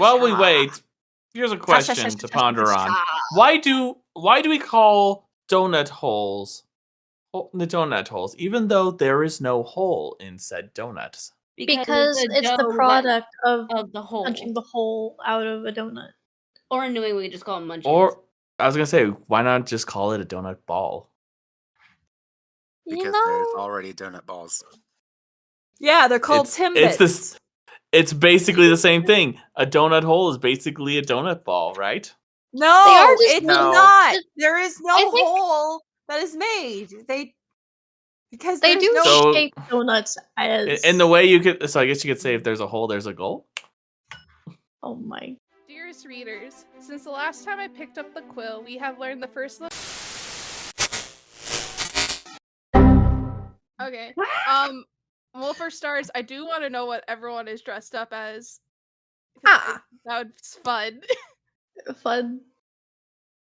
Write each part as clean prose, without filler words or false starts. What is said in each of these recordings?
While we wait, here's a question to ponder on. Why do we call donut holes the donut holes, even though there is no hole in said donuts? Because it's the product of the hole. punching the hole out of a donut. Or in New England, we just call them munchies. Or, I was going to say, why not just call it a donut ball? Because there's already donut balls. Yeah, they're called Timbits. It's basically the same thing. A donut hole is basically a donut ball, right? No, it's not. There is no hole that is made. Because they do shape donuts as... In the way you could... So I guess you could say if there's a hole, there's a goal? Oh my... Dearest readers, since the last time I picked up the quill, we have learned the first... Okay. Well, for stars, I do want to know what everyone is dressed up as. That would be fun. Fun.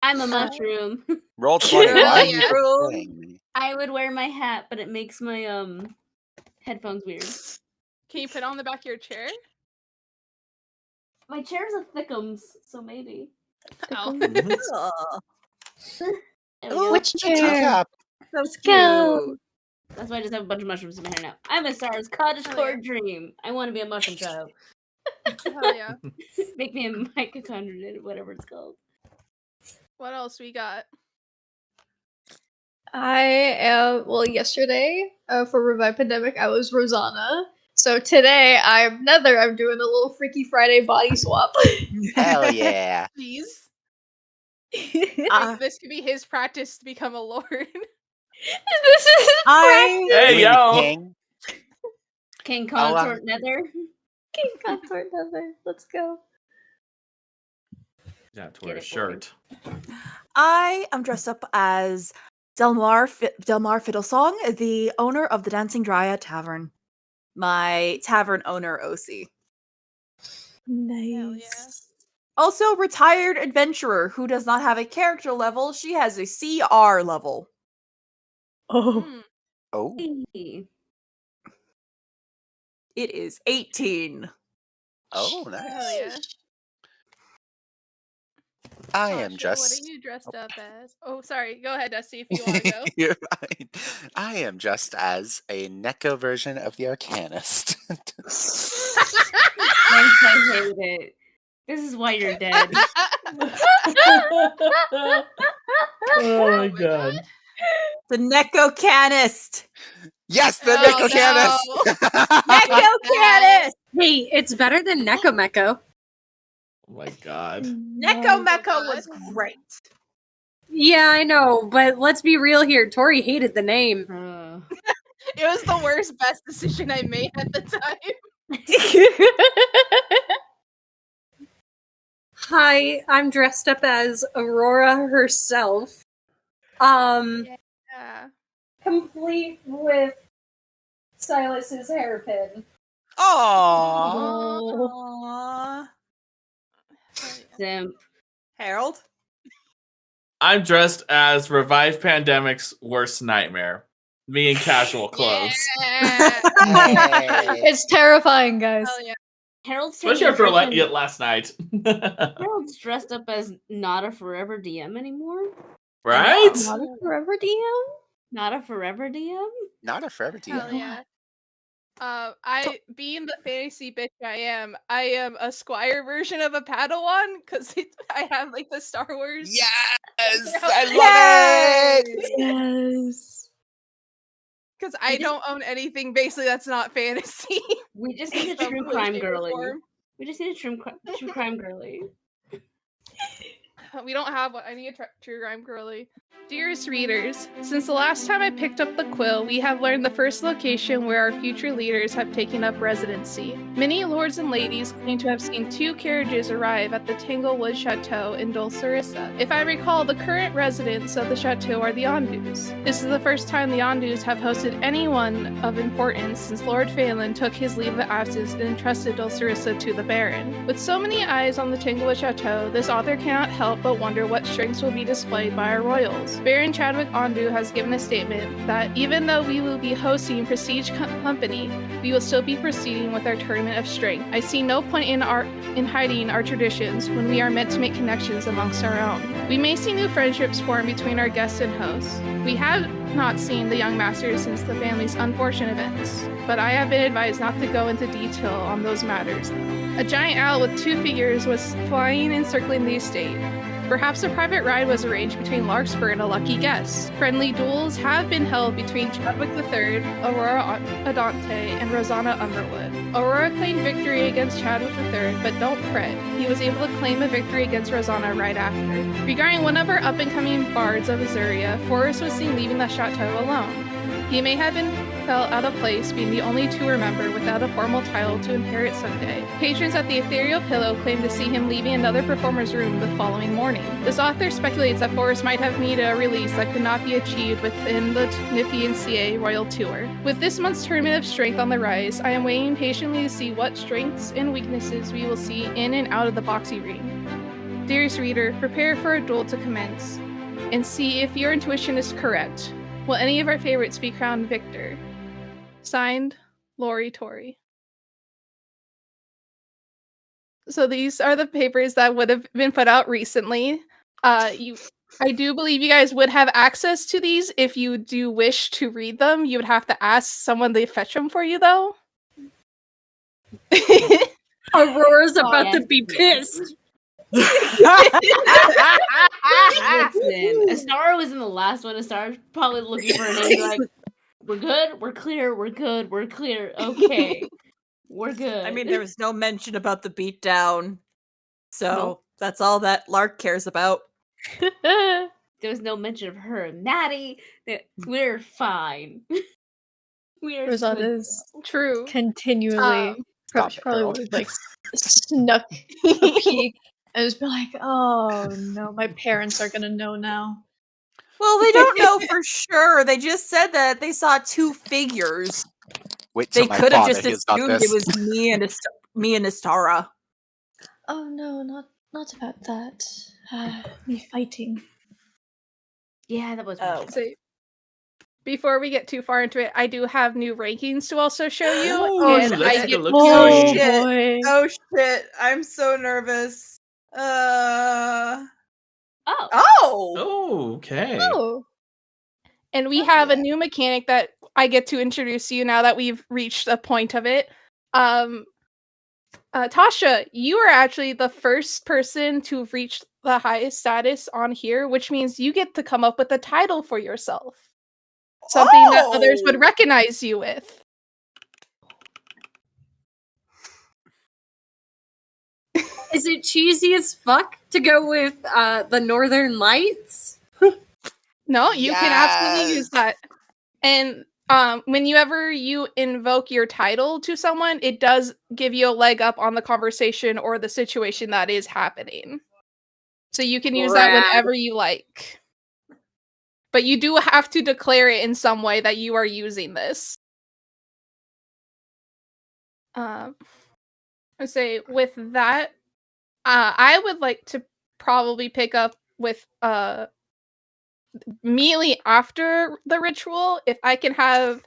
I'm a mushroom. Roll 20. I would wear my hat, but it makes my headphones weird. Can you put it on the back of your chair? My chair's a thickums, so maybe. Oh. Which chair? Let's go. That's why I just have a bunch of mushrooms in my hair now. I'm a star's cottage core dream. I want to be a mushroom child. Hell yeah. Make me a mitochondrion, whatever it's called. What else we got? I am, yesterday, for Revive Pandemic, I was Rosanna. So today, I'm Nether. I'm doing a little Freaky Friday body swap. Hell yeah. Please. This could be his practice to become a lord. This is Hey, yo! King Consort Nether. King Consort Nether. Let's go. You have to wear a shirt. I am dressed up as Delmar Fiddlesong, the owner of the Dancing Dryad Tavern. My tavern owner, OC. Nice. Hell yeah. Also, retired adventurer who does not have a character level. She has a CR level. Oh. Oh. It is 18. Oh, nice. Hell yeah. I am just... What are you dressed up as? Oh, sorry. Go ahead, Dusty, if you want to go. You're fine. I am just as a Neko version of the Arcanist. I hate it. This is why you're dead. Oh my god. The Neko-Canist! Yes, the Neko-Canist! Neko-Canist! Hey, it's better than Neko-Meko. Oh my god. Neko-Meko was great. Yeah, I know, but let's be real here. Tori hated the name. It was the worst, best decision I made at the time. Hi, I'm dressed up as Aurora herself. Yeah. Complete with Silas's hairpin. Aww. Simp. Harold? I'm dressed as Revive Pandemic's worst nightmare. Me in casual clothes. Yeah. It's terrifying, guys. Hell yeah. Harold's Especially after last night. Harold's dressed up as not a forever DM anymore. Right? Not a forever DM? Not a forever DM? Not a forever DM. Hell yeah. Being the fantasy bitch I am a squire version of a Padawan because I have like the Star Wars. Yes! I love it! Yes. Because I don't own anything basically that's not fantasy. We just need a true crime girly. We just need a true crime girly. We don't have one. I need a true crime girly. Dearest readers, since the last time I picked up the quill, we have learned the first location where our future leaders have taken up residency. Many lords and ladies claim to have seen 2 carriages arrive at the Tanglewood Chateau in Dulcerissa. If I recall, the current residents of the chateau are the Andus. This is the first time the Andus have hosted anyone of importance since Lord Phelan took his leave of absence and entrusted Dulcerissa to the Baron. With so many eyes on the Tanglewood Chateau, this author cannot help but wonder what strengths will be displayed by our royals. Baron Chadwick Andu has given a statement that even though we will be hosting prestige company, we will still be proceeding with our tournament of strength. I see no point in hiding our traditions when we are meant to make connections amongst our own. We may see new friendships form between our guests and hosts. We have not seen the young masters since the family's unfortunate events, but I have been advised not to go into detail on those matters, though. A giant owl with 2 figures was flying and circling the estate. Perhaps a private ride was arranged between Larkspur and a lucky guest. Friendly duels have been held between Chadwick III, Aurora Adante, and Rosanna Umberwood. Aurora claimed victory against Chadwick III, but don't fret, he was able to claim a victory against Rosanna right after. Regarding one of our up-and-coming bards of Azuria, Forrest was seen leaving the chateau alone. He may have been felt out of place being the only tour member without a formal title to inherit someday. Patrons at the Ethereal Pillow claim to see him leaving another performer's room the following morning. This author speculates that Forrest might have needed a release that could not be achieved within the Nymphaeaceae Royal Tour. With this month's Tournament of Strength on the rise, I am waiting patiently to see what strengths and weaknesses we will see in and out of the boxy ring. Dearest reader, prepare for a duel to commence, and see if your intuition is correct. Will any of our favorites be crowned victor? Signed, Lori Tori. So these are the papers that would have been put out recently. I do believe you guys would have access to these if you do wish to read them. You would have to ask someone to fetch them for you, though. Aurora's about to be pissed. Listen, Astara was in the last one. Astara's probably looking for a name like, we're good, we're clear, we're good, we're clear. Okay, we're good. I mean, there was no mention about the beatdown, so that's all that Lark cares about. There was no mention of her and Maddie. We're fine. We're Rosanna's true. continually probably would have like snuck a peek and just be like, "Oh no, my parents are gonna know now." Well, they don't know for sure. They just said that they saw 2 figures. Wait They till my could have father just hears about assumed this. it was me and Astara. Oh no, not about that. Me fighting. Yeah, that was. So, before we get too far into it, I do have new rankings to also show you. Oh, and let's I take get a look. Oh shit. boy. Oh shit! I'm so nervous. Oh. Oh, okay. Oh. And we have a new mechanic that I get to introduce you now that we've reached a point of it. Tasha, you are actually the first person to reach the highest status on here, which means you get to come up with a title for yourself. Something that others would recognize you with. Is it cheesy as fuck to go with the Northern Lights? No, you can absolutely use that. And whenever you invoke your title to someone, it does give you a leg up on the conversation or the situation that is happening. So you can use that whenever you like. But you do have to declare it in some way that you are using this. I say with that, I would like to probably pick up with immediately after the ritual, if I can have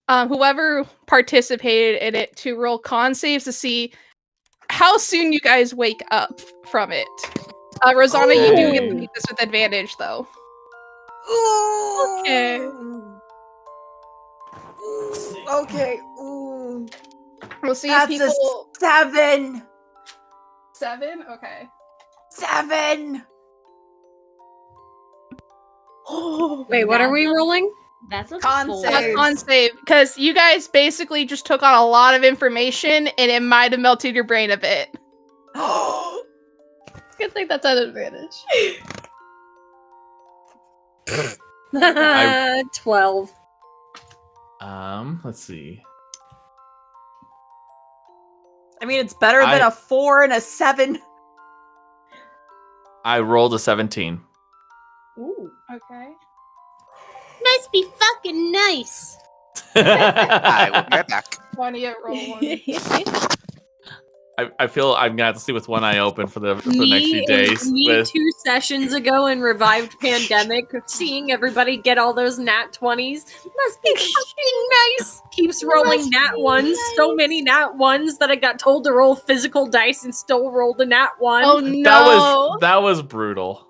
whoever participated in it to roll con saves to see how soon you guys wake up from it. Rosanna, you do get to do this with advantage, though. Ooh. Okay. Okay. Ooh. We'll see That's if people... a 7. 7? Okay. 7. Wait, what are we rolling? That's a Con 4. save. Con save, because you guys basically just took on a lot of information, and it might have melted your brain a bit. Good thing that's an advantage. 12. Let's see. I mean, it's better than a 4 and a 7. I rolled a 17. Ooh. Okay. Must be fucking nice. I will get back. 20 at roll 1. I feel I'm gonna have to sleep with one eye open for the next few days. Me With 2 sessions ago in Revived Pandemic, seeing everybody get all those nat 20s must be fucking nice. Keeps rolling nat 1s. So many nat 1s that I got told to roll physical dice and still rolled a nat 1. Oh no! that was brutal.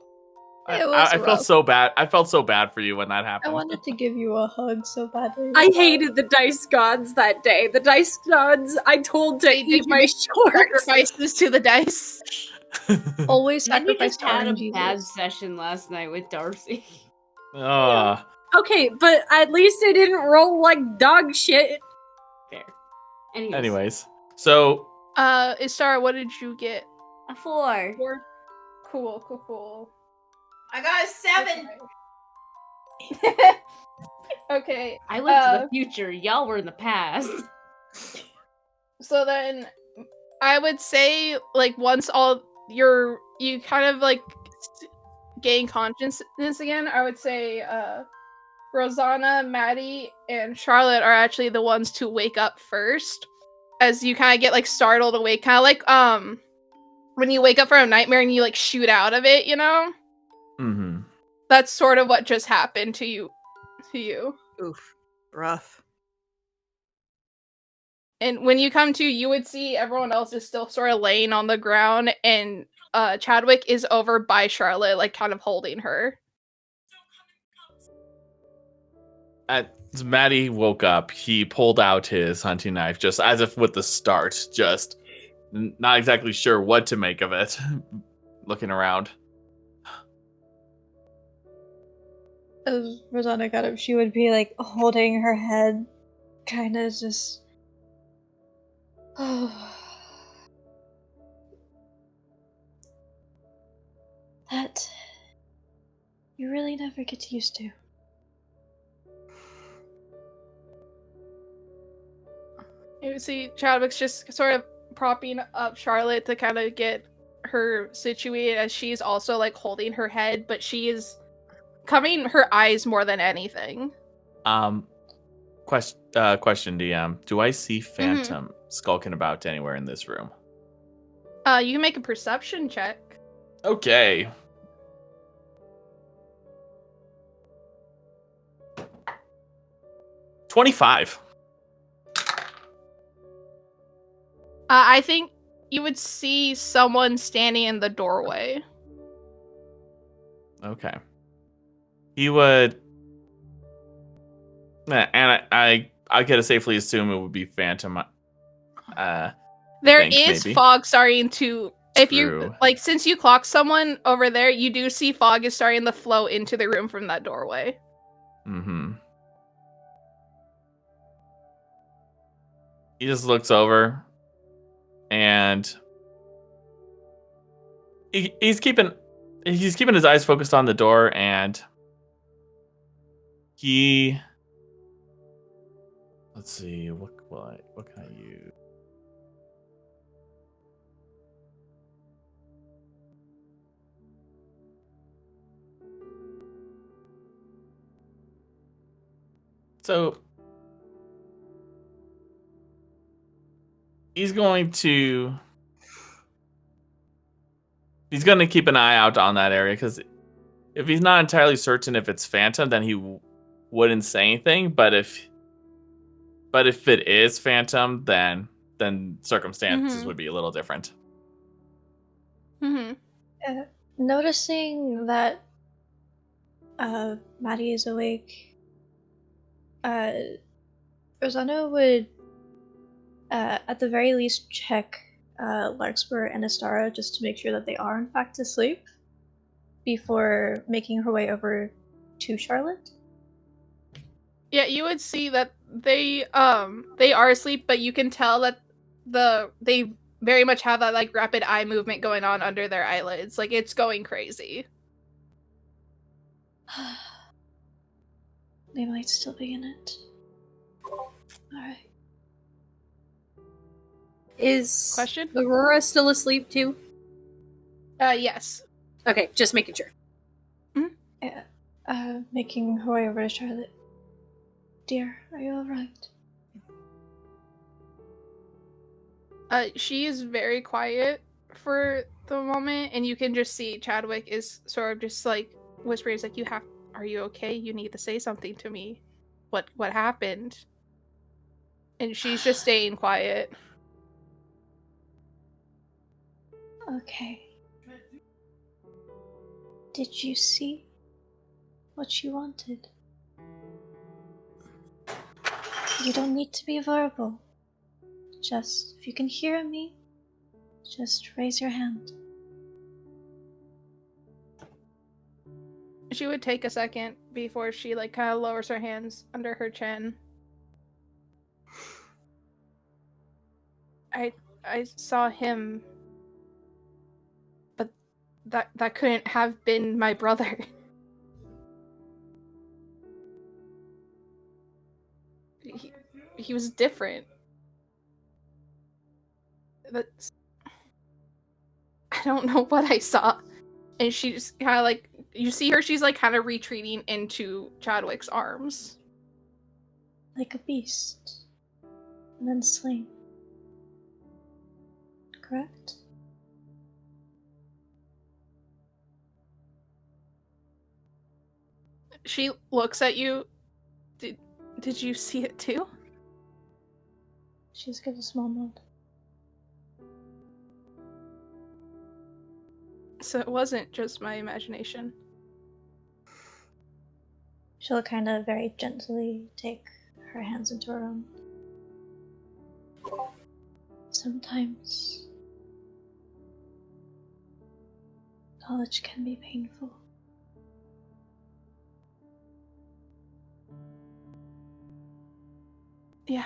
It was I felt rough. so bad. I felt so bad for you when that I happened. wanted to give you a hug so badly. I hated the dice gods that day. The dice gods I told to Did eat you my make shorts. sacrifices to the dice. Always And then you sacrifice just had a RNG. bad session last night with Darcy. Okay, but at least I didn't roll like dog shit. Fair. Anyways, so Istara, what did you get? A 4. 4? Cool. I got a 7. Okay. I went to the future. Y'all were in the past. So then, I would say, like, once you kind of, like, gain consciousness again, I would say, Rosanna, Maddie, and Charlotte are actually the ones to wake up first. As you kind of get, like, startled awake. Kind of like, when you wake up from a nightmare and you, like, shoot out of it, you know? mm-hmm. That's sort of what just happened to you. Oof. Rough. And when you come to, you would see everyone else is still sort of laying on the ground, and Chadwick is over by Charlotte, like kind of holding her. As Maddie woke up, he pulled out his hunting knife, just as if with the start, just not exactly sure what to make of it. Looking around. As Rosanna got up, she would be like holding her head, kind of just. That you really never get used to. You see Chadwick's just sort of propping up Charlotte to kind of get her situated, as she's also like holding her head, but she is covering her eyes more than anything. Question, DM. Do I see Phantom skulking about anywhere in this room? You can make a perception check. Okay. $25. I think you would see someone standing in the doorway. Okay. He would. And I could safely assume it would be Phantom. There think, is maybe. fog starting to. If you True. like, since you clocked someone over there, you do see fog is starting to flow into the room from that doorway. Mm-hmm. He just looks over, and he's keeping his eyes focused on the door, and he. Let's see, what can I use? So he's going to keep an eye out on that area, because if he's not entirely certain if it's Phantom, then he wouldn't say anything. But if it is Phantom, then circumstances would be a little different. Noticing that Maddie is awake, Rosanna would, at the very least, check Larkspur and Astara just to make sure that they are in fact asleep before making her way over to Charlotte. Yeah, you would see that they are asleep, but you can tell that they very much have that like rapid eye movement going on under their eyelids. Like, it's going crazy. They might still be in it. Alright. Is Question? Aurora still asleep too? Yes. Okay, just making sure. Making her way over to Charlotte. Dear, are you alright? She is very quiet for the moment, and you can just see Chadwick is sort of just like whispering, like, are you okay? You need to say something to me. What happened? And she's just staying quiet. Okay. Did you see what you wanted? You don't need to be verbal. Just, if you can hear me, just raise your hand. She would take a second before she like kind of lowers her hands under her chin. I saw him, but that couldn't have been my brother. He was different. That's, I don't know what I saw. And she's kind of like, you see her, she's like kind of retreating into Chadwick's arms. Like a beast. And then slain. Correct? She looks at you. Did you see it too? She just gives a small nod. So it wasn't just my imagination. She'll kind of very gently take her hands into her own. Sometimes knowledge can be painful. Yeah.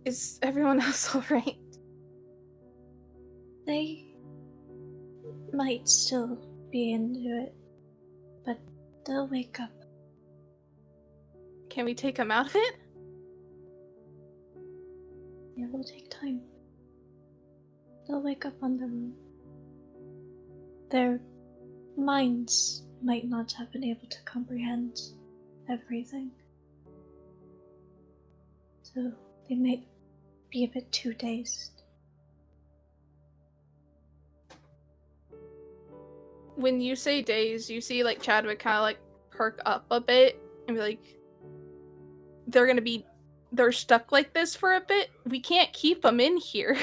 Is everyone else alright? They might still be into it, but they'll wake up. Can we take them out of it? It will take time. They'll wake up on their own. Their minds might not have been able to comprehend everything. So they may be a bit too dazed. When you say days, you see like Chadwick kind of like perk up a bit and be like, they're stuck like this for a bit. We can't keep them in here.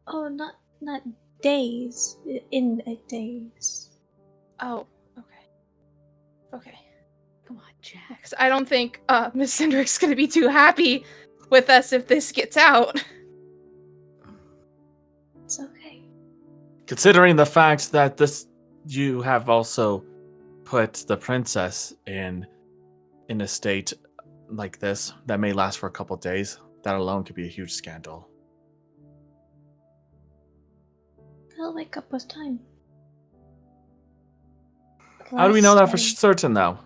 Oh, not days. In a daze. Oh, okay. Come on, Jack. 'Cause I don't think Miss Cindric's gonna be too happy with us if this gets out. It's okay. Considering the fact that you have also put the princess in a state like this that may last for a couple days, that alone could be a huge scandal. They'll wake up with time. How do we know that for Last certain, though?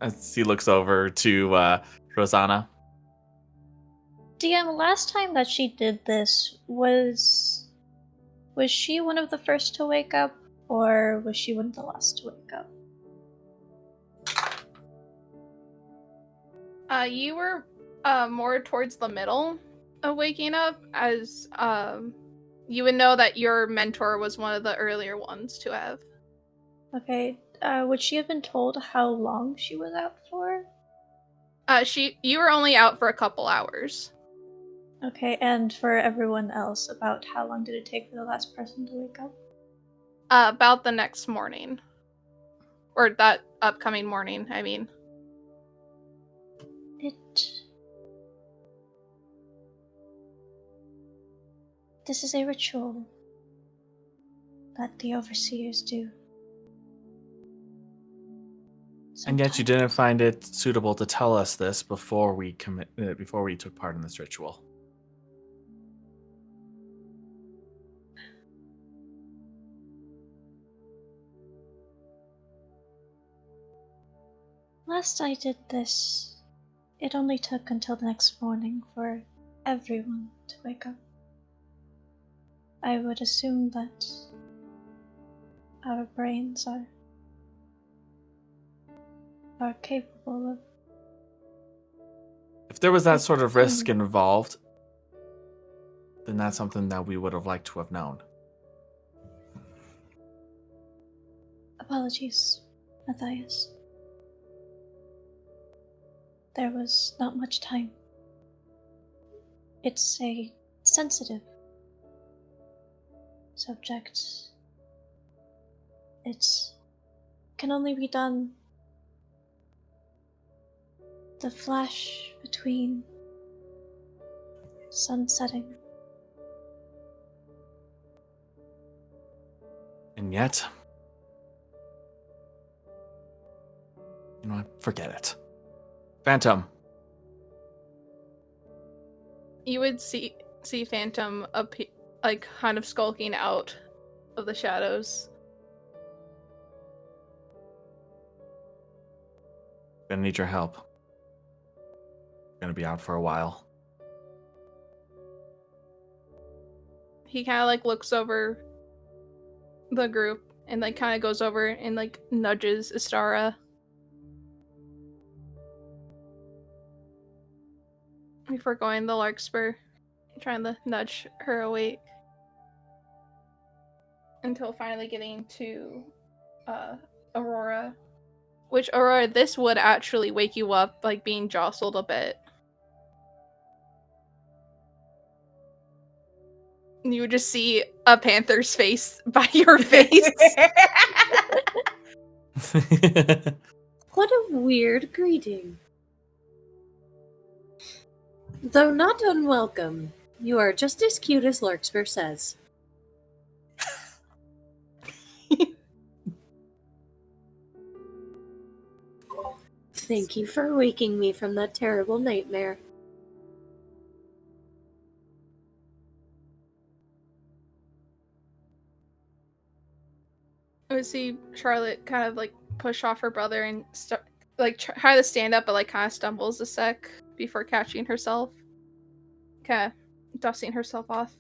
As he looks over to Rosanna. DM, last time that she did this, was she one of the first to wake up, or was she one of the last to wake up? You were more towards the middle of waking up, as you would know that your mentor was one of the earlier ones to have. Okay, would she have been told how long she was out for? You were only out for a couple hours. Okay, and for everyone else, about how long did it take for the last person to wake up? About the next morning. Or that upcoming morning, I mean. This is a ritual that the overseers do. And yet you didn't find it suitable to tell us this before we took part in this ritual. Last I did this, it only took until the next morning for everyone to wake up. I would assume that our brains are capable of If there was that sort of risk involved, then that's something that we would have liked to have known. Apologies, Matthias. There was not much time. It's a sensitive subject. It can only be done. The flash between sun setting. And yet, you know what? Forget it. Phantom. You would see Phantom like kind of skulking out of the shadows. Gonna need your help. Gonna be out for a while. He kind of like looks over the group and like kind of goes over and like nudges Astara. Before going the Larkspur, trying to nudge her awake. Until finally getting to Aurora. Which, Aurora, this would actually wake you up, like being jostled a bit. You would just see a panther's face by your face. What a weird greeting. Though not unwelcome, you are just as cute as Larkspur says. Thank you for waking me from that terrible nightmare. I would see Charlotte kind of like push off her brother and try to stand up, but like kind of stumbles a sec before catching herself, kind of dusting herself off.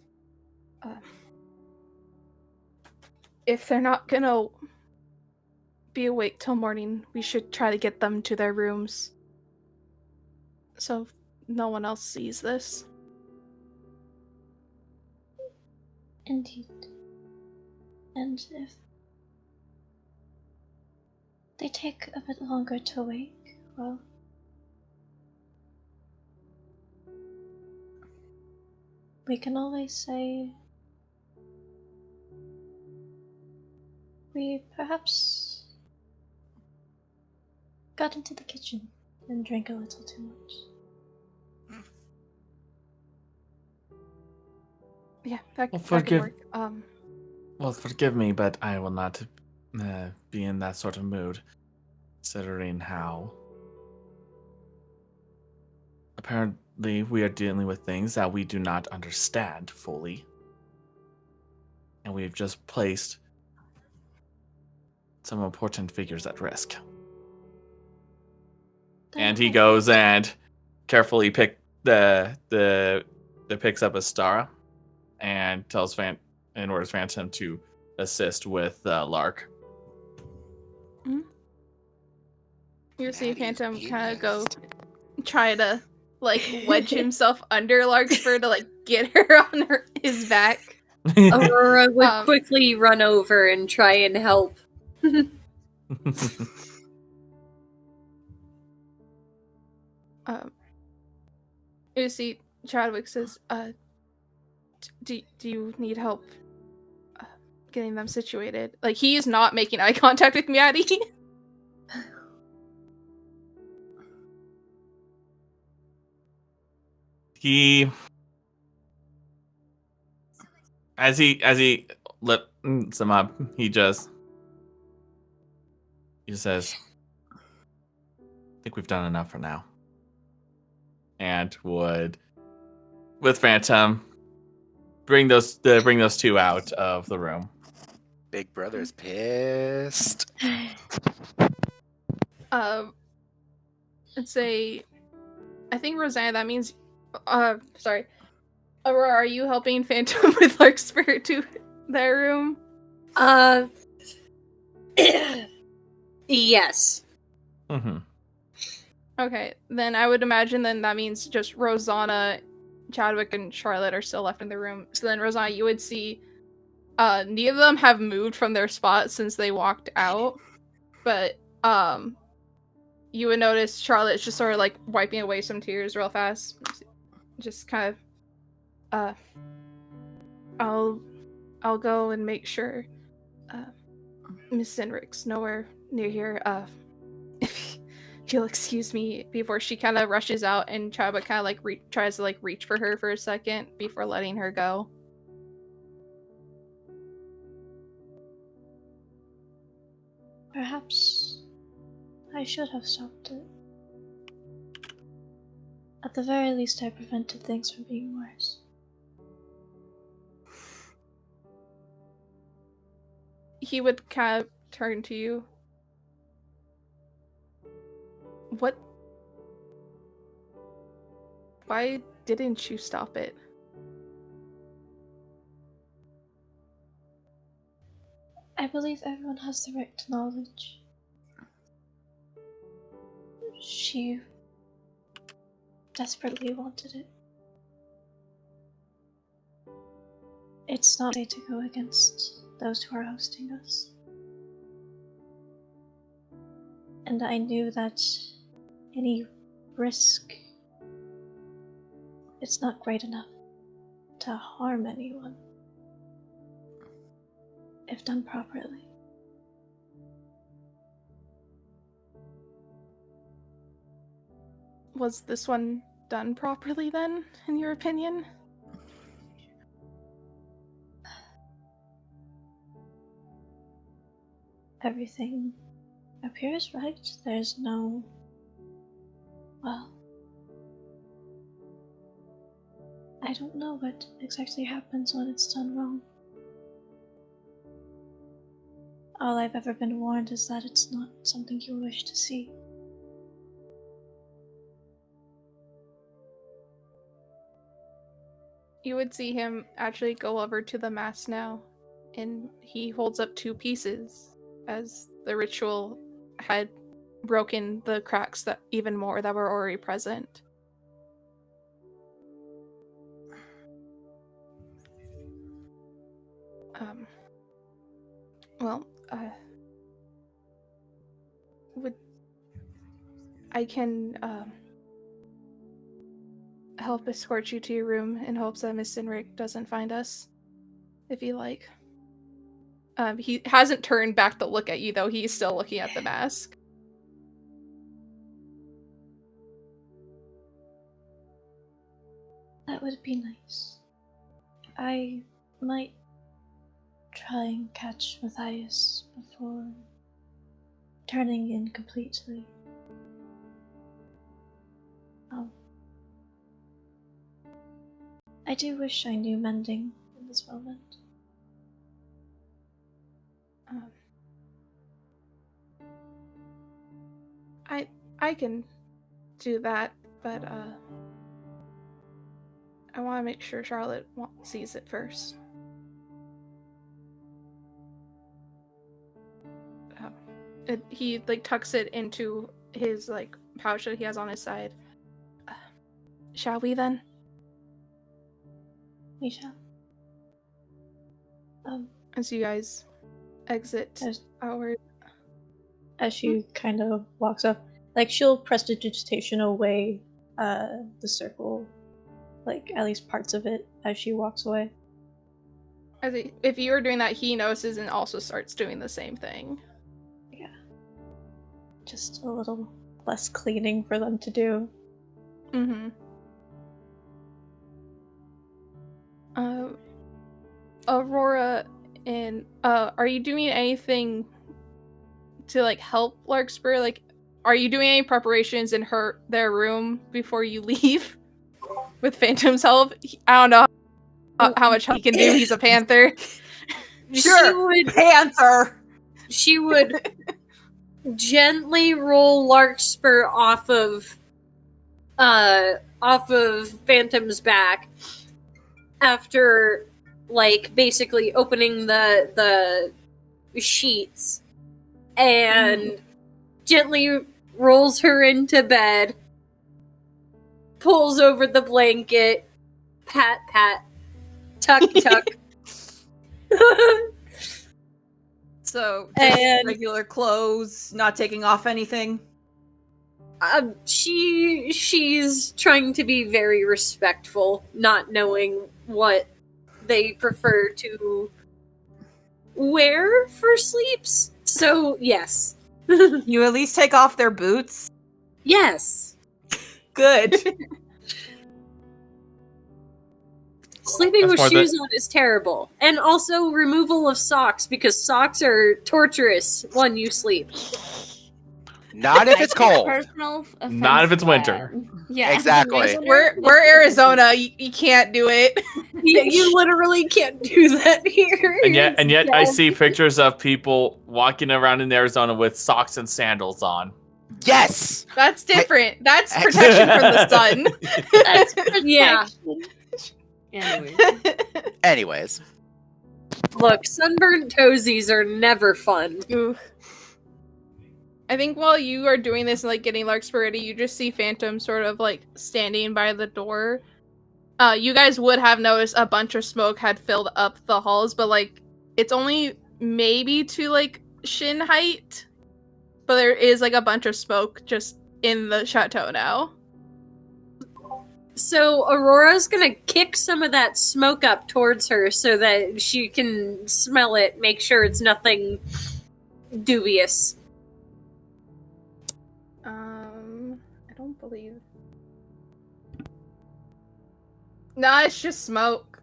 If they're not gonna be awake till morning, we should try to get them to their rooms so no one else sees this. Indeed. And if they take a bit longer to wake, well, we can always say we perhaps got into the kitchen and drank a little too much. Yeah, that could forgive- work. Well, forgive me, but I will not be in that sort of mood, considering how apparently we are dealing with things that we do not understand fully. And we've just placed some important figures at risk. And he goes and carefully picks up Astara and tells and orders Phantom to assist with Lark. You see Phantom kind of go try to like wedge himself under Larkspur to like get her on his back. Aurora would quickly run over and try and help. You see Chadwick says, do you need help getting them situated? Like, he is not making eye contact with Maddie. He lifts him up, he just says, I think we've done enough for now. And would, with Phantom, bring those two out of the room. Big Brother's pissed. It's I think Rosanna, that means, sorry. Aurora, are you helping Phantom with Larkspur to their room? Yes. Mm-hmm. Okay, then I would imagine then that means just Rosanna, Chadwick, and Charlotte are still left in the room. So then, Rosanna, you would see neither of them have moved from their spot since they walked out, but you would notice Charlotte's just sort of like wiping away some tears real fast. Just kind of, I'll go and make sure Miss Zenrick's nowhere near here. If you'll excuse me, before she kind of rushes out, and Chadwick kind of like tries to like reach for her for a second before letting her go. Perhaps I should have stopped it. At the very least, I prevented things from being worse. He would kind of turn to you. What? Why didn't you stop it? I believe everyone has the right to knowledge. She desperately wanted it. It's not safe to go against those who are hosting us. And I knew that any risk, it's not great enough to harm anyone if done properly. Was this one done properly then, in your opinion? Everything appears right. There's no... well... I don't know what exactly happens when it's done wrong. All I've ever been warned is that it's not something you wish to see. You would see him actually go over to the mass now, and he holds up 2 pieces, as the ritual had broken the cracks that even more that were already present. Well, I can help escort you to your room in hopes that Miss Zenrick doesn't find us, if you like. He hasn't turned back to look at you, though. He's still looking at the mask. That would be nice. I might try and catch Matthias before turning in completely. I do wish I knew mending in this moment. I can do that, but I want to make sure Charlotte sees it first. He like tucks it into his like pouch that he has on his side. Shall we then? We shall. As you guys exit our... As she kind of walks up, like she'll prestidigitation away the circle, like at least parts of it, as she walks away. If you are doing that, he notices and also starts doing the same thing. Yeah. Just a little less cleaning for them to do. Mm-hmm. Aurora and are you doing anything to like help Larkspur? Like, are you doing any preparations in their room before you leave with Phantom's help? I don't know how much he can do. He's a panther. Sure, panther. She would gently roll Larkspur off of Phantom's back after, like, basically opening the sheets and gently rolls her into bed, pulls over the blanket, pat, pat, tuck, tuck. So, And- regular clothes, not taking off anything. She's trying to be very respectful, not knowing what they prefer to wear for sleeps. So, yes. You at least take off their boots. Yes. Good. Sleeping That's with more shoes on is terrible. And also removal of socks, because socks are torturous when you sleep. Not if it's cold. Personal offense Not if it's to winter. that. Yeah. Exactly. We're Arizona. You can't do it. You literally can't do that here. And yet, It's I so- see pictures of people walking around in Arizona with socks and sandals on. Yes! That's different. That's protection from the sun. That's Yeah. Anyway. Anyways. Look, sunburnt toesies are never fun. Ooh. I think while you are doing this and like getting Larkspur ready, you just see Phantom sort of like standing by the door. You guys would have noticed a bunch of smoke had filled up the halls, but like it's only maybe to like shin height. But there is like a bunch of smoke just in the chateau now. So Aurora's gonna kick some of that smoke up towards her so that she can smell it, make sure it's nothing dubious. I don't believe. Nah, it's just smoke.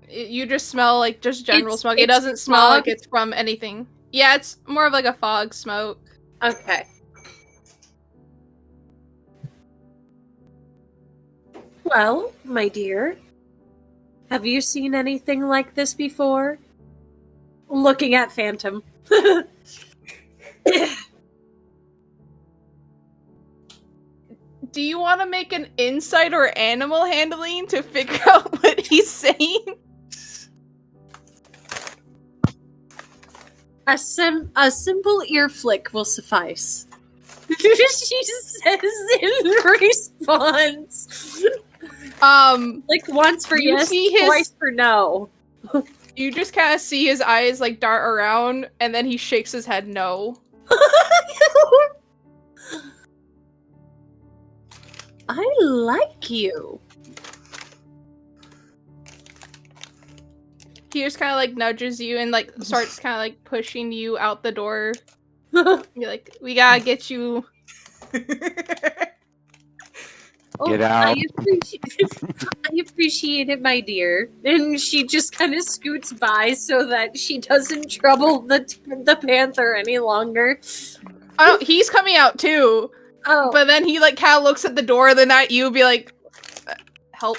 You just smell like just general smoke. It it's doesn't smell like fog? it's from anything. Yeah, it's more of like a fog smoke. Okay. Well, my dear, have you seen anything like this before? Looking at Phantom. Do you want to make an insight or animal handling to figure out what he's saying? A simple ear flick will suffice. She says in response. Like once for You yes, see his- twice for no. You just kind of see his eyes like dart around, and then he shakes his head no. I like you. He just kind of like nudges you and like starts kind of like pushing you out the door. You're like, we gotta get you. Get out. I appreciate it, my dear. And she just kind of scoots by so that she doesn't trouble the panther any longer. Oh, he's coming out too. Oh, But then he like kind of looks at the door, then at you, be like, help.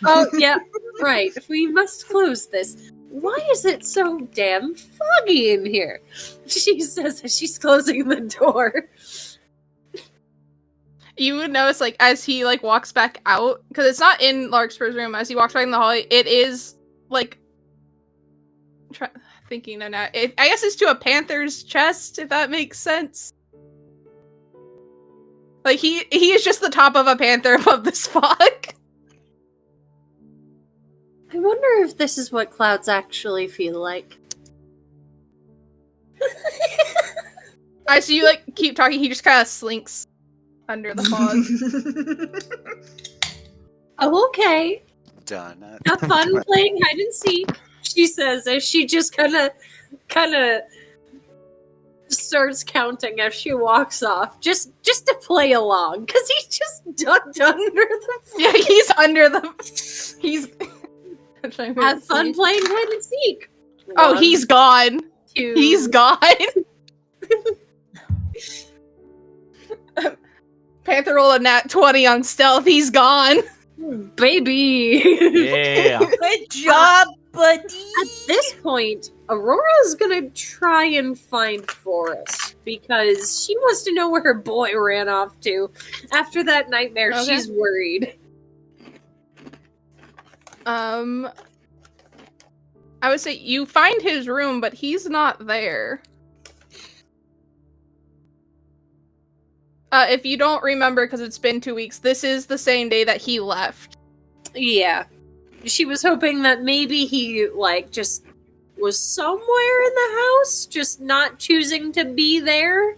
oh yeah, right. We must close this. Why is it so damn foggy in here? She says as she's closing the door. You would notice, like, as he, like, walks back out, because it's not in Larkspur's room, as he walks back in the hallway, it is, like, thinking of that. I guess it's to a panther's chest, if that makes sense. Like, he is just the top of a panther above this fog. I wonder if this is what clouds actually feel like. As you, like, keep talking, he just kind of slinks under the fog. Oh, okay. Done. Have fun playing hide and seek, she says as she just kind of starts counting as she walks off, just to play along, because he's just ducked under the. Yeah, he's under the. He's. Have fun playing hide and seek. Oh, he's gone. Two. He's gone. Panther rolled a nat 20 on stealth. He's gone. Baby. Yeah. Good job, buddy. At this point, Aurora's gonna try and find Forrest because she wants to know where her boy ran off to. After that nightmare, Okay. she's worried. I would say you find his room, but he's not there. If you don't remember, because it's been 2 weeks, this is the same day that he left. Yeah. She was hoping that maybe he, just was somewhere in the house, just not choosing to be there.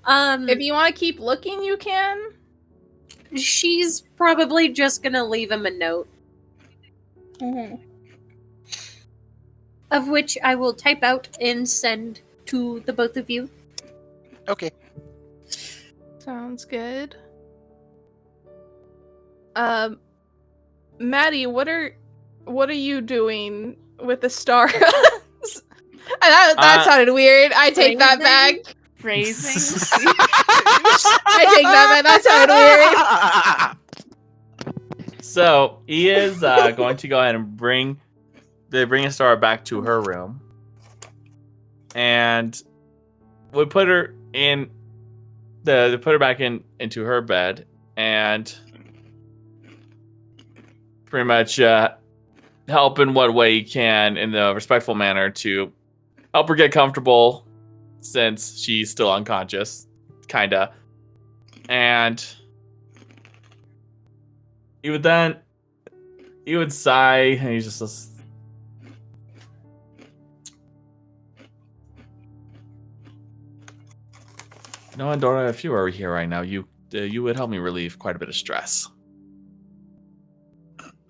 If you want to keep looking, you can. She's probably just gonna leave him a note. Mm-hmm. Of which I will type out and send to the both of you. Okay. Sounds good. Maddie, what are you doing with the stars? that sounded weird. I take that back. Phrasing. I take that back. That sounded weird. So he is going to go ahead and bring Astara back to her room, and we put her in into her bed, and pretty much help in what way he can in the respectful manner to help her get comfortable since she's still unconscious, kinda. And he would sigh, and he just no, Andorra, if you were here right now, you would help me relieve quite a bit of stress.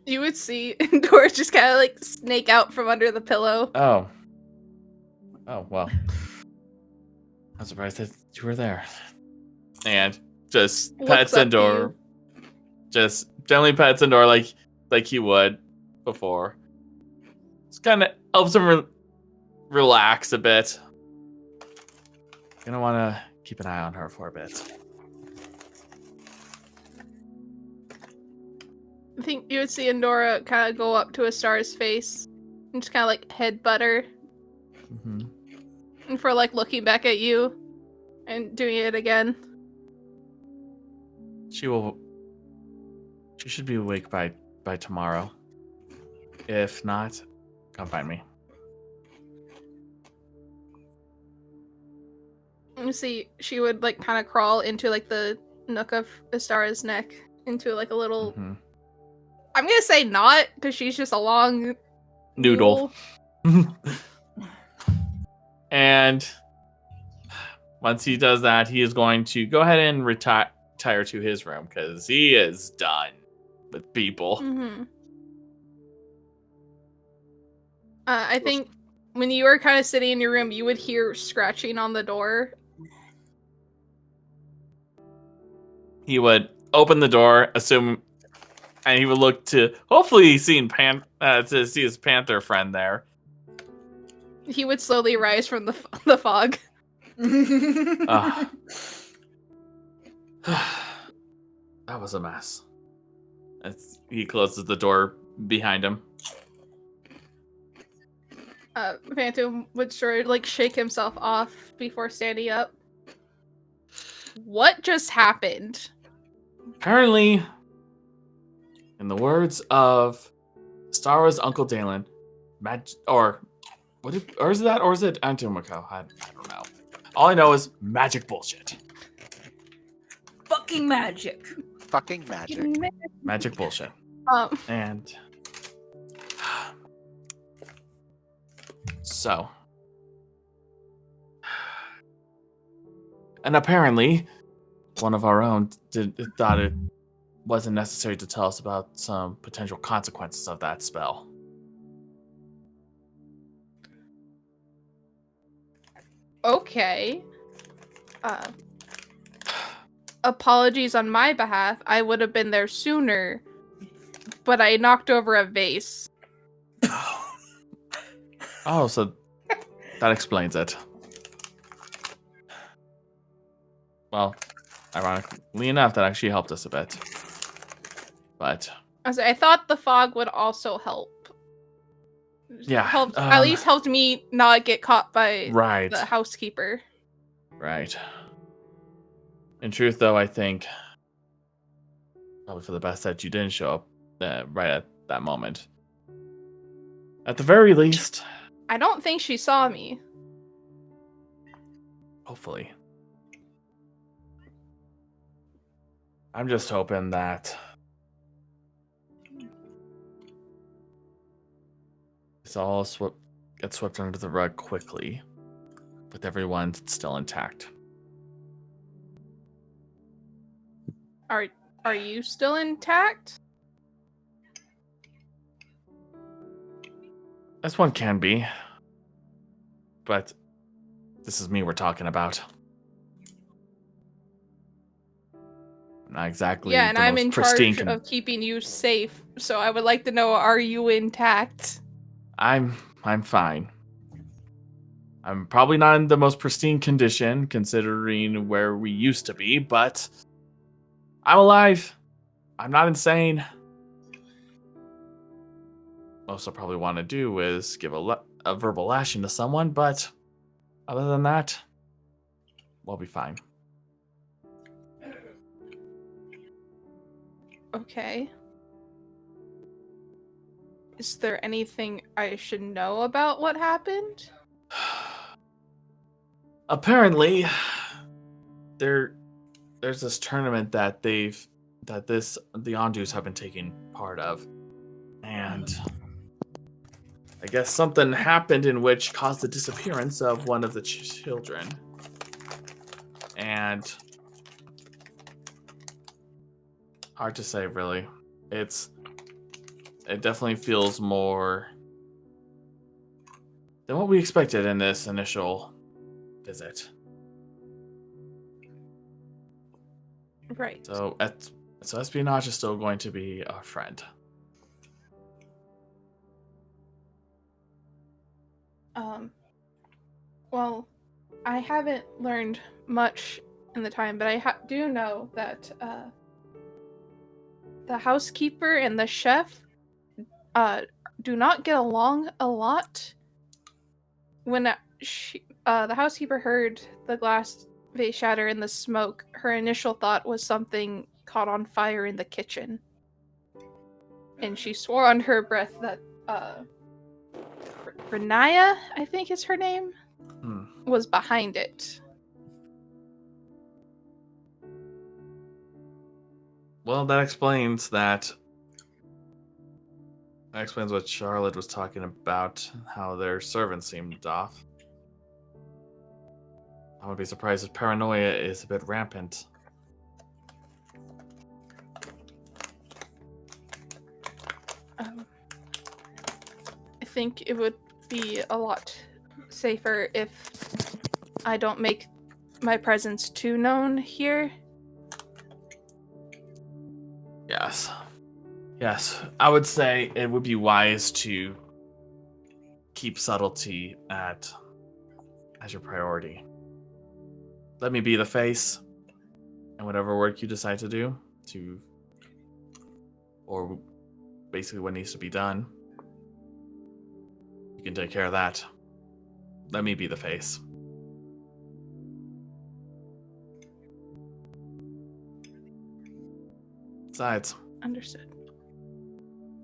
You would see Doris just kind of snake out from under the pillow. Oh, well. I'm surprised that you were there. And just pets Endor. Just gently pets Endor like he would before. Just kind of helps him relax a bit. Gonna want to keep an eye on her for a bit. I think you would see Endora kind of go up to Astar's face and just kind of headbutt her. Mm-hmm. And for looking back at you and doing it again. She should be awake by tomorrow. If not, come find me. You see, she would kind of crawl into the nook of Astara's neck into a little. Mm-hmm. I'm gonna say knot because she's just a long noodle. And once he does that, he is going to go ahead and retire to his room because he is done with people. Mm-hmm. I think when you were kind of sitting in your room, you would hear scratching on the door. He would open the door, and he would look to hopefully to see his panther friend there. He would slowly rise from the fog. That was a mess. He closes the door behind him. Phantom would sort of shake himself off before standing up. What just happened? Apparently, in the words of Stara's Uncle Dalen, or is it Antomiko? I don't know. All I know is magic bullshit. Fucking magic. Fucking magic. Magic bullshit. And so, and apparently, one of our own thought it wasn't necessary to tell us about some potential consequences of that spell. Okay. Apologies on my behalf. I would have been there sooner, but I knocked over a vase. Oh, so that explains it. Well, ironically enough, that actually helped us a bit. But I thought the fog would also help. Yeah. At least helped me not get caught by right. the housekeeper. Right. In truth, though, I think probably for the best that you didn't show up right at that moment. At the very least. I don't think she saw me. Hopefully. I'm just hoping that it's all gets swept under the rug quickly, with everyone still intact. Are you still intact? As one can be. But this is me we're talking about. Not exactly. Yeah, and the I'm most in pristine charge of keeping you safe. So I would like to know: are you intact? I'm fine. I'm probably not in the most pristine condition, considering where we used to be, but I'm alive. I'm not insane. Most I'll probably want to do is give a verbal lashing to someone, but other than that, we'll be fine. Okay. Is there anything I should know about what happened? Apparently, there's this tournament that the Andus have been taking part of, and I guess something happened in which caused the disappearance of one of the children, and hard to say really. It definitely feels more than what we expected in this initial visit. Right. So espionage is still going to be our friend. Well, I haven't learned much in the time, but I do know that the housekeeper and the chef do not get along a lot. When the housekeeper heard the glass vase shatter in the smoke, her initial thought was something caught on fire in the kitchen. And she swore on her breath that Renaya, I think is her name, was behind it. Well, that explains that. That explains what Charlotte was talking about, how their servants seemed off. I would be surprised if paranoia is a bit rampant. I think it would be a lot safer if I don't make my presence too known here. Yes, I would say it would be wise to keep subtlety as your priority. Let me be the face, and whatever work you decide to do, or basically what needs to be done, you can take care of that. Let me be the face. Besides, Understood.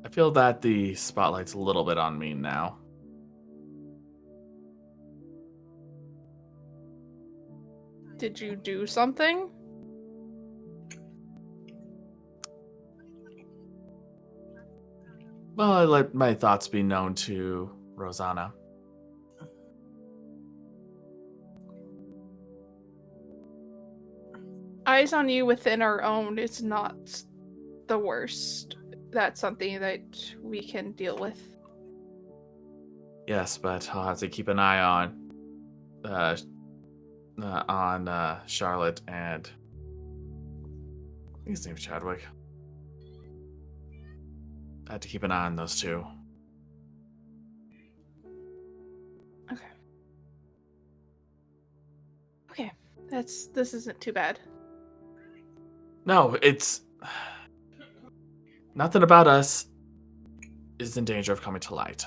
I feel that the spotlight's a little bit on me now. Did you do something? Well, I let my thoughts be known to Rosanna. Eyes on you within our own is not the worst. That's something that we can deal with. Yes, but I'll have to keep an eye on Charlotte and I think his name's Chadwick. I had to keep an eye on those two. Okay. This isn't too bad. No, it's nothing about us is in danger of coming to light.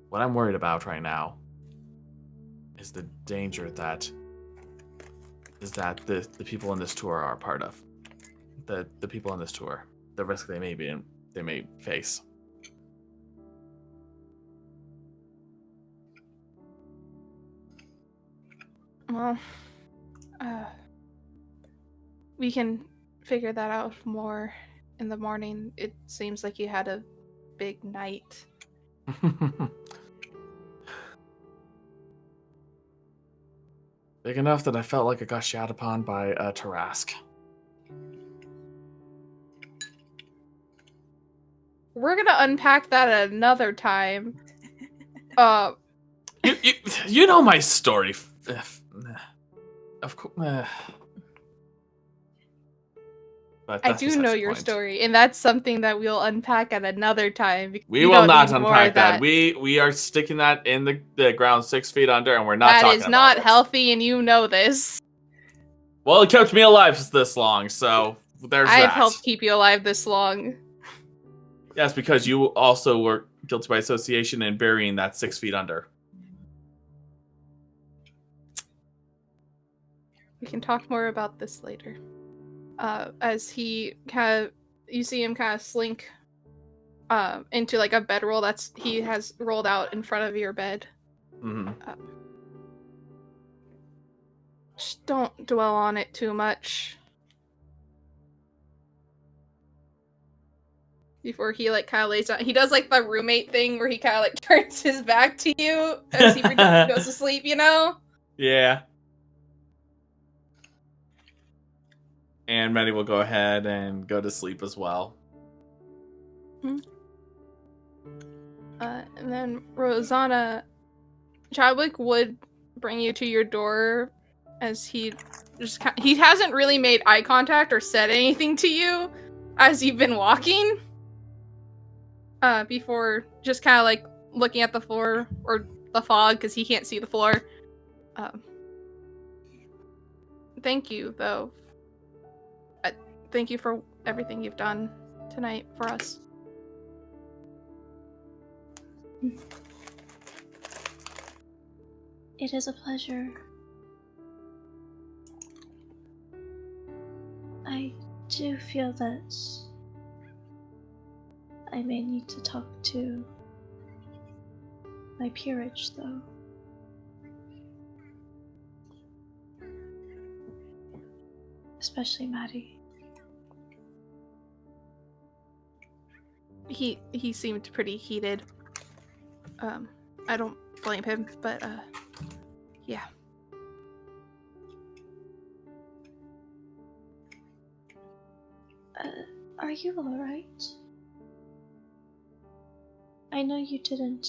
What I'm worried about right now is the danger that the people in this tour are a part of. The people in this tour, the risk they may face. Well, we can figure that out more in the morning. It seems like you had a big night. Big enough that I felt like I got shat upon by a Tarask. We're gonna unpack that at another time. You know my story. Of course. I do know your story, and that's something that we'll unpack at another time. We will not unpack that. We are sticking that in the ground 6 feet under, and we're not talking about it. That is not healthy, and you know this. Well, it kept me alive this long, so there's that. I've helped keep you alive this long. Yes, because you also were guilty by association in burying that 6 feet under. We can talk more about this later. As he you see him kind of slink into like a bedroll he has rolled out in front of your bed. Mm-hmm. Just don't dwell on it too much. Before he like kind of lays down, he does like the roommate thing where he kind of like turns his back to you as he goes to sleep. You know? Yeah. And Maddie will go ahead and go to sleep as well. And then Rosanna, Chadwick would bring you to your door as he hasn't really made eye contact or said anything to you as you've been walking. Before just kind of like looking at the floor or the fog because he can't see the floor. Thank you, though. Thank you for everything you've done tonight for us. It is a pleasure. I do feel that I may need to talk to my peerage, though. Especially Maddie. He seemed pretty heated. I don't blame him, but yeah. Are you alright? I know you didn't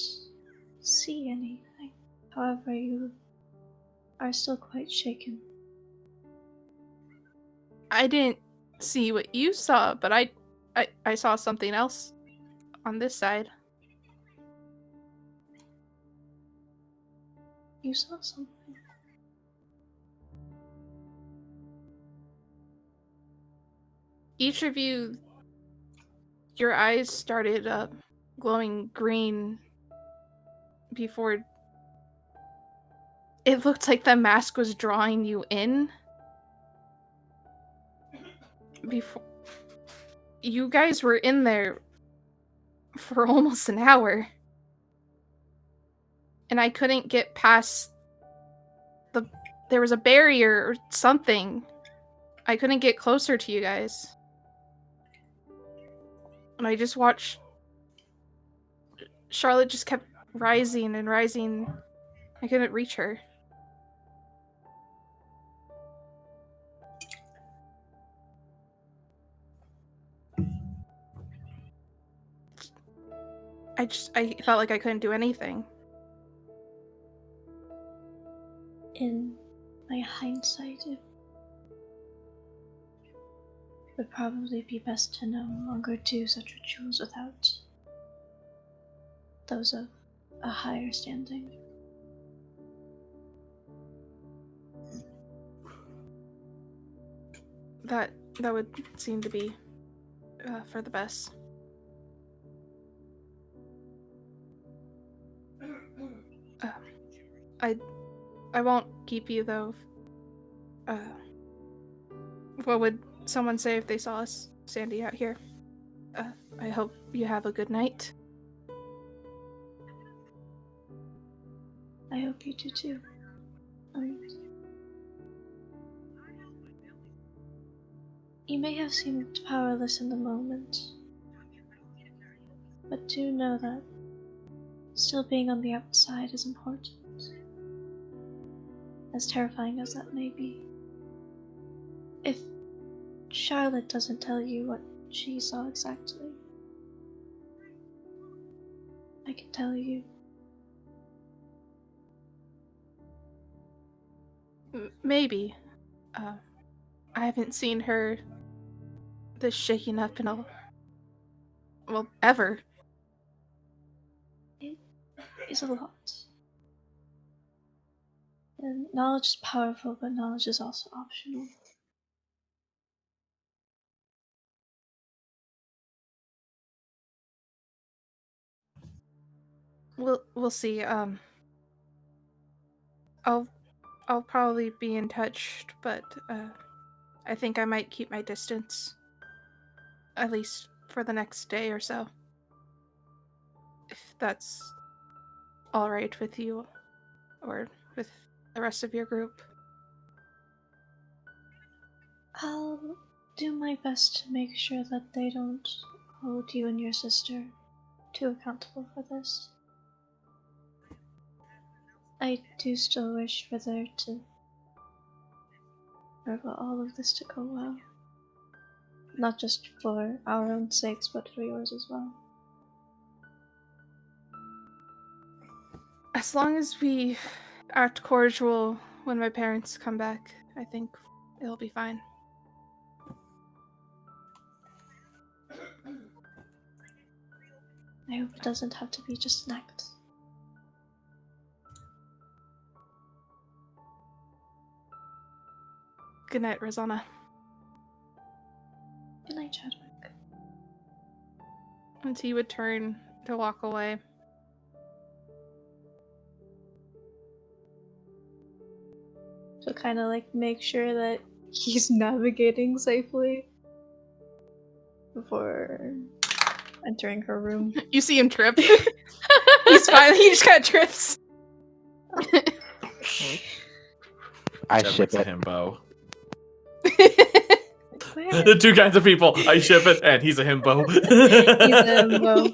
see anything. However, you are still quite shaken. I didn't see what you saw, but I saw something else on this side. You saw something? Each of you, your eyes started glowing green before it looked like the mask was drawing you in. Before you guys were in there for almost an hour, and I couldn't get past there was a barrier or something. I couldn't get closer to you guys. And I just watched Charlotte just kept rising and rising. I couldn't reach her. I felt like I couldn't do anything. In my hindsight, it would probably be best to no longer do such rituals without those of a higher standing. That would seem to be for the best. I won't keep you, though. What would someone say if they saw us standing out here? I hope you have a good night. I hope you do too. You may have seemed powerless in the moment, but do know that still being on the outside is important. As terrifying as that may be. If Charlotte doesn't tell you what she saw exactly, I can tell you. Maybe. I haven't seen her this shaken up in ever. It is a lot. And knowledge is powerful, but knowledge is also optional. We'll see. I'll probably be in touch, but I think I might keep my distance. At least for the next day or so. If that's alright with you, or with the rest of your group. I'll do my best to make sure that they don't hold you and your sister too accountable for this. I do still wish for all of this to go well. Not just for our own sakes, but for yours as well. As long as we act cordial when my parents come back, I think it'll be fine. I hope it doesn't have to be just an act. Good night, Rosanna. Good night, Chadwick. And he would turn to walk away. To kind of like make sure that he's navigating safely before entering her room. You see him trip. He's fine. He just kind of trips. I ship it. Himbo. Where? The two kinds of people. I ship it, and he's a himbo. He's a himbo.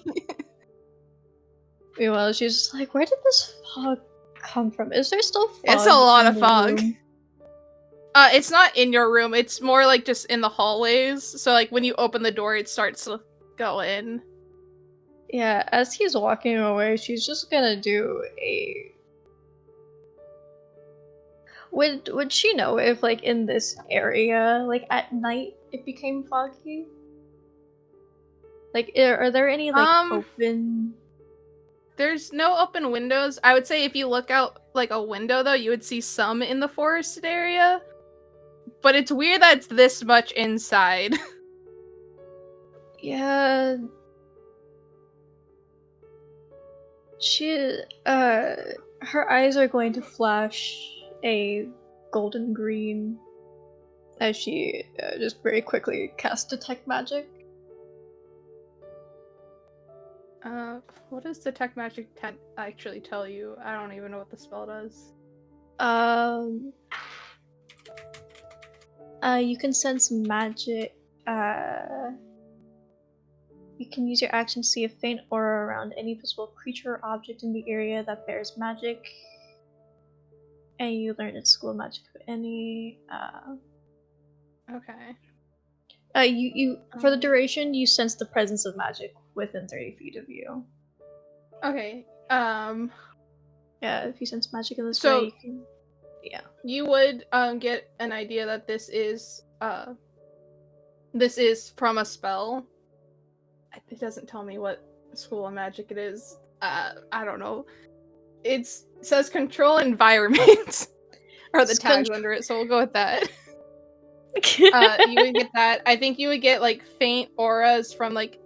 Meanwhile, she's just like, where did this fog come from? Is there still fog? It's a lot in of the fog. room? It's not in your room. It's more like just in the hallways. So like when you open the door, it starts to go in. Yeah, as he's walking away, she's just gonna do a... Would she know if, like, in this area, like, at night, it became foggy? Like, are there any, like, open... There's no open windows. I would say if you look out, like, a window, though, you would see some in the forested area. But it's weird that it's this much inside. Yeah... She, her eyes are going to flash a golden green as she just very quickly casts Detect Magic. What does Detect Magic actually tell you? I don't even know what the spell does. You can sense magic, you can use your action to see a faint aura around any visible creature or object in the area that bears magic. And you learn at school magic of any, Okay. You for the duration, you sense the presence of magic within 30 feet of you. Okay, Yeah, if you sense magic in this So- way, you can... Yeah. you would, get an idea that this is from a spell. It doesn't tell me what school of magic it is. I don't know. It says control environment. Or the tags under it, so we'll go with that. You would get that. I think you would get, like, faint auras from, like,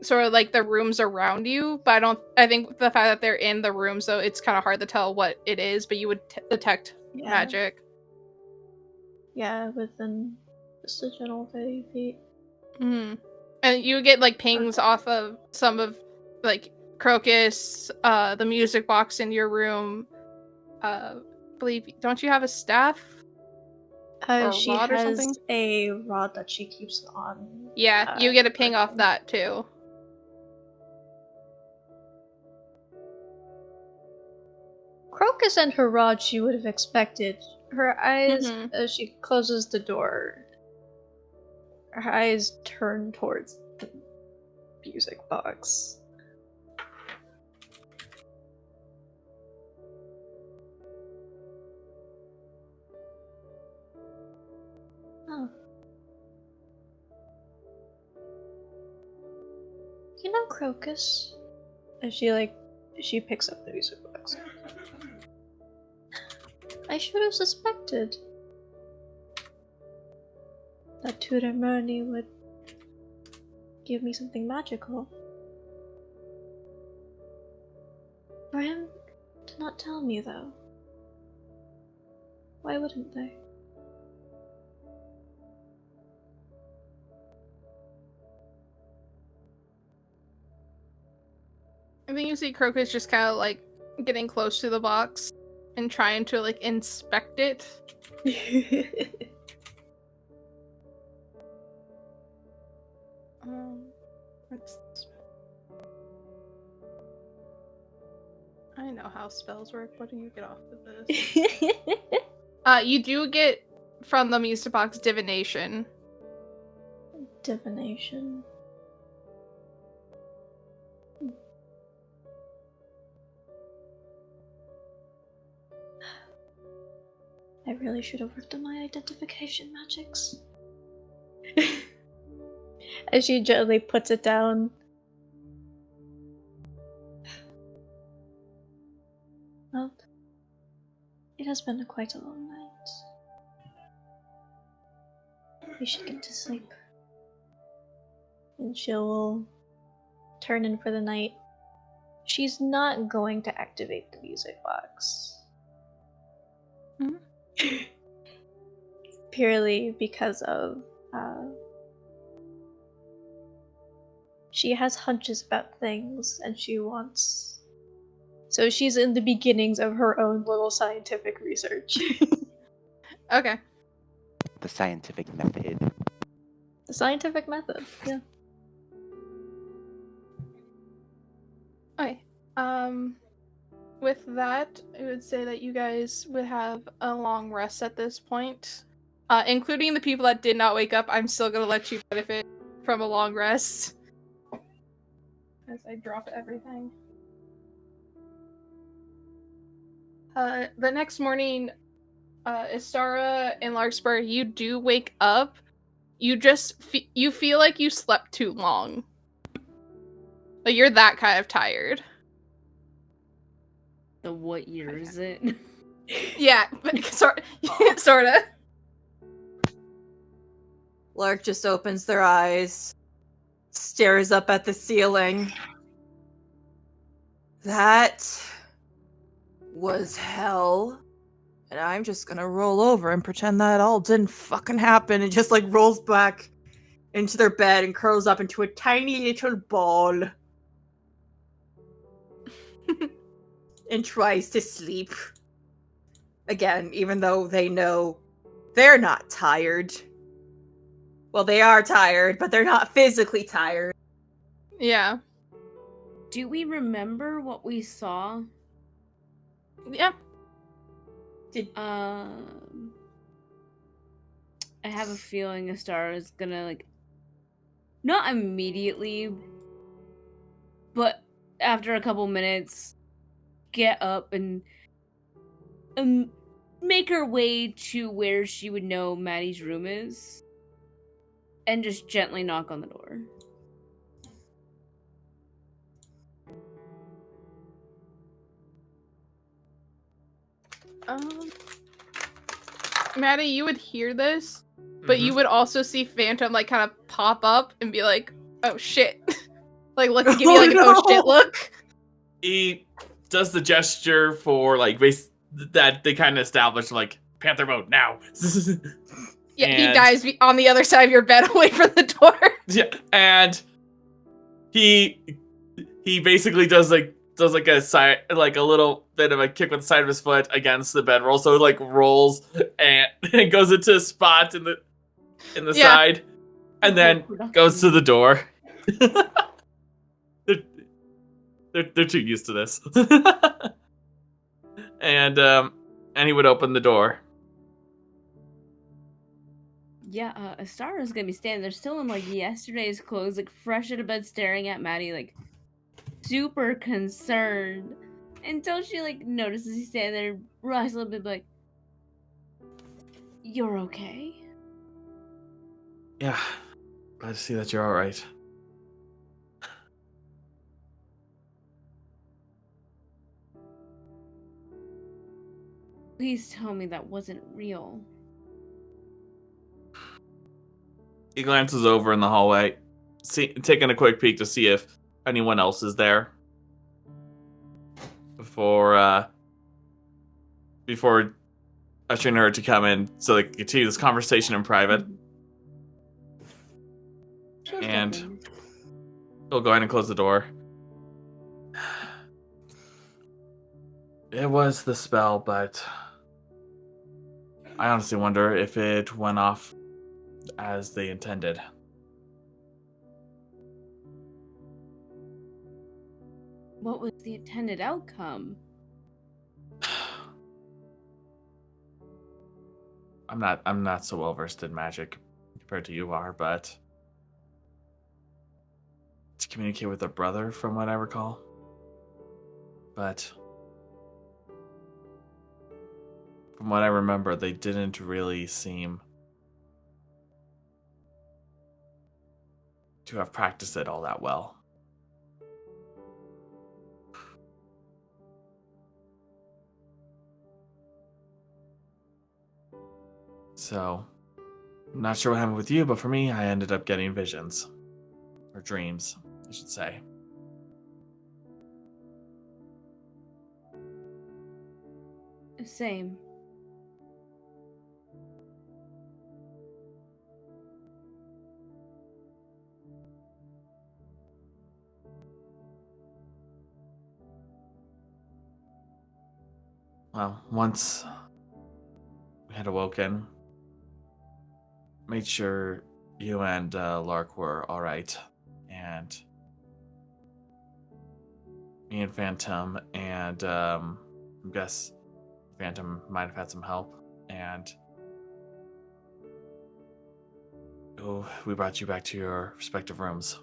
sort of, like, the rooms around you, but I think the fact that they're in the rooms, though, it's kind of hard to tell what it is, but you would detect magic. Yeah, within just a general 30 feet. And you would get, like, pings off of some of, like, Crocus, the music box in your room. Believe, don't you have a staff? She rod or has something? a rod that she keeps on. Yeah, you get a ping off that too. Crocus and her rod she would have expected. Her eyes, Mhm. as she closes the door, her eyes turn towards the music box. Oh. You know, Crocus? As she picks up the music box. I should have suspected that Tutor Murney would give me something magical. For him to not tell me, though. Why wouldn't they? I think you see Crocus just kind of like getting close to the box and trying to like inspect it. What's this? I know how spells work. What do you get off of this? You do get from the music box divination. Divination. I really should have worked on my identification magics. As she gently puts it down. Well, it has been quite a long night. We should get to sleep. And she'll turn in for the night. She's not going to activate the music box. Purely because of she has hunches about things and she wants, so she's in the beginnings of her own little scientific research. Okay. The scientific method. The scientific method, yeah. Okay. With that, I would say that you guys would have a long rest at this point. Including the people that did not wake up, I'm still gonna let you benefit from a long rest. As I drop everything. The next morning, Istara and Larkspur, you do wake up. You just you feel like you slept too long. Like you're that kind of tired. So what year is it? Yeah, but sorta. Lark just opens their eyes, stares up at the ceiling. That was hell. And I'm just gonna roll over and pretend that all didn't fucking happen, and just like rolls back into their bed and curls up into a tiny little ball. And tries to sleep. Again, even though they know they're not tired. Well, they are tired, but they're not physically tired. Yeah. Do we remember what we saw? Yeah. I have a feeling a star is gonna like, not immediately, but after a couple minutes, get up and make her way to where she would know Maddie's room is, and just gently knock on the door. Maddie, you would hear this, but you would also see Phantom like kind of pop up and be like, "Oh shit!" Like look, give you like an "oh shit" look. He does the gesture for like that they kind of established like Panther mode now. Yeah, and he dives on the other side of your bed away from the door. Yeah, and he basically does like does like a side, like a little bit of a kick with the side of his foot against the bedroll, so it like rolls and it goes into a spot in the side, and then goes to the door. they're too used to this, and he would open the door. Yeah, Astara's gonna be standing there still in like yesterday's clothes, like fresh out of bed, staring at Maddie, like super concerned, until she like notices he's standing there, rises a little bit, like, "You're okay?" Yeah, glad to see that you're all right. Please tell me that wasn't real. He glances over in the hallway, taking a quick peek to see if anyone else is there before ushering her to come in so they can continue this conversation in private. And he'll go ahead and close the door. It was the spell, but I honestly wonder if it went off as they intended. What was the intended outcome? I'm not so well versed in magic compared to you are, but to communicate with a brother from what I recall. But from what I remember, they didn't really seem to have practiced it all that well. So, I'm not sure what happened with you, but for me, I ended up getting visions. Or dreams, I should say. Same. Well, once we had awoken, made sure you and Lark were alright, and me and Phantom, and I guess Phantom might have had some help, and we brought you back to your respective rooms.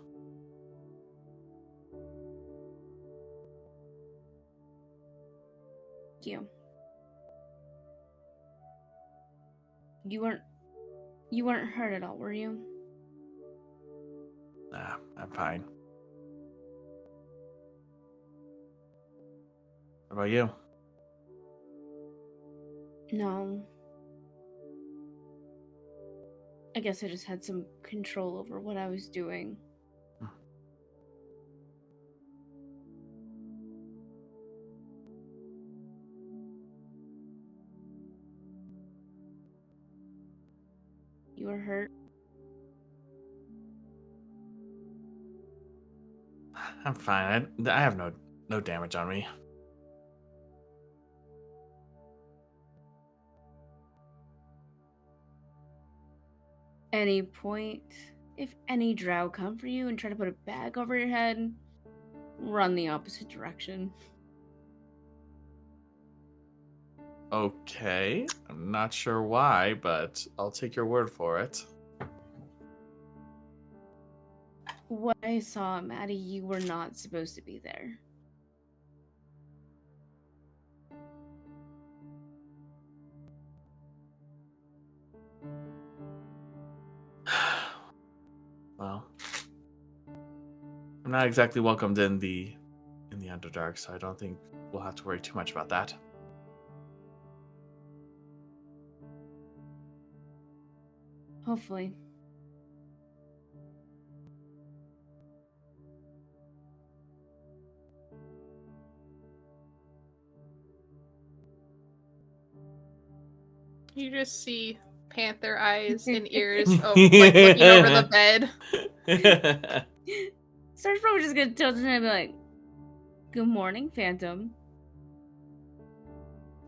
You weren't hurt at all, were you? Nah, I'm fine. What about you? No. I guess I just had some control over what I was doing. You were hurt? I'm fine. I have no damage on me. Any point, if any drow come for you and try to put a bag over your head, run the opposite direction. Okay. I'm not sure why, but I'll take your word for it. What I saw, Maddie, you were not supposed to be there. Well, I'm not exactly welcomed in the Underdark, so I don't think we'll have to worry too much about that. Hopefully. You just see panther eyes and ears like looking over the bed. Star's probably just gonna tilt his head and be like, Good morning, Phantom.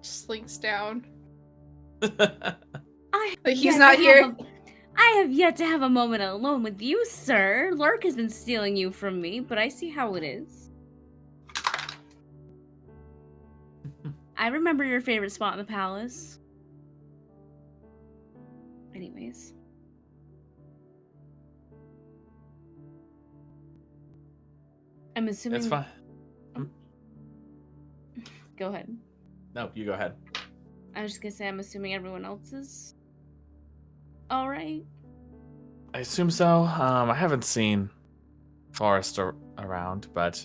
Slinks down. He's not here. I have yet to have a moment alone with you, sir. Lark has been stealing you from me, but I see how it is. I remember your favorite spot in the palace. Anyways. I'm assuming... It's fine. Go ahead. No, you go ahead. I was just gonna say, I'm assuming everyone else is alright. I assume so. I haven't seen Forrest around, but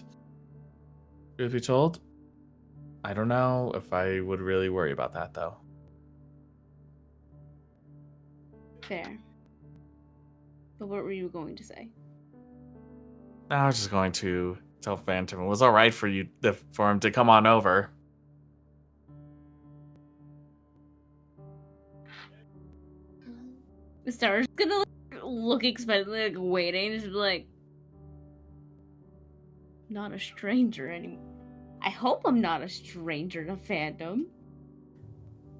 truth be told, I don't know if I would really worry about that, though. Fair. But what were you going to say? I was just going to tell Phantom it was alright for him to come on over. The star's gonna look expectantly, like waiting, just be like, not a stranger anymore. I hope I'm not a stranger to Phantom.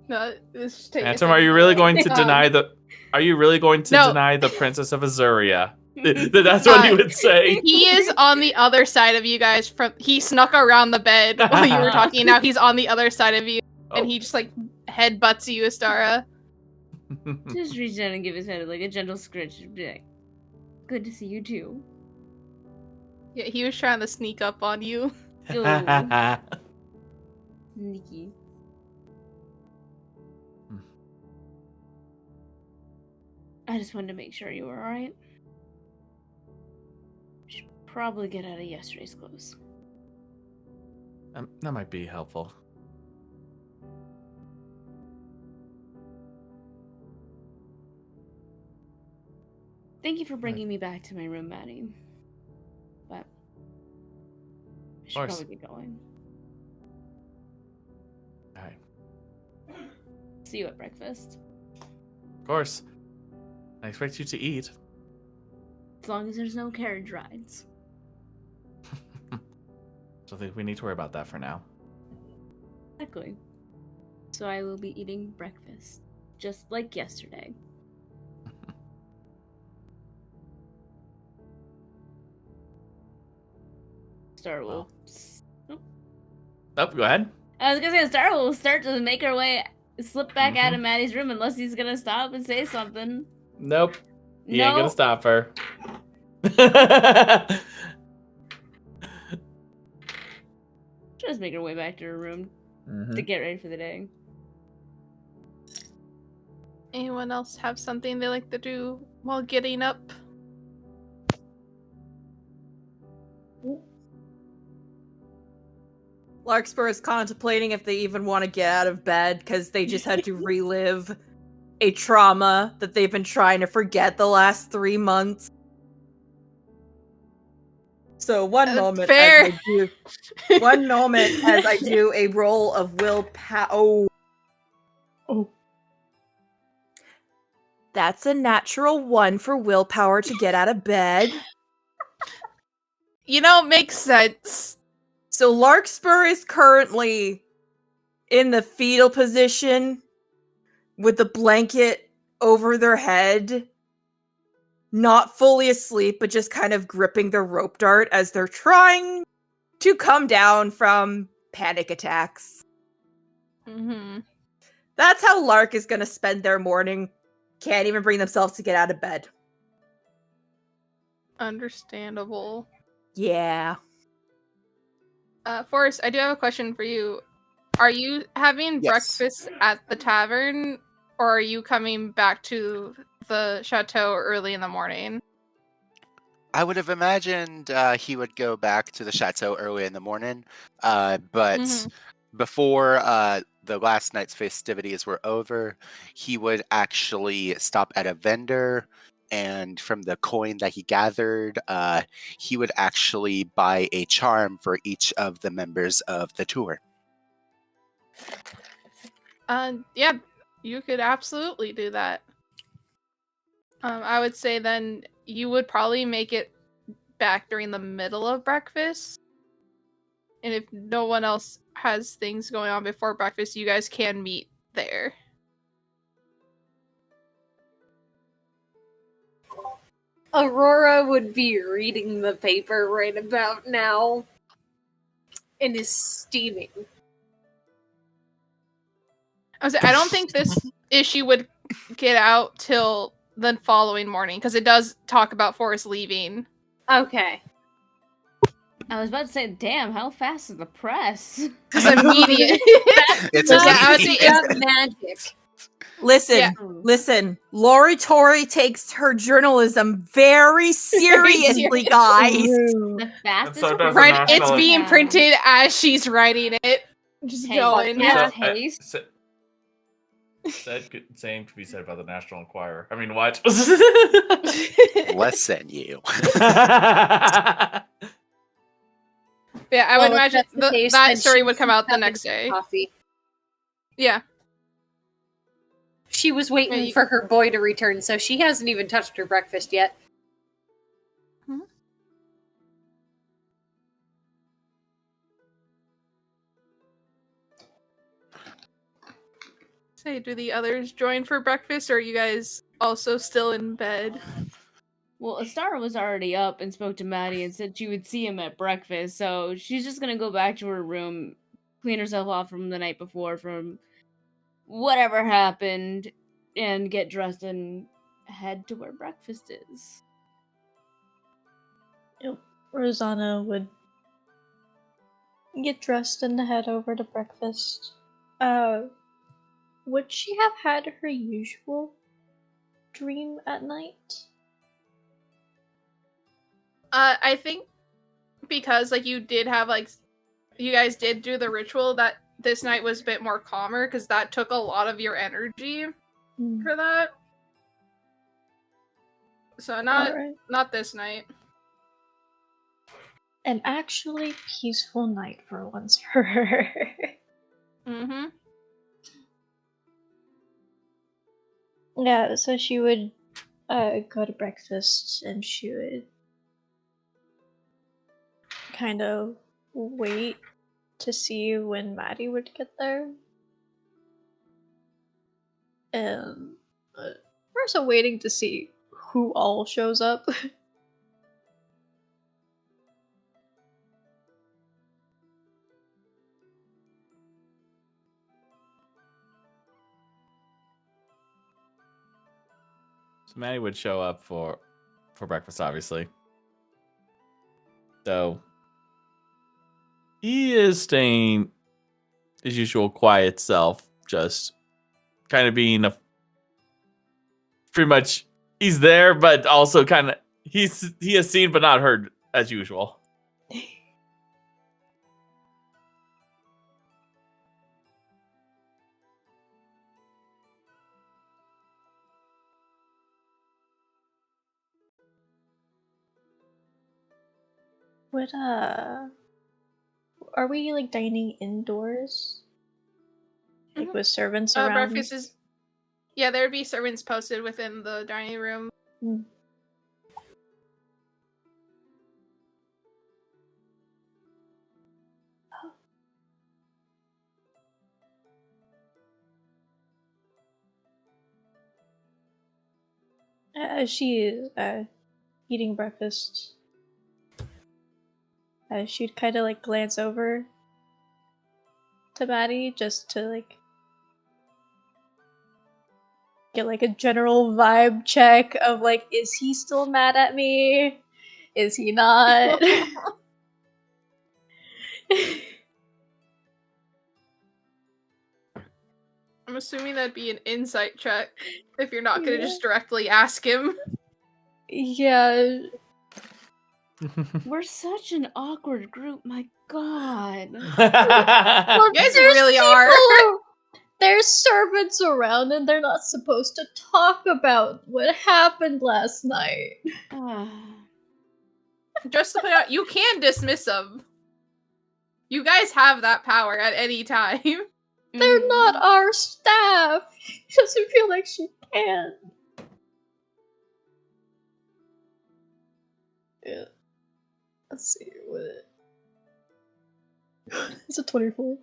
No, this take Phantom, are you really going to deny the? Are you really going to deny the Princess of Azuria? That's what he would say. He is on the other side of you guys. He snuck around the bed while you were talking. Now he's on the other side of you, and he just like headbutts you, Astara. Just reach down and give his head like a gentle scratch. Be like, good to see you too. Yeah, he was trying to sneak up on you. Sneaky. I just wanted to make sure you were alright. Should probably get out of yesterday's clothes. That might be helpful. Thank you for bringing me back to my room, Maddie. But I should probably get going. Alright. See you at breakfast. Of course. I expect you to eat. As long as there's no carriage rides. Don't think we need to worry about that for now. Exactly. So I will be eating breakfast, just like yesterday. Star will... Oh, go ahead. I was gonna say Star will start to make her way, slip back out of Maddie's room unless he's gonna stop and say something. Nope. He ain't gonna stop her. Just make her way back to her room to get ready for the day. Anyone else have something they like to do while getting up? Larkspur is contemplating if they even want to get out of bed because they just had to relive a trauma that they've been trying to forget the last 3 months. So one moment as I do a roll of willpower. Oh. That's a natural 1 for willpower to get out of bed. You know, makes sense. So Larkspur is currently in the fetal position with the blanket over their head, not fully asleep, but just kind of gripping the rope dart as they're trying to come down from panic attacks. Mm-hmm. That's how Lark is going to spend their morning. Can't even bring themselves to get out of bed. Understandable. Yeah. Forrest, I do have a question for you. Are you having breakfast at the tavern, or are you coming back to the chateau early in the morning? I would have imagined he would go back to the chateau early in the morning, but before the last night's festivities were over, he would actually stop at a vendor, and from the coin that he gathered, he would actually buy a charm for each of the members of the tour. Yeah, you could absolutely do that. I would say then you would probably make it back during the middle of breakfast. And if no one else has things going on before breakfast, you guys can meet there. Aurora would be reading the paper right about now and is steaming. I don't think this issue would get out till the following morning, because it does talk about Forrest leaving. Okay. I was about to say, damn, how fast is the press? It's immediate. It's magic. Listen. Lori Tori takes her journalism very seriously, guys. The fastest so does Right, National- it's being printed as she's writing it. Just going. Same could be said about the National Enquirer. I mean, what? Listen, you. Yeah, I would imagine that story would come out the next day. Coffee. Yeah. She was waiting for her boy to return, so she hasn't even touched her breakfast yet. Say, do the others join for breakfast, or are you guys also still in bed? Well, Astara was already up and spoke to Maddie and said she would see him at breakfast, so she's just gonna go back to her room, clean herself off from the night before, from whatever happened, and get dressed and head to where breakfast is. Yep. Rosanna would get dressed and head over to breakfast. Would she have had her usual dream at night? I think because you did have you guys did do the ritual, that this night was a bit more calmer, because that took a lot of your energy for that. So not this night. An actually peaceful night for once for her. Mm-hmm. Yeah, so she would go to breakfast, and she would kind of wait to see when Maddie would get there. And we're also waiting to see who all shows up. So Maddie would show up for breakfast, obviously. So he is staying his usual quiet self, just kind of being pretty much he's there, but also kind of he has seen but not heard as usual. What are we dining indoors? With servants around? Breakfast is... Yeah, there'd be servants posted within the dining room. As she is eating breakfast, she'd kind of glance over to Maddie just to get a general vibe check of is he still mad at me? Is he not? I'm assuming that'd be an insight check if you're not gonna just directly ask him. Yeah. We're such an awkward group, my god. You guys really are. There's servants around and they're not supposed to talk about what happened last night. Just to point out, you can dismiss them. You guys have that power at any time. They're not our staff. She doesn't feel like she can. Yeah. Let's see what. It's a 24.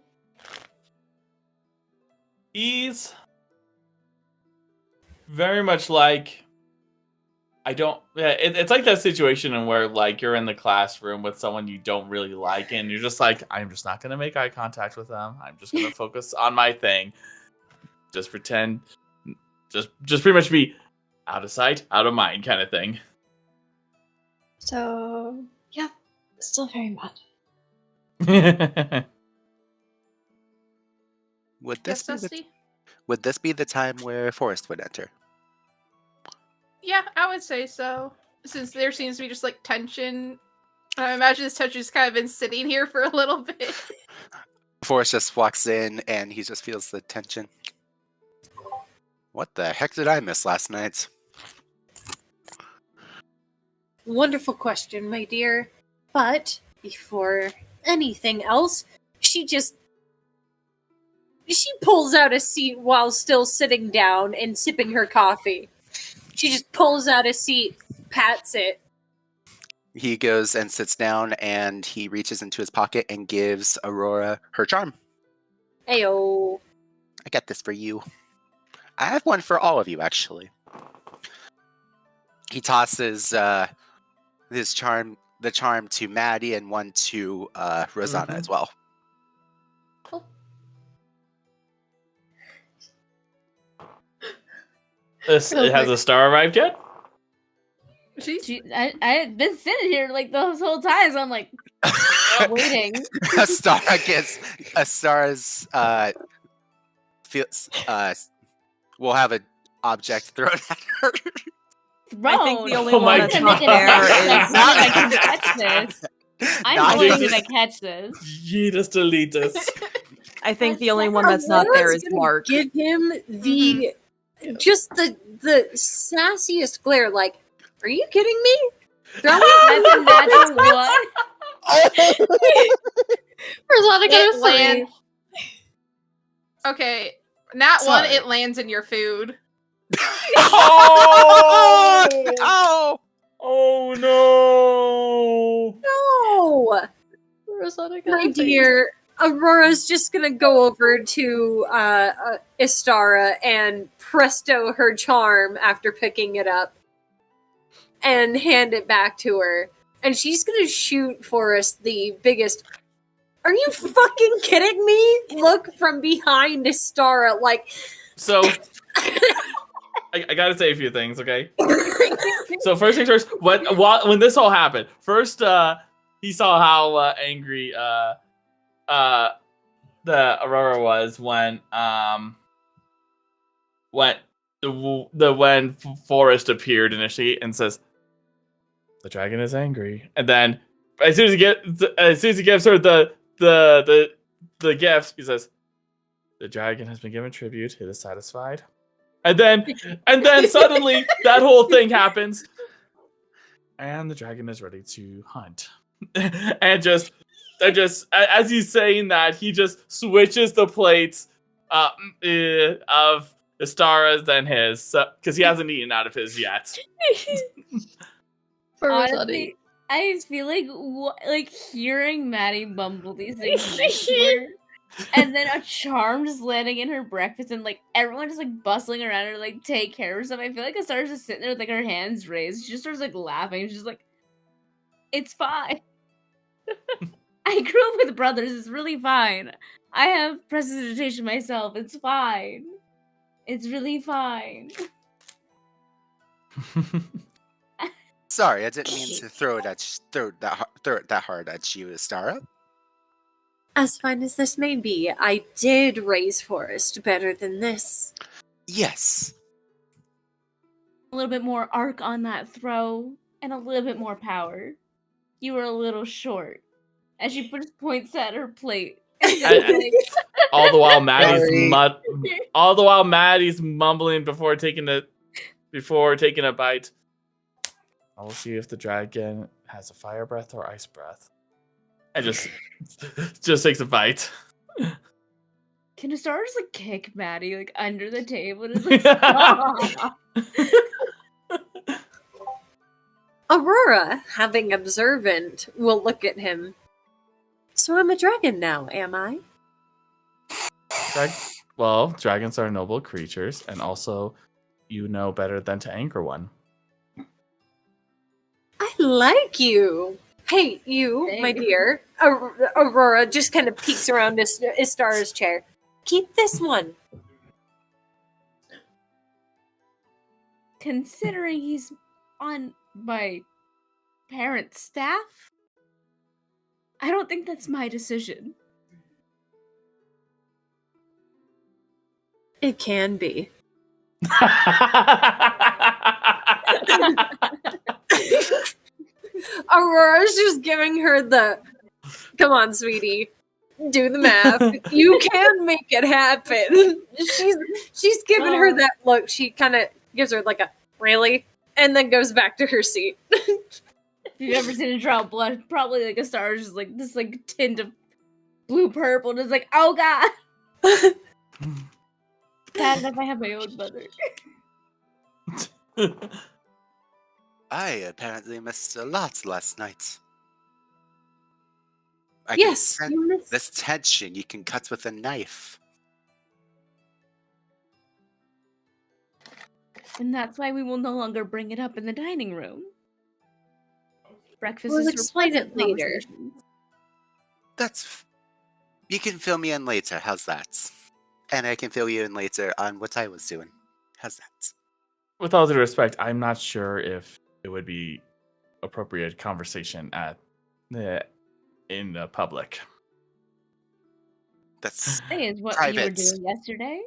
He's very much like it's like that situation in where like you're in the classroom with someone you don't really like and you're just like, I'm just not gonna make eye contact with them. I'm just gonna focus on my thing. Just pretend, just pretty much be out of sight, out of mind kind of thing. So, yeah, still very mad. Would Yes, this Dusty? would this be the time where Forrest would enter? Yeah, I would say so. Since there seems to be just like tension. I imagine this tension's kind of been sitting here for a little bit. Forrest just walks in and he just feels the tension. What the heck did I miss last night? Wonderful question, my dear. But before anything else, she pulls out a seat while still sitting down and sipping her coffee. She just pulls out a seat, pats it. He goes and sits down and he reaches into his pocket and gives Aurora her charm. Ayo. I got this for you. I have one for all of you, actually. He tosses the charm to Maddie and one to Rosanna as well. Cool. Has a star arrived yet? I had been sitting here like the whole time, so I'm like waiting. A star's feels will have an object thrown at her. Thrown. I think the only Oh one my that's not God. there I is. can catch this. I'm going to catch this. Yeetus deletus. I think the only one that's not there is Aurora's gonna Mark. Give him the just the sassiest glare. Like, are you kidding me? Throw it. That's a natural one. Rosanna got a It 3. lands. Okay, Nat 1, Sorry. it lands in your food. Oh! Oh! Oh no! No, Rosanna got my a 3. dear. Aurora's just gonna go over to Istara and presto her charm after picking it up and hand it back to her. And she's gonna shoot Forrest the biggest. Are you fucking kidding me? Look from behind Istara, like. So, I gotta say a few things, okay? So first things first, when this all happened, first he saw how angry the Aurora was when Forrest appeared initially and says, "The dragon is angry," and then as soon as he gives her the gifts, he says, "The dragon has been given tribute. It is satisfied." And then suddenly that whole thing happens, and the dragon is ready to hunt. and just as he's saying that, he just switches the plates of Istara's and his, because he hasn't eaten out of his yet. For Rosanna. Honestly, I feel like hearing Maddie mumble these things next to her, and then a charm just landing in her breakfast, and like everyone just like bustling around her, like take care of herself. I feel like Istara's just sitting there with like her hands raised. She just starts like laughing. She's like, "It's fine. I grew up with brothers. It's really fine. I have prestidigitation myself. It's fine. It's really fine." Sorry, I didn't mean to throw it that hard at you, Istara. As fine as this may be, I did raise Forrest better than this. Yes. A little bit more arc on that throw, and a little bit more power. You were a little short. As she just points at her plate. all the while Sorry. Maddie's mumbling before taking a bite. I will see if the dragon has a fire breath or ice breath. And just takes a bite. Can Istara just like kick Maddie like under the table and just like stop? Aurora, having observant, will look at him. So I'm a dragon now, am I? Well, dragons are noble creatures, and also you know better than to anger one. I like you. Hey, you, my dear. Aurora just kind of peeks around Istara's chair. Keep this one. Considering he's on my parents' staff, I don't think that's my decision. It can be. Aurora's just giving her the, come on, sweetie, do the math. You can make it happen. She's giving her that look. She kind of gives her like a, really? And then goes back to her seat. If you've ever seen a drop of blood, probably like a star is just like this like tint of blue purple, and it's like, oh god. Bad enough I have my own mother. I apparently missed a lot last night. I can Yes, sense you missed. this tension you can cut with a knife. And that's why we will no longer bring it up in the dining room. Breakfast We'll is for explain it pleasant later. conversations. You can fill me in later, how's that? And I can fill you in later on what I was doing. How's that? With all due respect, I'm not sure if it would be appropriate conversation in the public. That's That is what you were doing yesterday.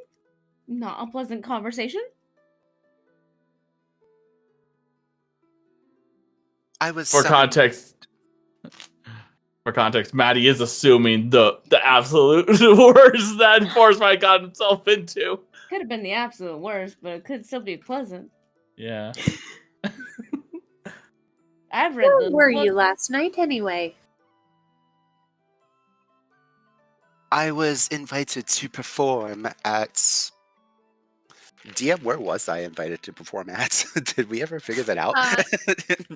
Not a pleasant conversation. I was For context, Maddie is assuming the absolute worst that Forcefight got himself into. Could have been the absolute worst, but it could still be pleasant. Yeah. I've read Where the were book. you last night anyway? I was invited to perform at... DM, where was I invited to perform at? Did we ever figure that out?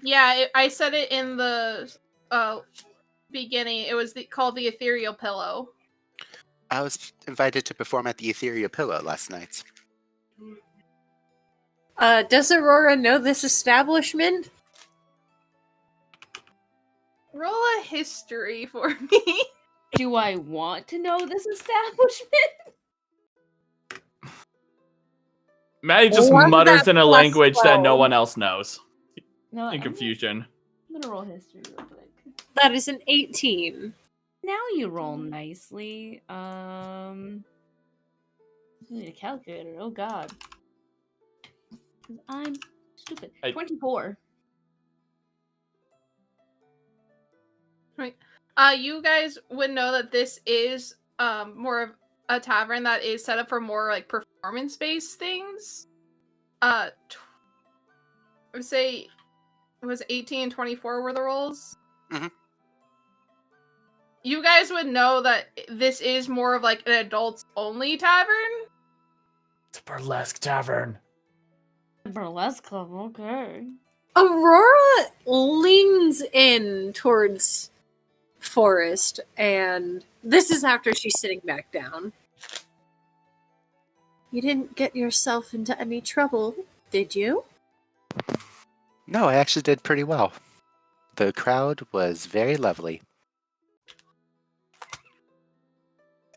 Yeah, I said it in the beginning. It was called the Ethereal Pillow. I was invited to perform at the Ethereal Pillow last night. Does Aurora know this establishment? Roll a history for me. Do I want to know this establishment? Maddie just What's mutters that in a plus language that no 12? one else knows. No, In confusion. I'm gonna roll history real quick. That is an 18. Now you roll nicely. I need a calculator. Oh god. 'Cause I'm stupid. 24. Right. You guys would know that this is more of a tavern that is set up for more like performance-based things. I would say it was 18 and 24 were the rolls. Mhm. You guys would know that this is more of like an adults-only tavern. It's a burlesque tavern. Burlesque club, okay. Aurora leans in towards Forrest, and this is after she's sitting back down. You didn't get yourself into any trouble, did you? No, I actually did pretty well. The crowd was very lovely.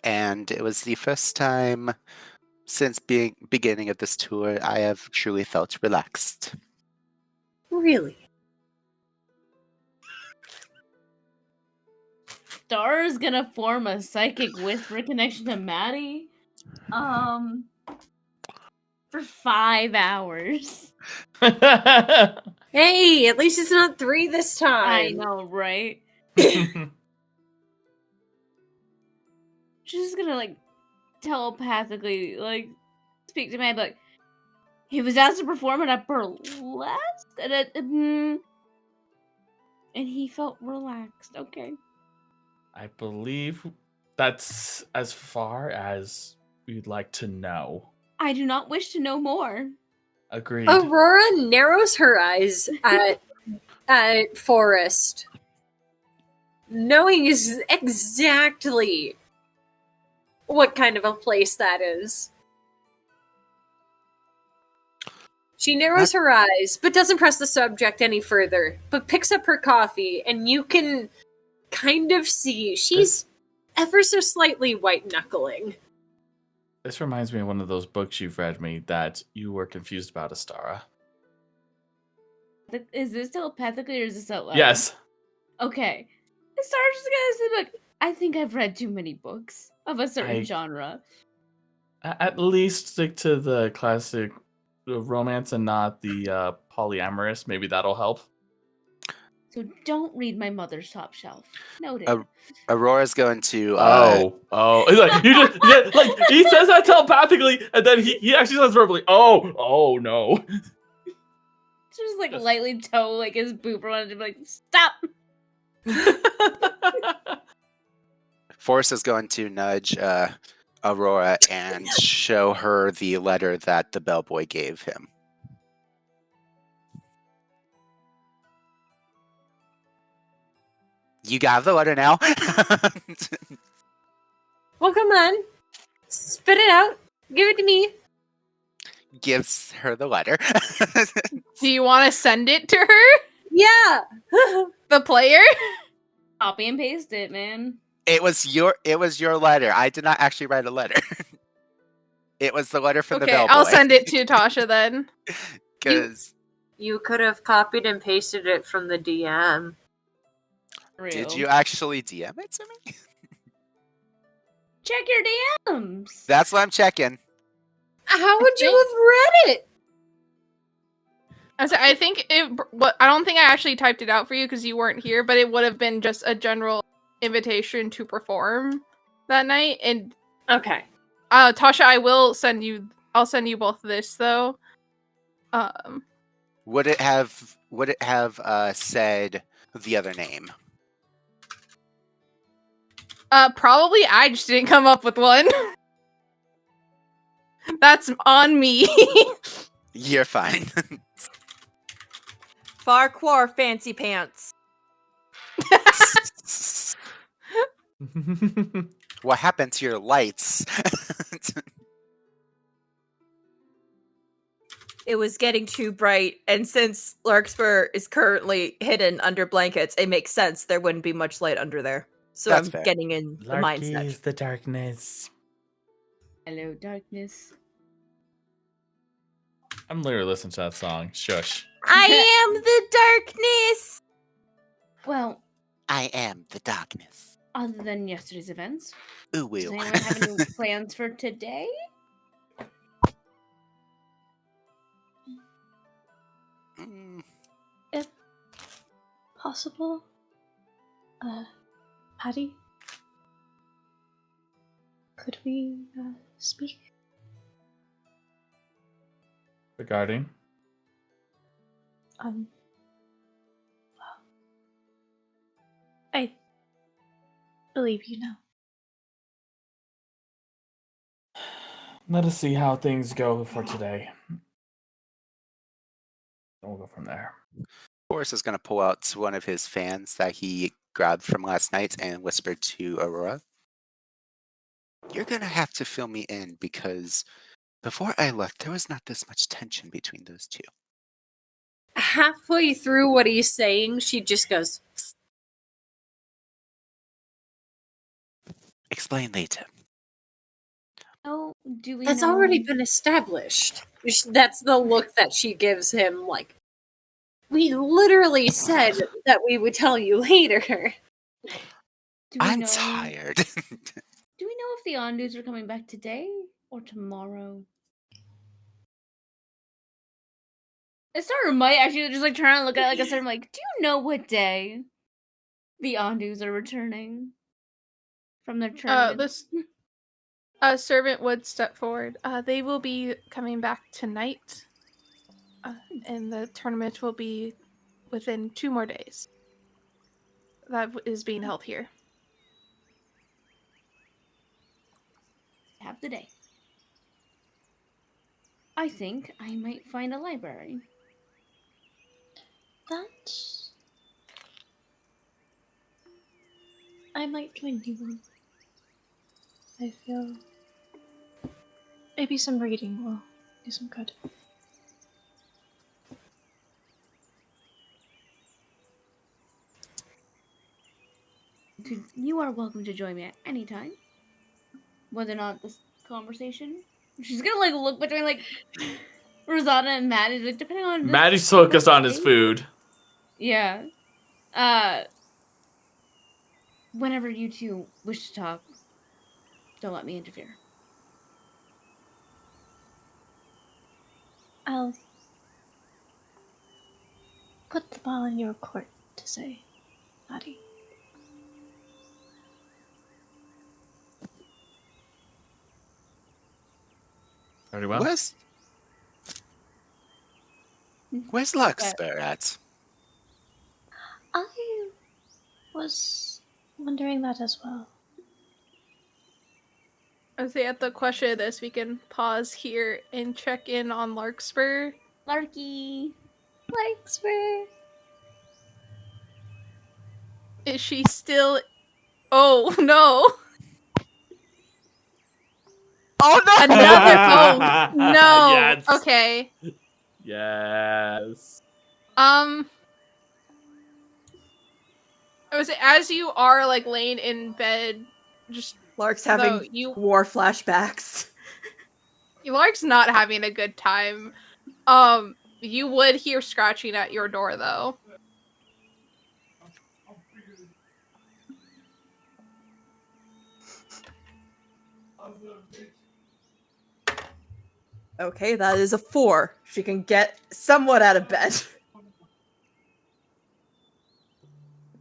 And it was the first time since beginning of this tour I have truly felt relaxed. Really? Star's gonna form a psychic whisper connection to Maddie. For 5 hours. Hey, at least it's not 3 this time. I know, right? She's just gonna like telepathically like speak to Maddie, like he was asked to perform at a burlesque, and he felt relaxed. Okay. I believe that's as far as we'd like to know. I do not wish to know more. Agreed. Aurora narrows her eyes at Forrest. knowing is exactly what kind of a place that is. She narrows her eyes, but doesn't press the subject any further, but picks up her coffee, and you can kind of see she's ever so slightly white-knuckling. This reminds me of one of those books you've read me that you were confused about, Astara. Is this telepathically or is this out loud? Yes. Okay. Astara's just gonna say, look, I think I've read too many books of a certain genre. At least stick to the classic romance and not the polyamorous. Maybe that'll help. So don't read my mother's top shelf. Noted. Aurora's going to. It's like like he says that telepathically, and then he actually says verbally, "Oh no." Just like lightly toe like his boober wanted to be like, stop. Forrest is going to nudge Aurora and show her the letter that the bellboy gave him. You got the letter now? Well, come on. Spit it out. Give it to me. Gives her the letter. Do you want to send it to her? Yeah. The player? Copy and paste it, man. It was your letter. I did not actually write a letter. It was the letter from the bellboy. I'll send it to Tasha then. Because you could have copied and pasted it from the DM. Did you actually DM it to me? Check your DMs. That's what I'm checking. How would you have read it? I think I don't think I actually typed it out for you because you weren't here, but it would have been just a general invitation to perform that night. And okay, Tasha, I'll send you both this though. Would it have said the other name? Probably. I just didn't come up with one. That's on me. You're fine. Farquhar fancy pants. What happened to your lights? It was getting too bright, and since Larkspur is currently hidden under blankets, it makes sense there wouldn't be much light under there. So That's I'm fair. getting in the mindset. Is the darkness. Hello, darkness. I'm literally listening to that song. Shush. I am the darkness! Well, I am the darkness. other than yesterday's events, Ooh, does woo. anyone have any plans for today? If possible, Patty, could we speak? Regarding? Well, I believe you know. Let us see how things go for today. We'll go from there. Forrest is going to pull out one of his fans that he grabbed from last night and whisper to Aurora. You're going to have to fill me in because before I left, there was not this much tension between those two. Halfway through what he's saying, she just goes, Explain later. Oh, do we that's know? already been established. That's the look that she gives him, like, we literally said that we would tell you later. I'm tired. Do we know if the Andus are coming back today or tomorrow? Astara might actually just like turn and look at it like I said, I'm like, do you know what day the Andus are returning from their tournament? This servant would step forward. They will be coming back tonight, and the tournament will be within 2 more days. That is being held here. Have the day. I think I might find a library. I might join you then. I feel maybe some reading will do some good. You are welcome to join me at any time. Whether or not this conversation, she's gonna like look between like Rosada and Maddie, like depending on Maddie's focused on his food. Yeah. Whenever you two wish to talk, don't let me interfere. I'll put the ball in your court to say, Maddie. Very well. Where's Larkspur at? I was wondering that as well. I would say at the question of this, we can pause here and check in on Larkspur. Larky. Larkspur. Is she still? Oh no! Oh no! Another phone. No. Yes. Okay. Yes. I would say as you are like laying in bed, just Lark's having war flashbacks. Lark's not having a good time. You would hear scratching at your door though. Okay, that is a 4. She can get somewhat out of bed.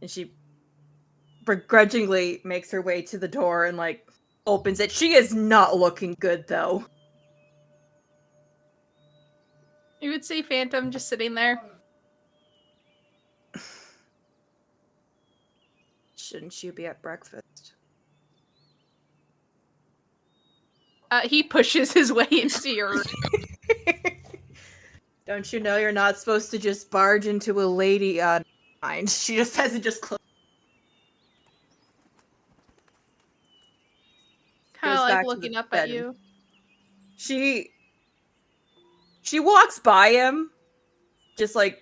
And she begrudgingly makes her way to the door and, like, opens it. She is not looking good, though. You would see Phantom just sitting there. Shouldn't you be at breakfast? He pushes his way into your... Don't you know you're not supposed to just barge into a lady mind? She just hasn't just closed. Kind of like looking up at you. She walks by him, just like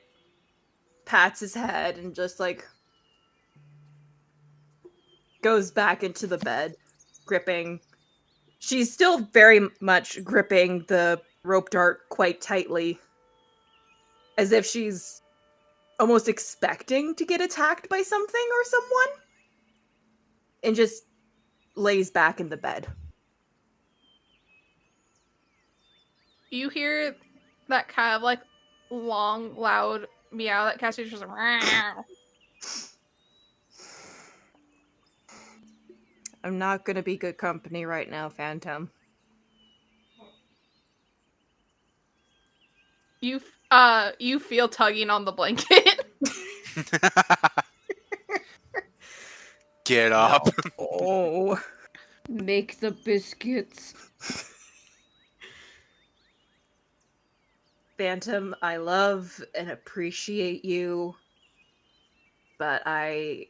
pats his head and just like goes back into the bed, gripping. She's still very much gripping the rope dart quite tightly, as if she's almost expecting to get attacked by something or someone, and just lays back in the bed. You hear that kind of like long, loud meow that Cassie's just like, meow. I'm not gonna be good company right now, Phantom. You feel tugging on the blanket. Get up. Oh. Make the biscuits. Phantom, I love and appreciate you, but I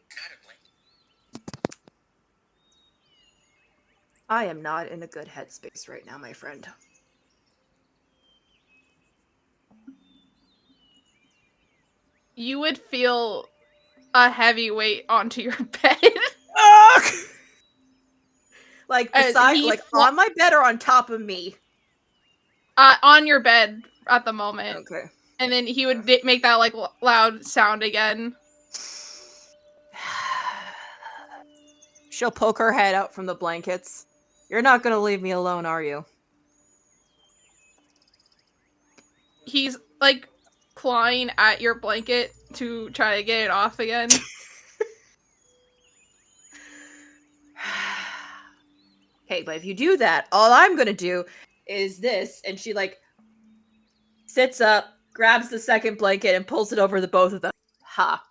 am not in a good headspace right now, my friend. You would feel a heavy weight onto your bed. Like beside, like on my bed or on top of me? On your bed at the moment. Okay. And then he would make that like loud sound again. She'll poke her head out from the blankets. You're not gonna leave me alone, are you? He's like clawing at your blanket to try to get it off again. Okay, but if you do that, all I'm gonna do is this, and she like sits up, grabs the second blanket, and pulls it over the both of them. Ha.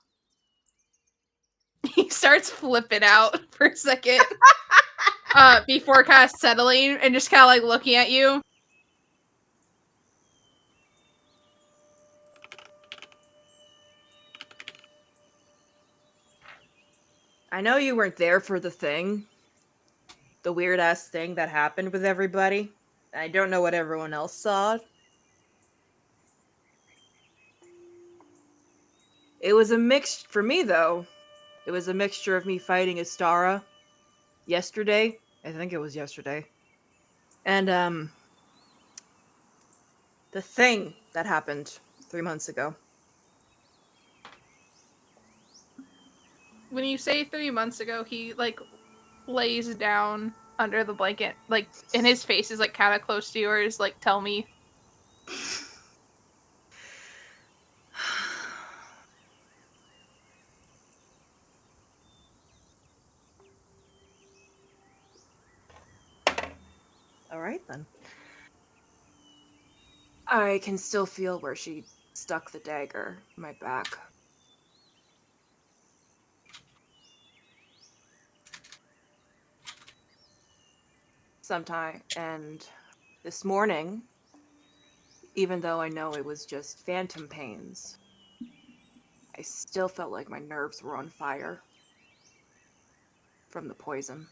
He starts flipping out for a second. Before kind of settling and just kind of like looking at you. I know you weren't there for the thing. The weird-ass thing that happened with everybody. I don't know what everyone else saw. It was a mix for me, though. It was a mixture of me fighting Astara yesterday. I think it was yesterday. And, the thing that happened 3 months ago. When you say 3 months ago, he, like, lays down under the blanket, like, and his face is, like, kind of close to yours, like, tell me. Alright, then. I can still feel where she stuck the dagger in my back. Sometime, and this morning, even though I know it was just phantom pains, I still felt like my nerves were on fire from the poison.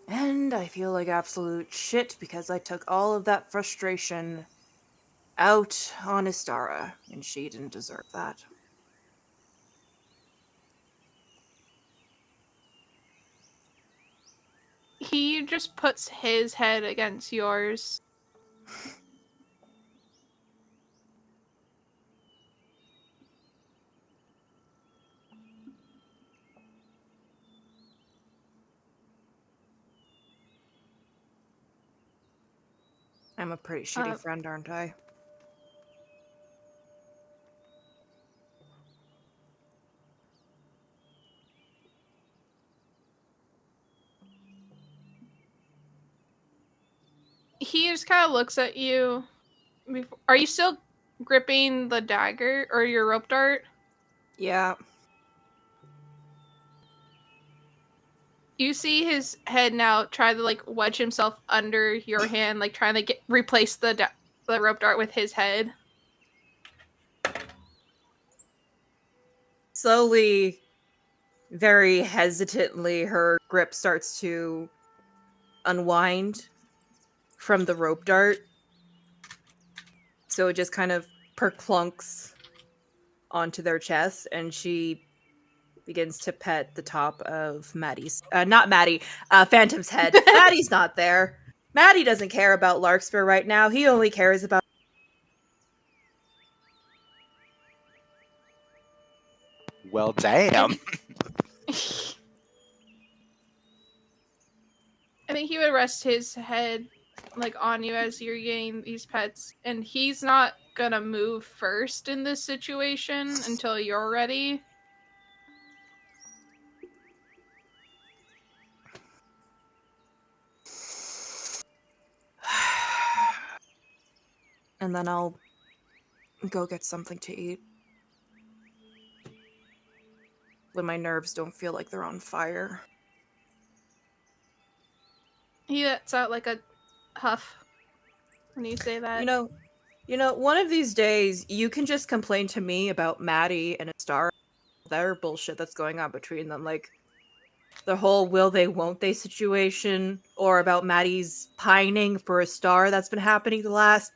And I feel like absolute shit because I took all of that frustration out on Astara, and she didn't deserve that. He just puts his head against yours. I'm a pretty shitty friend, aren't I? He just kind of looks at you. Are you still gripping the dagger or your rope dart? Yeah. You see his head now try to, like, wedge himself under your hand, like, trying to replace the rope dart with his head. Slowly, very hesitantly, her grip starts to unwind from the rope dart. So it just kind of perclunks onto their chest, and she begins to pet the top of Maddie's... not Maddie, Phantom's head. Maddie's not there. Maddie doesn't care about Larkspur right now. He only cares about... Well, damn. I think he would rest his head, like, on you as you're getting these pets, and he's not gonna move first in this situation until you're ready. And then I'll go get something to eat. When my nerves don't feel like they're on fire. He lets out, like, a huff when you say that. You know, one of these days, you can just complain to me about Maddie and Astara, their bullshit that's going on between them, like the whole will they, won't they situation, or about Maddie's pining for a star that's been happening the last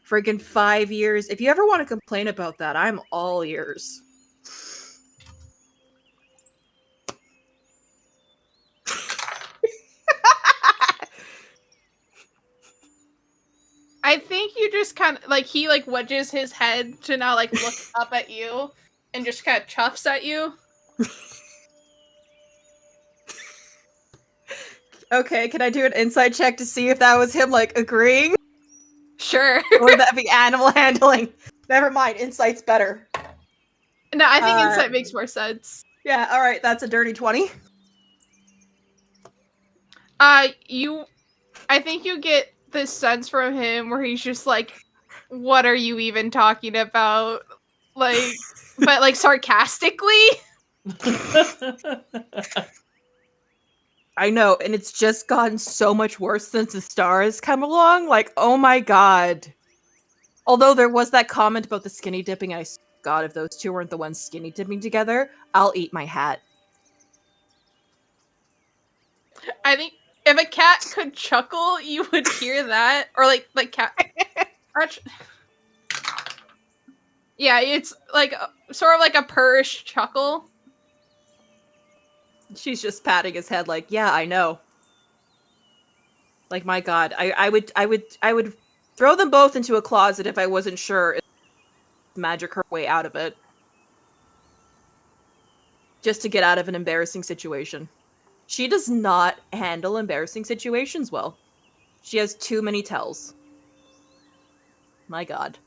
friggin' 5 years. If you ever want to complain about that, I'm all ears. I think you just kind of, like, he, like, wedges his head to now, like, look up at you and just kind of chuffs at you. Okay, can I do an insight check to see if that was him, like, agreeing? Sure. Or would that be animal handling? Never mind, insight's better. No, I think insight makes more sense. Yeah, alright, that's a dirty 20. I think you get this sense from him where he's just like, what are you even talking about? Like, but, like, sarcastically? I know, and it's just gotten so much worse since the stars come along. Like, oh my god. Although there was that comment about the skinny dipping, God, if those two weren't the ones skinny dipping together, I'll eat my hat. I think if a cat could chuckle, you would hear that, or like cat. Yeah, it's like sort of like a purrish chuckle. She's just patting his head, like, yeah, I know. Like, my God, I would throw them both into a closet if I wasn't sure. Magic her way out of it, just to get out of an embarrassing situation. She does not handle embarrassing situations well. She has too many tells. My God.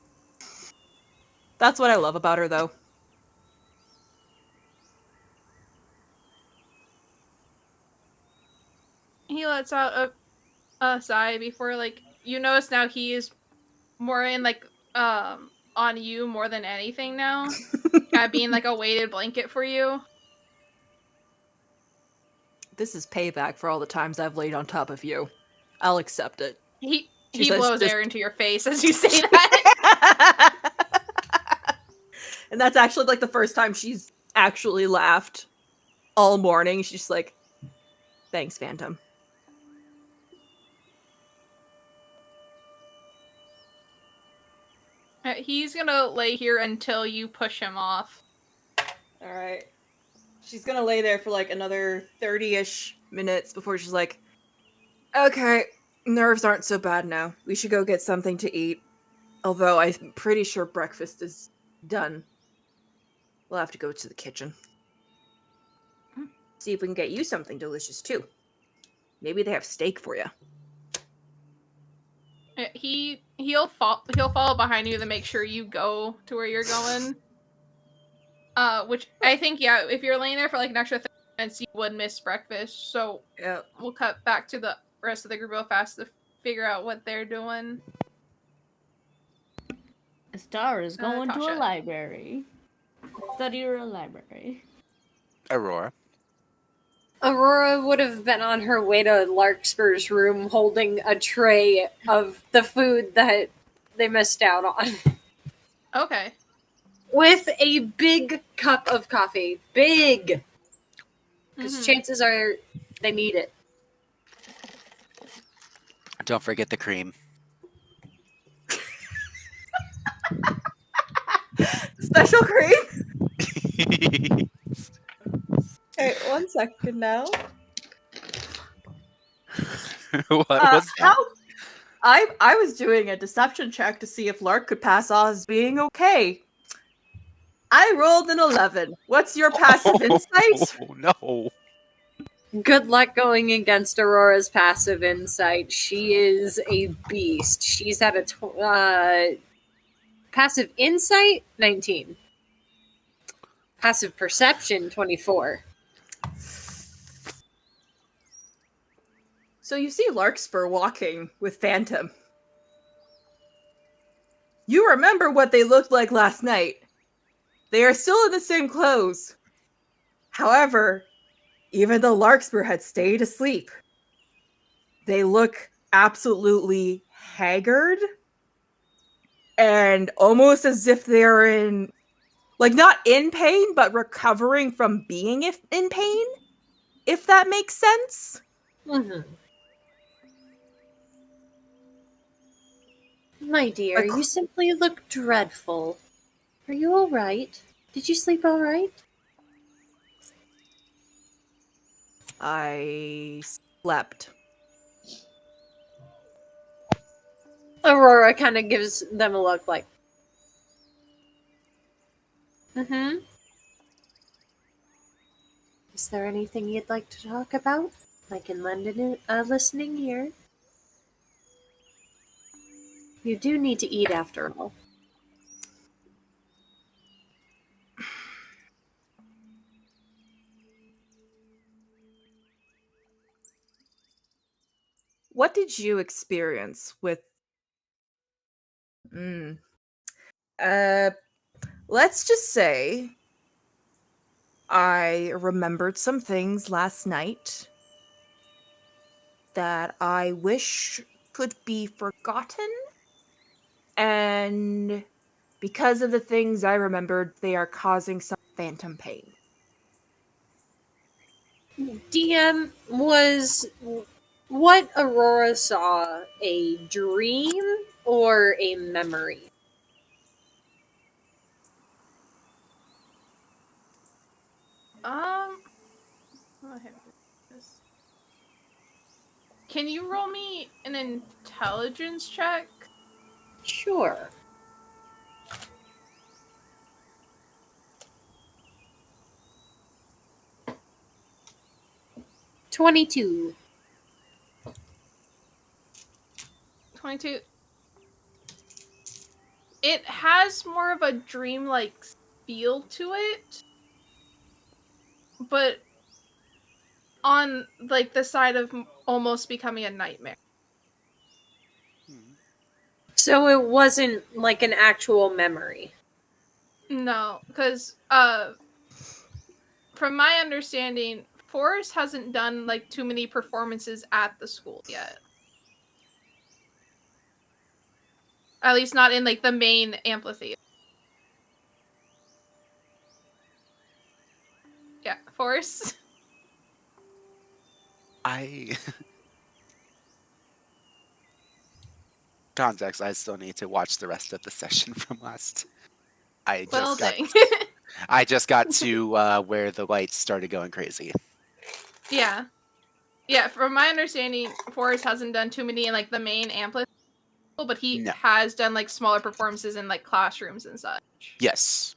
That's what I love about her, though. He lets out a sigh before, like, you notice now he is more in, like, on you more than anything now. Kind of being like a weighted blanket for you. This is payback for all the times I've laid on top of you. I'll accept it. He says, blows air into your face as you say that. And that's actually like the first time she's actually laughed all morning. She's just like, thanks, Phantom. He's gonna lay here until you push him off. Alright. She's gonna lay there for like another 30-ish minutes before she's like, okay, nerves aren't so bad now. We should go get something to eat. Although I'm pretty sure breakfast is done. We'll have to go to the kitchen. See if we can get you something delicious too. Maybe they have steak for you. He'll follow behind you to make sure you go to where you're going. Which I think, yeah, if you're laying there for like an extra 30 minutes, you would miss breakfast. So yeah, we'll cut back to the rest of the group real fast to figure out what they're doing. A star is going to a Tasha. library. Study or a library. Aurora. Aurora would have been on her way to Larkspur's room holding a tray of the food that they missed out on. Okay. With a big cup of coffee. Big! Because chances are they need it. Don't forget the cream. Special cream? Hey, 1 second now. What was that? I was doing a deception check to see if Lark could pass as being okay. I rolled an 11. What's your passive insight? Oh, no. Good luck going against Aurora's passive insight. She is a beast. She's at a passive insight, 19. Passive perception, 24. So you see Larkspur walking with Phantom. You remember what they looked like last night. They are still in the same clothes. However, even though Larkspur had stayed asleep, they look absolutely haggard and almost as if they're in, like, not in pain, but recovering from being in pain, if that makes sense. Mm-hmm. My dear, you simply look dreadful. Are you all right? Did you sleep all right? I slept. Aurora kind of gives them a look like, mm-hmm. Is there anything you'd like to talk about? I can lend a listening ear. You do need to eat after all. What did you experience with... let's just say I remembered some things last night that I wish could be forgotten. And because of the things I remembered, they are causing some phantom pain. DM, was what Aurora saw a dream or a memory? I have this. Can you roll me an intelligence check? Sure. $22. 22. It has more of a dream-like feel to it, but on like the side of almost becoming a nightmare. So it wasn't like an actual memory. No, because from my understanding, Forrest hasn't done like too many performances at the school yet. At least not in like the main amphitheater. Yeah, Forrest. Context, I still need to watch the rest of the session from last. I just got to where the lights started going crazy. Yeah. Yeah, from my understanding, Forrest hasn't done too many in like the main amphitheater, but he has done like smaller performances in like classrooms and such. Yes.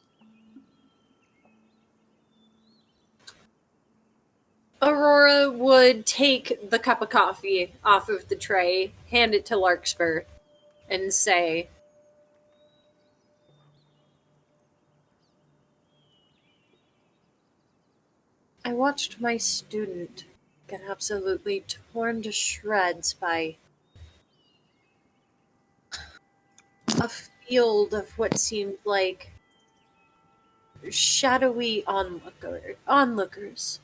Aurora would take the cup of coffee off of the tray, hand it to Larkspur, and say, I watched my student get absolutely torn to shreds by a field of what seemed like shadowy onlookers.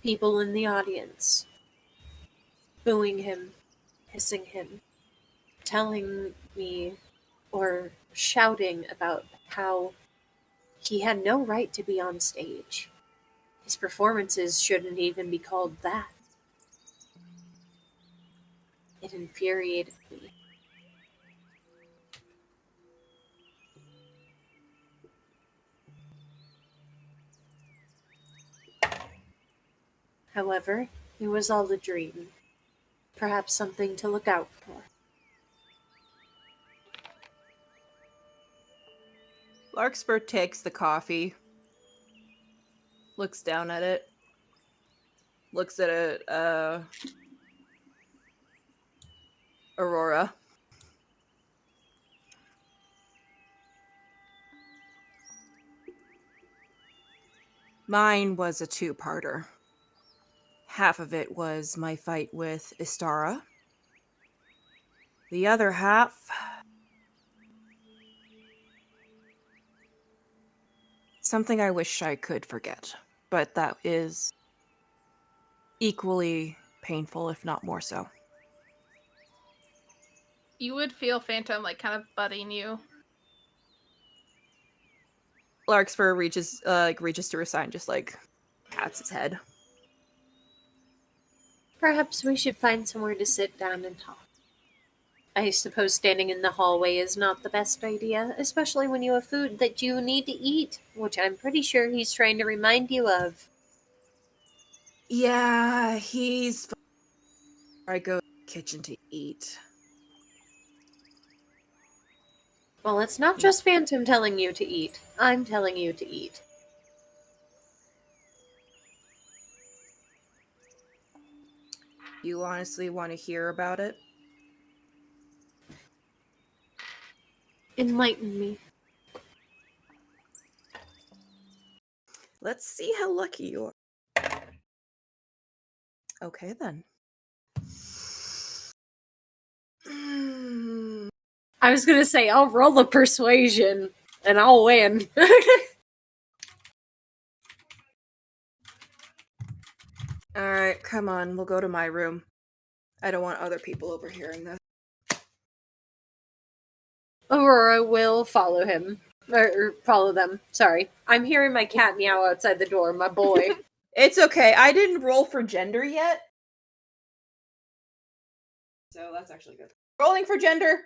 People in the audience, booing him, hissing him, telling me or shouting about how he had no right to be on stage. His performances shouldn't even be called that. It infuriated me. However, it was all a dream. Perhaps something to look out for. Larkspur takes the coffee, looks down at it, looks at it, Aurora. Mine was a two-parter. Half of it was my fight with Istara. The other half... something I wish I could forget, but that is equally painful, if not more so. You would feel Phantom like kind of butting you. Larkspur reaches to her side and just like pats his head. Perhaps we should find somewhere to sit down and talk. I suppose standing in the hallway is not the best idea, especially when you have food that you need to eat, which I'm pretty sure he's trying to remind you of. Yeah, he's... I go to the kitchen to eat. Well, it's not just Phantom telling you to eat. I'm telling you to eat. You honestly want to hear about it? Enlighten me. Let's see how lucky you are. Okay, then. I was gonna say, I'll roll a persuasion, and I'll win. Alright, come on, we'll go to my room. I don't want other people overhearing this. Aurora will follow him. Or follow them. Sorry. I'm hearing my cat meow outside the door, my boy. It's okay. I didn't roll for gender yet. So that's actually good. Rolling for gender.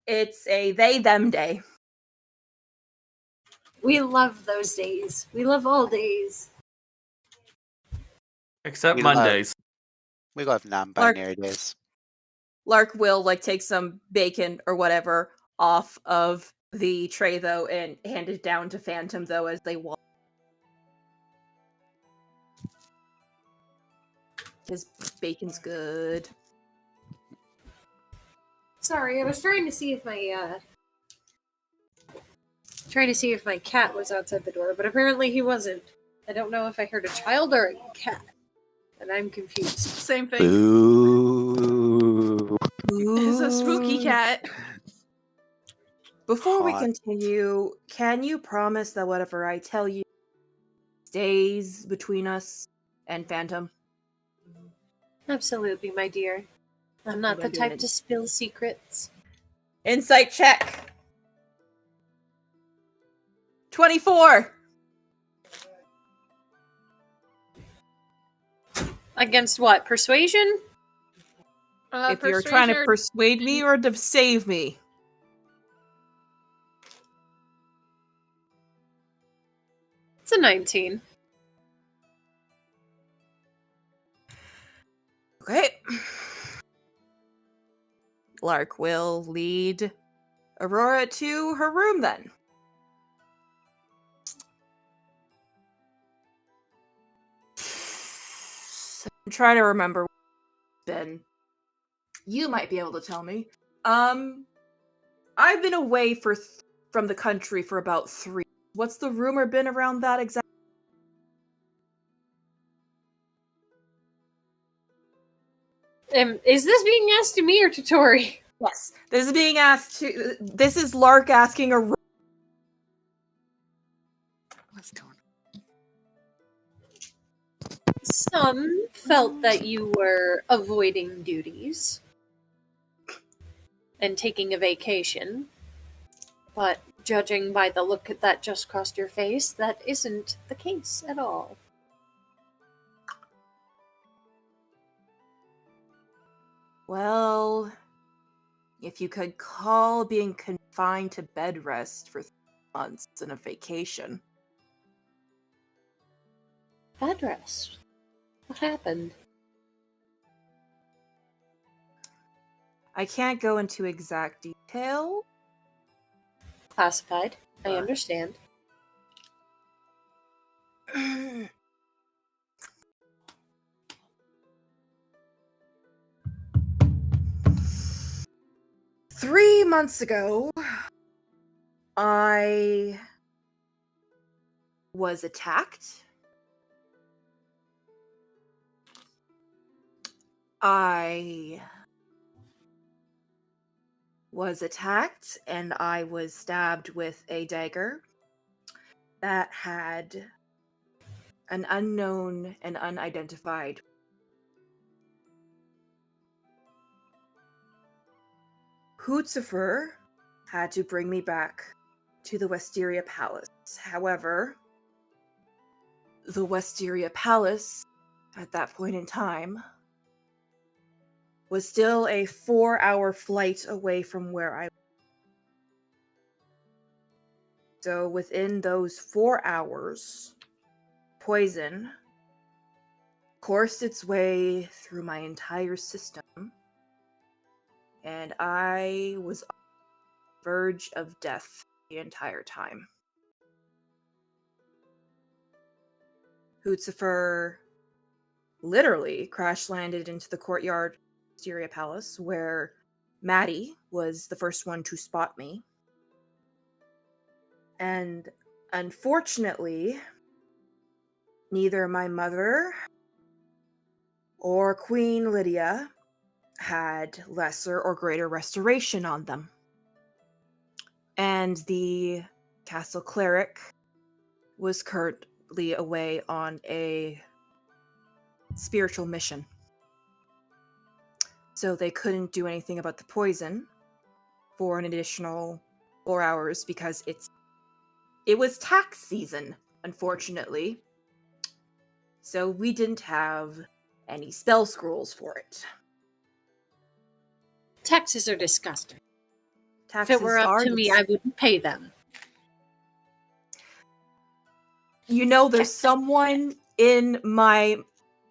It's a they-them day. We love those days. We love all days. Except We love- Mondays. We love non-binary days. Lark will take some bacon or whatever off of the tray though and hand it down to Phantom though as they walk. His bacon's good. Sorry, I was trying to see if my cat was outside the door, but apparently he wasn't. I don't know if I heard a child or a cat. And I'm confused. Same thing. Ooh. It's a spooky cat. Before we Hot. continue, can you promise that whatever I tell you stays between us and Phantom? Absolutely, my dear. I'm not the type to spill secrets. Insight check. 24. Against what? Persuasion? If you're trying to persuade me or to save me. It's a 19. Okay. Lark will lead Aurora to her room then. I'm trying to remember. Ben, you might be able to tell me. I've been away from the country for about 3. What's the rumor been around that exactly? Is this being asked to me or to Tori? Yes, this is being asked to. This is Lark asking Aurora. What's going on? Some felt that you were avoiding duties and taking a vacation, but judging by the look that just crossed your face, that isn't the case at all. Well, if you could call being confined to bed rest for 3 months and a vacation. Bed rest. What happened? I can't go into exact detail. Classified. I understand. 3 months ago, I was attacked. And I was stabbed with a dagger that had an unknown and unidentified. Hootzifer had to bring me back to the Wisteria Palace. However, the Wisteria Palace, at that point in time, was still a 4-hour flight away from where I was. So within those 4 hours, poison coursed its way through my entire system, and I was on the verge of death the entire time. Hootzifer literally crash-landed into the courtyard of Wisteria Palace, where Maddie was the first one to spot me. And unfortunately, neither my mother or Queen Lydia had lesser or greater restoration on them. And the castle cleric was currently away on a spiritual mission. So they couldn't do anything about the poison for an additional 4 hours because it was tax season, unfortunately. So we didn't have any spell scrolls for it. Taxes are disgusting. Taxes if it were up to me, I wouldn't pay them. You know, there's someone in my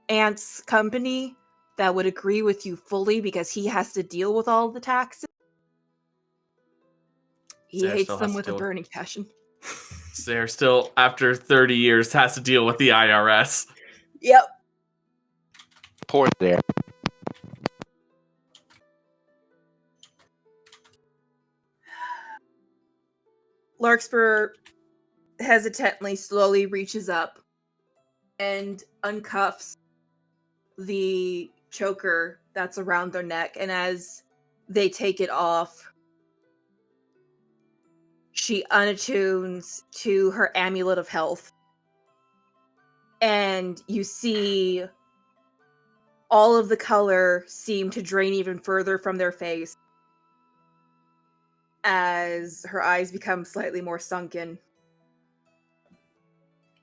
aunt's company that would agree with you fully because he has to deal with all the taxes. He Sarah hates still them has to with a deal with- burning passion. Sarah still, after 30 years, has to deal with the IRS. Yep. Poor there. Larkspur hesitantly, slowly reaches up and uncuffs the choker that's around their neck, and as they take it off, she unattunes to her amulet of health, and you see all of the color seem to drain even further from their face as her eyes become slightly more sunken,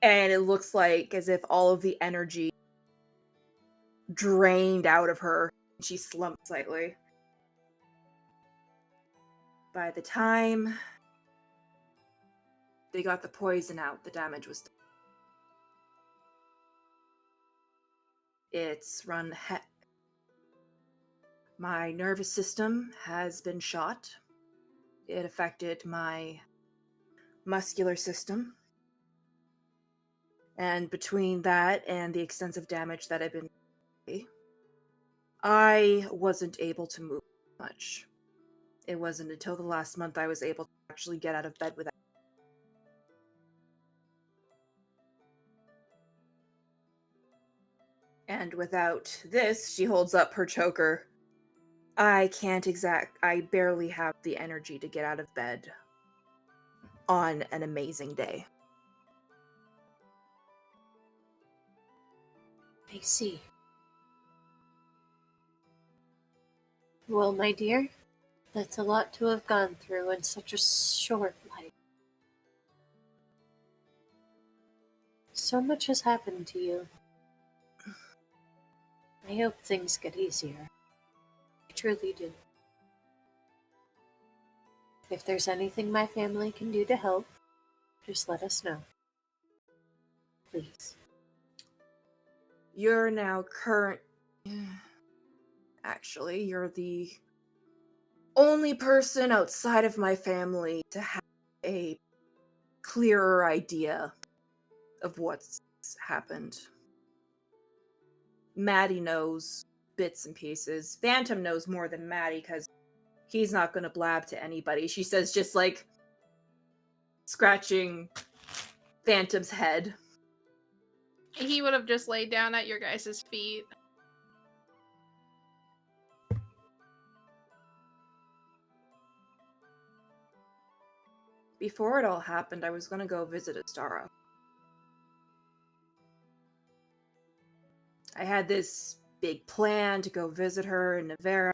and it looks like as if all of the energy drained out of her. She slumped slightly. By the time they got the poison out, the damage was done. It's run my nervous system has been shot. It affected my muscular system. And between that and the extensive damage that I've been, I wasn't able to move much. It wasn't until the last month I was able to actually get out of bed without. And without this, she holds up her choker. I barely have the energy to get out of bed on an amazing day. I see. Well, my dear, that's a lot to have gone through in such a short life. So much has happened to you. I hope things get easier. I truly do. If there's anything my family can do to help, just let us know. Please. You're now Actually, you're the only person outside of my family to have a clearer idea of what's happened. Maddie knows bits and pieces. Phantom knows more than Maddie because he's not going to blab to anybody. She says, just like scratching Phantom's head. He would have just laid down at your guys' feet. Before it all happened, I was going to go visit Astara. I had this big plan to go visit her in Nymphaeaceae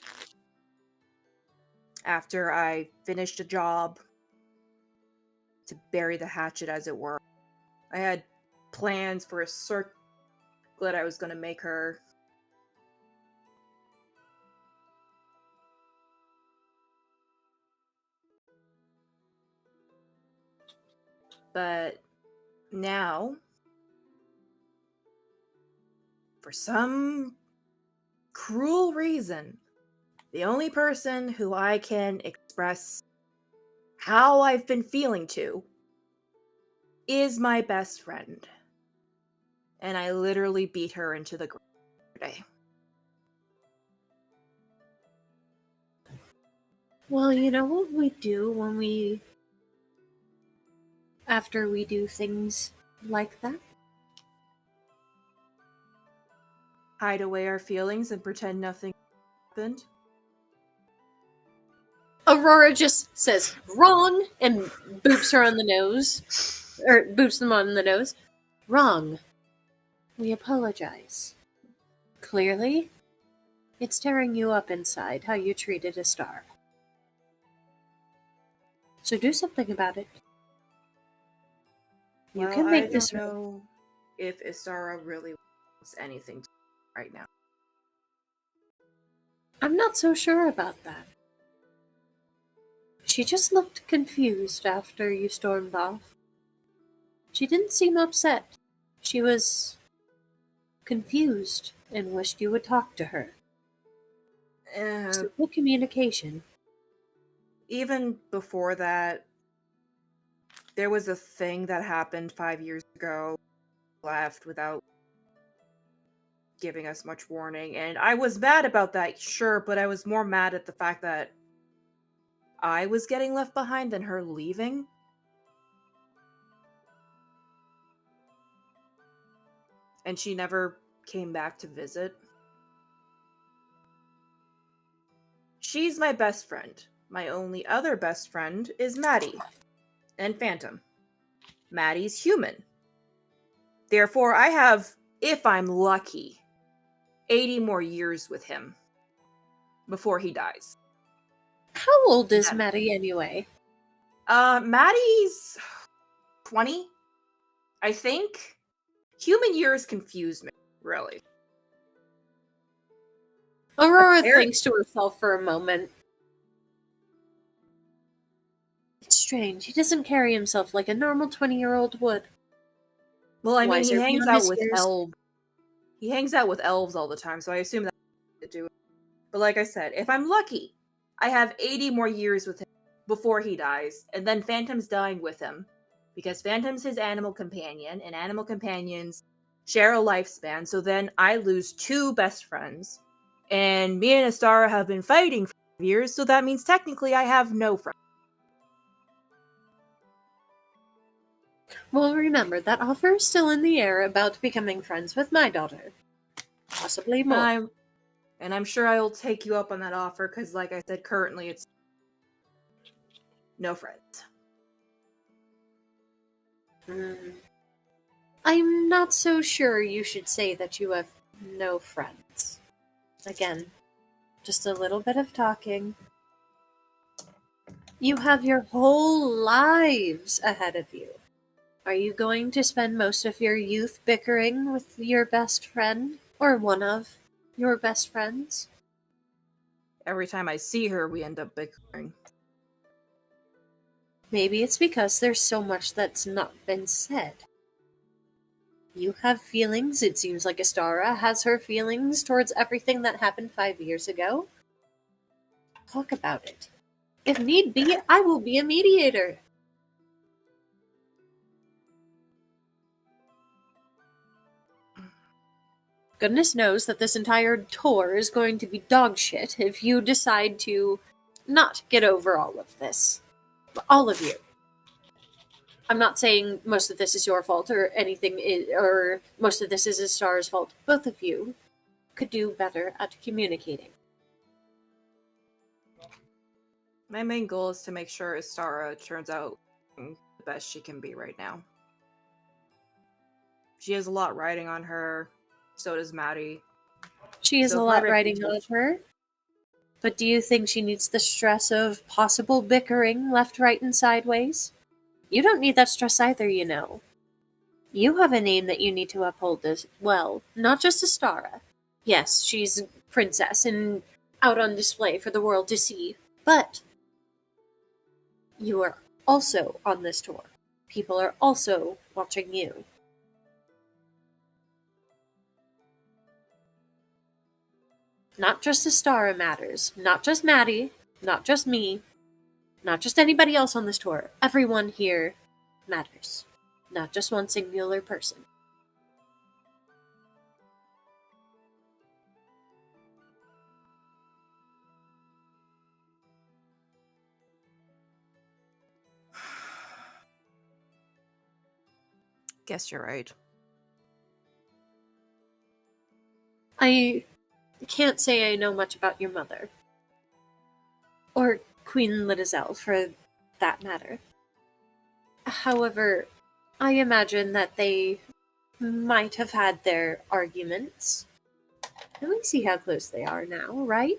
after I finished a job to bury the hatchet, as it were. I had plans for a circlet I was going to make her. But now, for some cruel reason, the only person who I can express how I've been feeling to is my best friend. And I literally beat her into the ground today. Well, you know what we do after we do things like that? Hide away our feelings and pretend nothing happened. Aurora just says, wrong, and boops her on the nose. Or boops them on the nose. Wrong. We apologize. Clearly, It's tearing you up inside how you treated a star. So do something about it. You can make this I don't know if Istara really wants anything right now. I'm not so sure about that. She just looked confused after you stormed off. She didn't seem upset. She was confused and wished you would talk to her. Simple communication. Even before that, there was a thing that happened 5 years ago, left without giving us much warning, and I was mad about that, sure, but I was more mad at the fact that I was getting left behind than her leaving. And she never came back to visit. She's my best friend. My only other best friend is Maddie and Phantom. Maddie's human. Therefore, I have, if I'm lucky, 80 more years with him before he dies. How old is Maddie anyway? Maddie's 20, I think. Human years confuse me, really. Aurora thinks to herself for a moment. It's strange. He doesn't carry himself like a normal 20-year-old would. Well, I mean, he Wiser hangs beyond out his with years. elves. He hangs out with elves all the time, so I assume that has to do with it. But like I said, if I'm lucky, I have 80 more years with him before he dies, and then Phantom's dying with him, because Phantom's his animal companion, and animal companions share a lifespan, so then I lose 2 best friends, and me and Astara have been fighting for 5 years, so that means technically I have no friends. Well, remember, that offer is still in the air about becoming friends with my daughter. Possibly more. I'm sure I will take you up on that offer, because like I said, currently it's no friends. I'm not so sure you should say that you have no friends. Again, just a little bit of talking. You have your whole lives ahead of you. Are you going to spend most of your youth bickering with your best friend? Or one of your best friends? Every time I see her, we end up bickering. Maybe it's because there's so much that's not been said. You have feelings. It seems like Astara has her feelings towards everything that happened 5 years ago. Talk about it. If need be, I will be a mediator. Goodness knows that this entire tour is going to be dog shit if you decide to not get over all of this. All of you. I'm not saying most of this is your fault or anything, or most of this is Astara's fault. Both of you could do better at communicating. My main goal is to make sure Astara turns out the best she can be right now. She has a lot riding on her. So does Maddie. She has a lot riding on her. But do you think she needs the stress of possible bickering left, right, and sideways? You don't need that stress either, you know. You have a name that you need to uphold as well, not just Astara. Yes, she's a princess and out on display for the world to see, but you are also on this tour. People are also watching you. Not just Astara matters. Not just Maddie. Not just me. Not just anybody else on this tour. Everyone here matters. Not just one singular person. Guess you're right. I can't say I know much about your mother. Or Queen Lidizel, for that matter. However, I imagine that they might have had their arguments. We see how close they are now, right?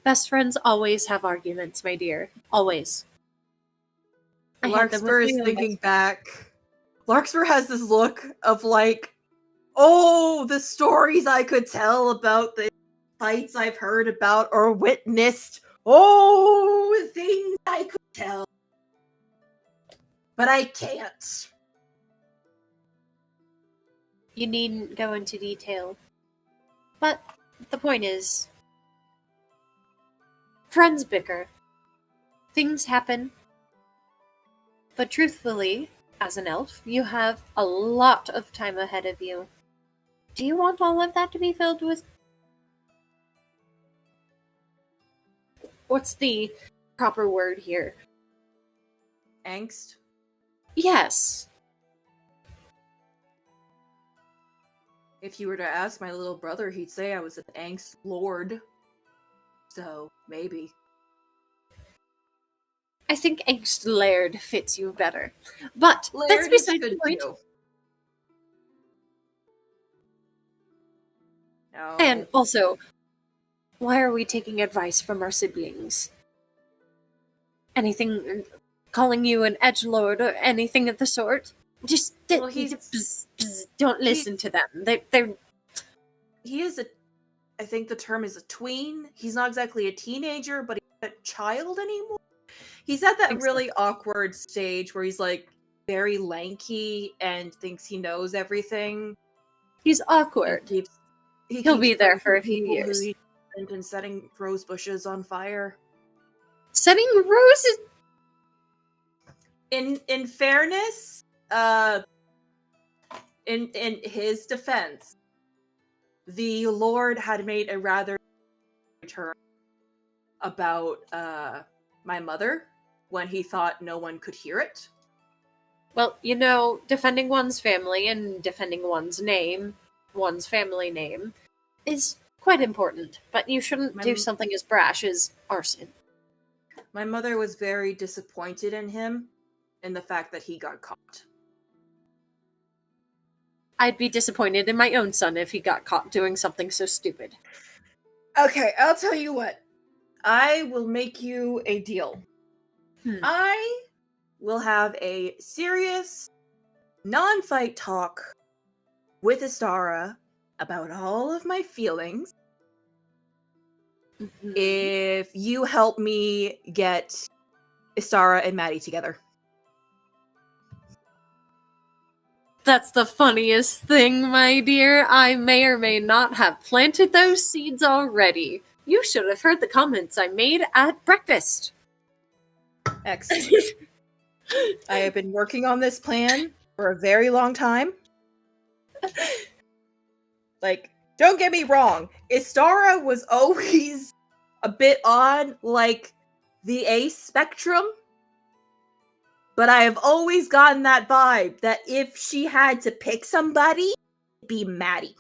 Best friends always have arguments, my dear. Always. I had them with Larkspur my is own thinking best- back. Larkspur has this look of like, oh, the stories I could tell about the fights I've heard about or witnessed. Oh, things I could tell. But I can't. You needn't go into detail. But the point is, friends bicker. Things happen. But truthfully, as an elf, you have a lot of time ahead of you. Do you want all of that to be filled with... What's the proper word here? Angst? Yes. If you were to ask my little brother, he'd say I was an angst lord. So, maybe. I think Angst Laird fits you better. But that's Laird is beside the good point. too. No. And also, why are we taking advice from our siblings? Anything, calling you an edgelord or anything of the sort? Just Well, don't listen to them. They're he is I think the term is a tween. He's not exactly a teenager, but he's not a child anymore. He's at that really awkward stage where he's like very lanky and thinks he knows everything. He's awkward. He'll be there for a few years. And setting rose bushes on fire. Setting roses. In fairness, in his defense, the Lord had made a rather return about my mother when he thought no one could hear it. Well, you know, defending one's family and defending one's name, one's family name, is quite important. But you shouldn't do something as brash as arson. My mother was very disappointed in him, in the fact that he got caught. I'd be disappointed in my own son if he got caught doing something so stupid. Okay, I'll tell you what. I will make you a deal. I will have a serious, non-fight talk with Astara about all of my feelings if you help me get Astara and Maddie together. That's the funniest thing, my dear. I may or may not have planted those seeds already. You should have heard the comments I made at breakfast. Excellent. I have been working on this plan for a very long time. Like, don't get me wrong, Astara was always a bit on, like, the ace spectrum. But I have always gotten that vibe that if she had to pick somebody, it'd be Maddie.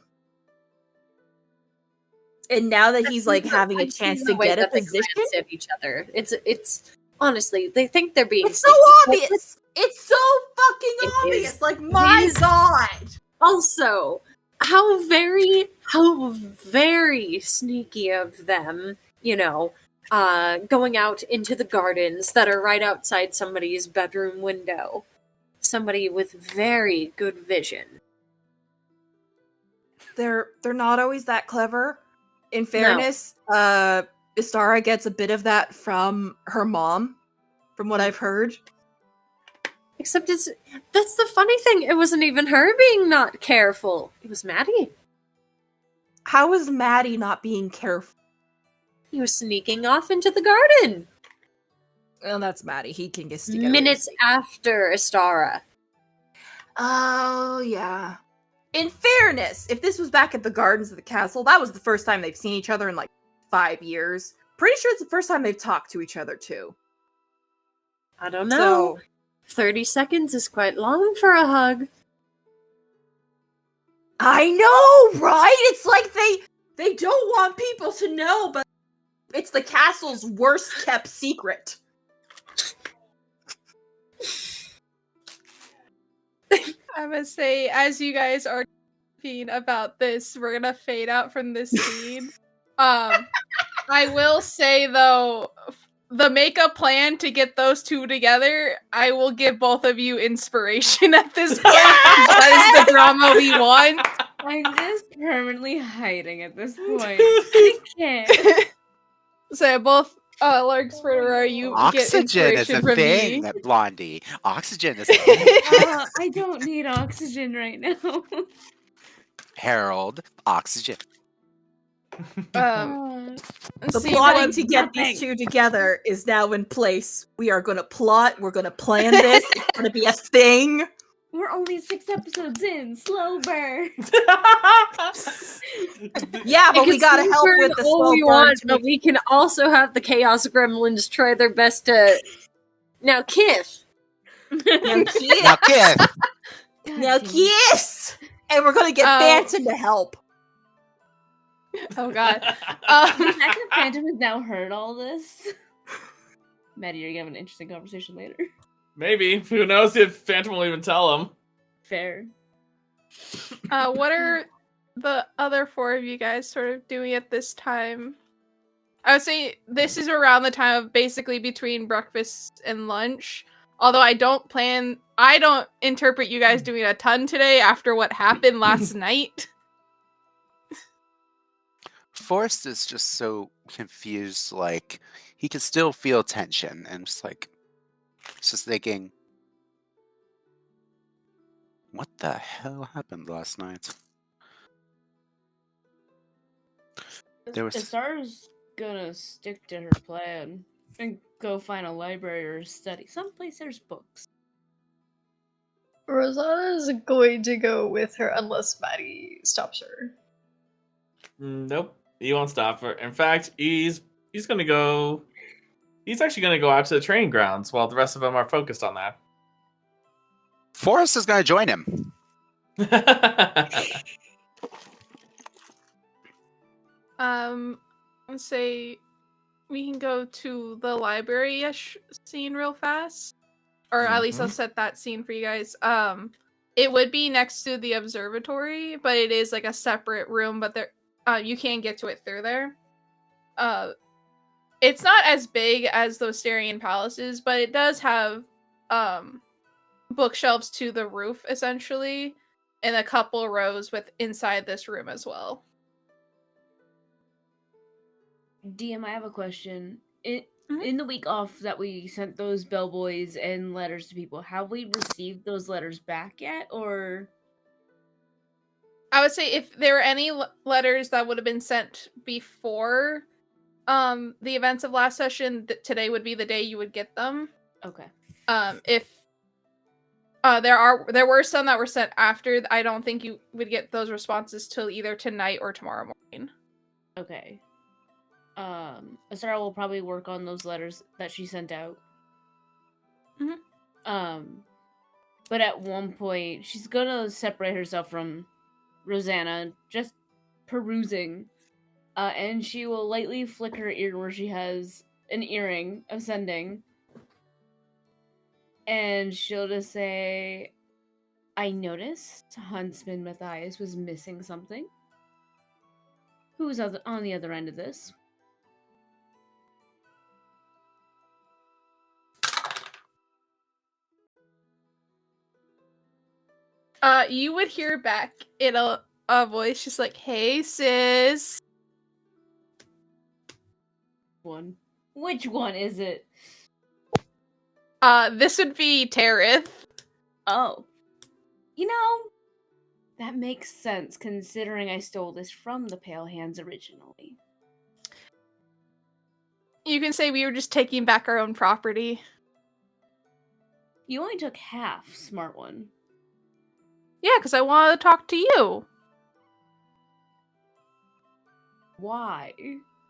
And now that he's like having a chance to get a position, at each other. It's honestly, they think they're being. It's so obvious. It's so fucking obvious. Like, my God. Also, how very sneaky of them, you know. Going out into the gardens that are right outside somebody's bedroom window. Somebody with very good vision. They're not always that clever. In fairness, Astara gets a bit of that from her mom, from what I've heard. Except that's the funny thing. It wasn't even her being not careful. It was Maddie. How was Maddie not being careful? He was sneaking off into the garden. Well, that's Maddie. He can get together. Minutes after Astara. Oh, yeah. In fairness, if this was back at the gardens of the castle, that was the first time they've seen each other in like 5 years. Pretty sure it's the first time they've talked to each other, too. I don't know. 30 seconds is quite long for a hug. I know, right? It's like they don't want people to know, but it's the castle's worst kept secret. I must say, as you guys are gossiping about this. We're gonna fade out from this scene. I will say though, the makeup plan to get those two together, I will give both of you inspiration at this point. That is the drama we want. I'm just permanently hiding at this point. I can't. So both Larkspur, you get Oxygen is inspiration a from thing, me. Blondie. Oxygen is a thing. I don't need oxygen right now. Harold, oxygen. The See, plotting but to get these two together is now in place. We are going to plot. We're going to plan this. It's going to be a thing. We're only 6 episodes in. Slow burn. Yeah, but we got to help burn with the all slow we burn. want, but we can also have the Chaos Gremlins try their best to. Now, Kith. Now kiss. Now, Kith. Now kiss. And we're going to get Phantom to help. Oh god. Imagine Phantom has now heard all this. Maddie, you're gonna have an interesting conversation later. Maybe. Who knows if Phantom will even tell him. Fair. What are the other 4 of you guys sort of doing at this time? I would say this is around the time of basically between breakfast and lunch. Although I don't interpret you guys doing a ton today after what happened last night. Forrest is just so confused, like, he can still feel tension, and just thinking, what the hell happened last night? Astar's gonna stick to her plan and go find a library or a study. Someplace there's books. Rosanna is going to go with her unless Maddie stops her. Nope. He won't stop her. In fact, he's gonna go. He's actually gonna go out to the training grounds while the rest of them are focused on that. Forrest is gonna join him. Let's say we can go to the library-ish scene real fast. Or at least I'll set that scene for you guys. It would be next to the observatory, but it is like a separate room, but there you can get to it through there. It's not as big as those Styrian palaces, but it does have bookshelves to the roof, essentially, and a couple rows with inside this room as well. DM, I have a question. In the week off that we sent those bellboys and letters to people, have we received those letters back yet, or? I would say if there were any letters that would have been sent before the events of last session, today would be the day you would get them. Okay. If there were some that were sent after, I don't think you would get those responses till either tonight or tomorrow morning. Okay. Asara will probably work on those letters that she sent out. But at one point, she's gonna separate herself from Rosanna, just perusing, and she will lightly flick her ear where she has an earring of sending, and she'll just say, I noticed huntsman Matthias was missing something. Who's on the other end of this? You would hear back in a voice just like, hey, sis. Which one is it? This would be Dearest. Oh. You know, that makes sense, considering I stole this from the Pale Hands originally. You can say we were just taking back our own property. You only took half, smart one. Yeah, because I wanted to talk to you. Why?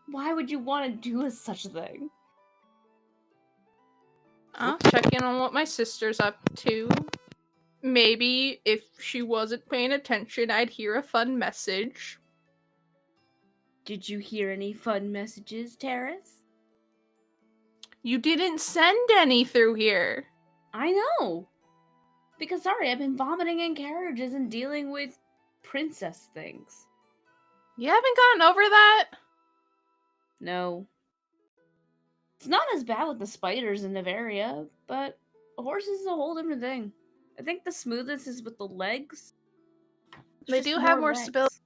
Why would you want to do such a thing? Check in on what my sister's up to. Maybe if she wasn't paying attention, I'd hear a fun message. Did you hear any fun messages, Terrace? You didn't send any through here. I know. Because, sorry, I've been vomiting in carriages and dealing with princess things. You haven't gotten over that? No. It's not as bad with the spiders in Nymphaeaceae, but horses is a whole different thing. I think the smoothest is with the legs. They do have more stability.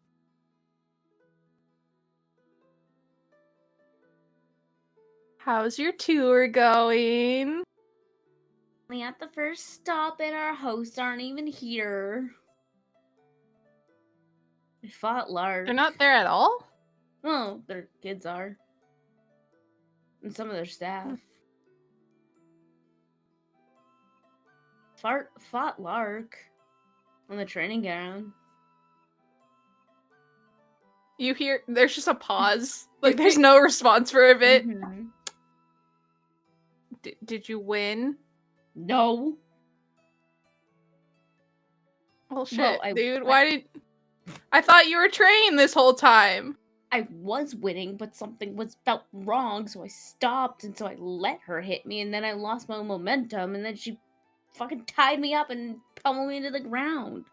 How's your tour going? Only at the first stop and our hosts aren't even here. I fought Lark. They're not there at all? Oh, their kids are. And some of their staff. Fought Lark on the training ground. You hear, there's just a pause. Like, there's no response for a bit. Mm-hmm. Did you win? No. Well, shit, Well, dude. I thought you were trained this whole time. I was winning, but something felt wrong, so I stopped, and so I let her hit me, and then I lost my momentum, and then she fucking tied me up and pummeled me into the ground.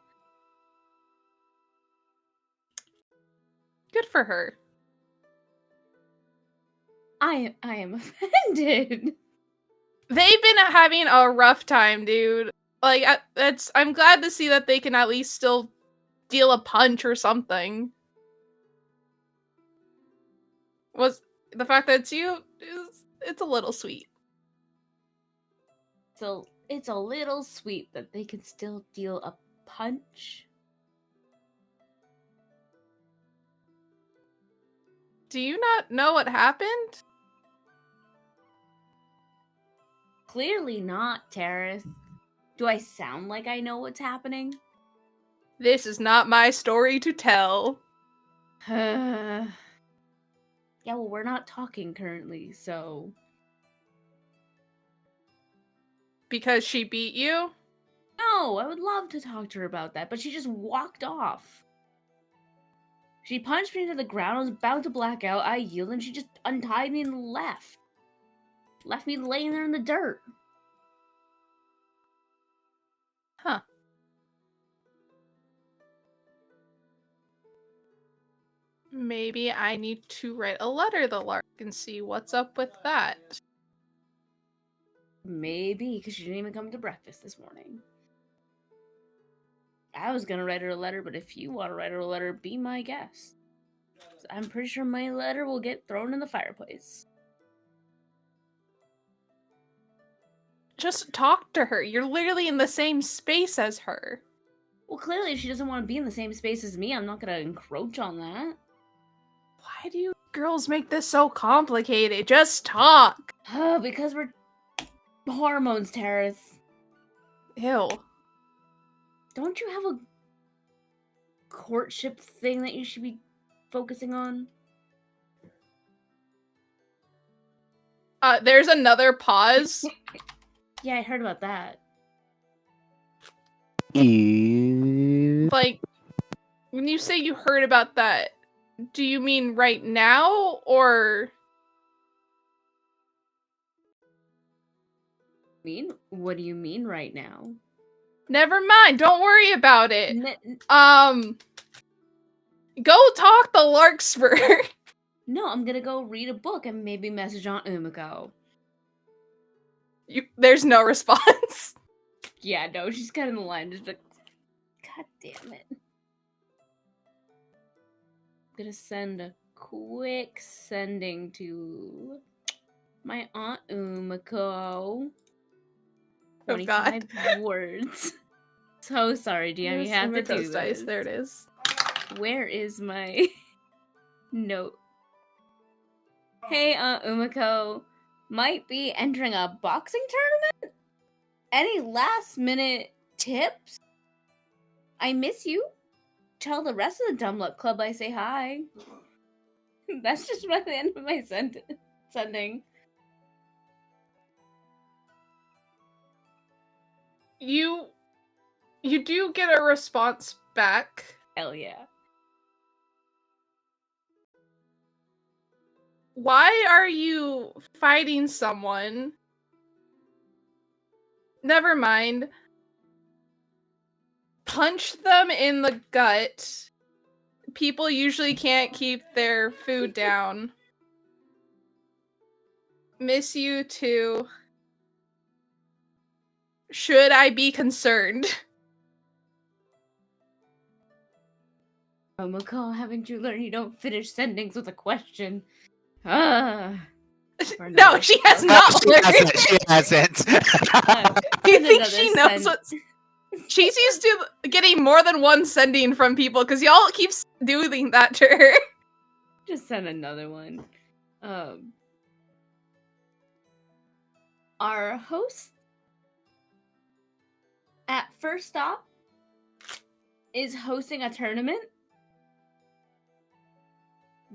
Good for her. I am offended. They've been having a rough time, dude. Like, I'm glad to see that they can at least still deal a punch or something. Was the fact that it's you, it's a little sweet. So it's a little sweet that they can still deal a punch. Do you not know what happened? Clearly not, Dearest. Do I sound like I know what's happening? This is not my story to tell. Yeah, well, we're not talking currently, so... Because she beat you? No, I would love to talk to her about that, but she just walked off. She punched me into the ground, I was about to black out, I yielded, and she just untied me and left. Left me laying there in the dirt. Huh. Maybe I need to write a letter to Lark and see what's up with that. Maybe, because she didn't even come to breakfast this morning. I was gonna write her a letter, but if you want to write her a letter, be my guest. I'm pretty sure my letter will get thrown in the fireplace. Just talk to her. You're literally in the same space as her. Well, clearly if she doesn't want to be in the same space as me, I'm not gonna encroach on that. Why do you girls make this so complicated? Just talk. Because we're hormones, Dearest. Ew. Don't you have a courtship thing that you should be focusing on? There's another pause. Yeah, I heard about that. Like, when you say you heard about that, do you mean right now, or... What do you mean right now? Never mind, don't worry about it. Go talk to Larkspur. No, I'm gonna go read a book and maybe message Aunt Umiko. There's no response. Yeah, no, she's kind of in the line, just like, God damn it. I'm gonna send a quick sending to my Aunt Umiko. 25 words. So sorry, DM, you have to do this. Dice. There it is. Where is my note? Hey, Aunt Umiko. Might be entering a boxing tournament? Any last minute tips? I miss you. Tell the rest of the Dumb Luck Club I say hi. That's just by the end of my sending. You do get a response back. Hell yeah. Why are you fighting someone? Never mind. punch them in the gut. People usually can't keep their food down. Miss you too. Should I be concerned? Oh, McCall, haven't you learned you don't finish sentence with a question? Ah. No, she has not learned. She hasn't. Do you think she knows what? She's used to getting more than one sending from people because y'all keep doing that to her. Just send another one. Our host at first stop is hosting a tournament.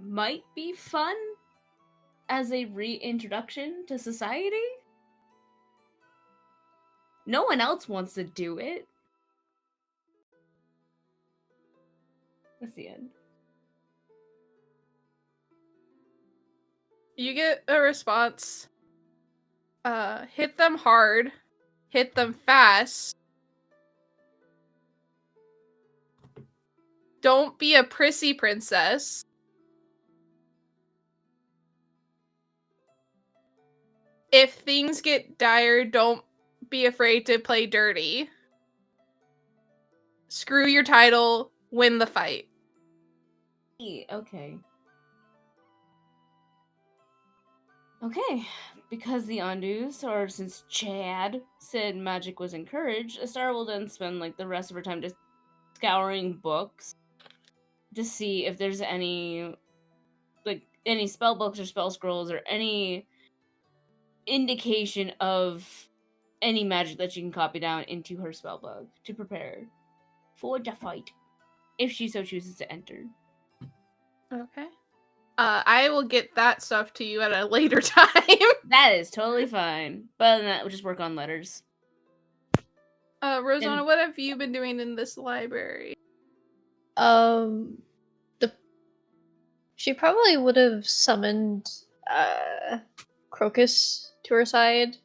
Might be fun as a reintroduction to society. No one else wants to do it. That's the end. You get a response. Hit them hard. Hit them fast. Don't be a prissy princess. If things get dire, don't be afraid to play dirty. Screw your title, win the fight. Okay. Okay, because the Andus, or since Chad said magic was encouraged, Astara will then spend like the rest of her time just scouring books to see if there's any spell books or spell scrolls or any indication of any magic that she can copy down into her spell book to prepare for the fight, if she so chooses to enter. Okay. I will get that stuff to you at a later time. That is totally fine. But other than that, we'll just work on letters. Rosanna, what have you been doing in this library? She probably would have summoned Crocus to her side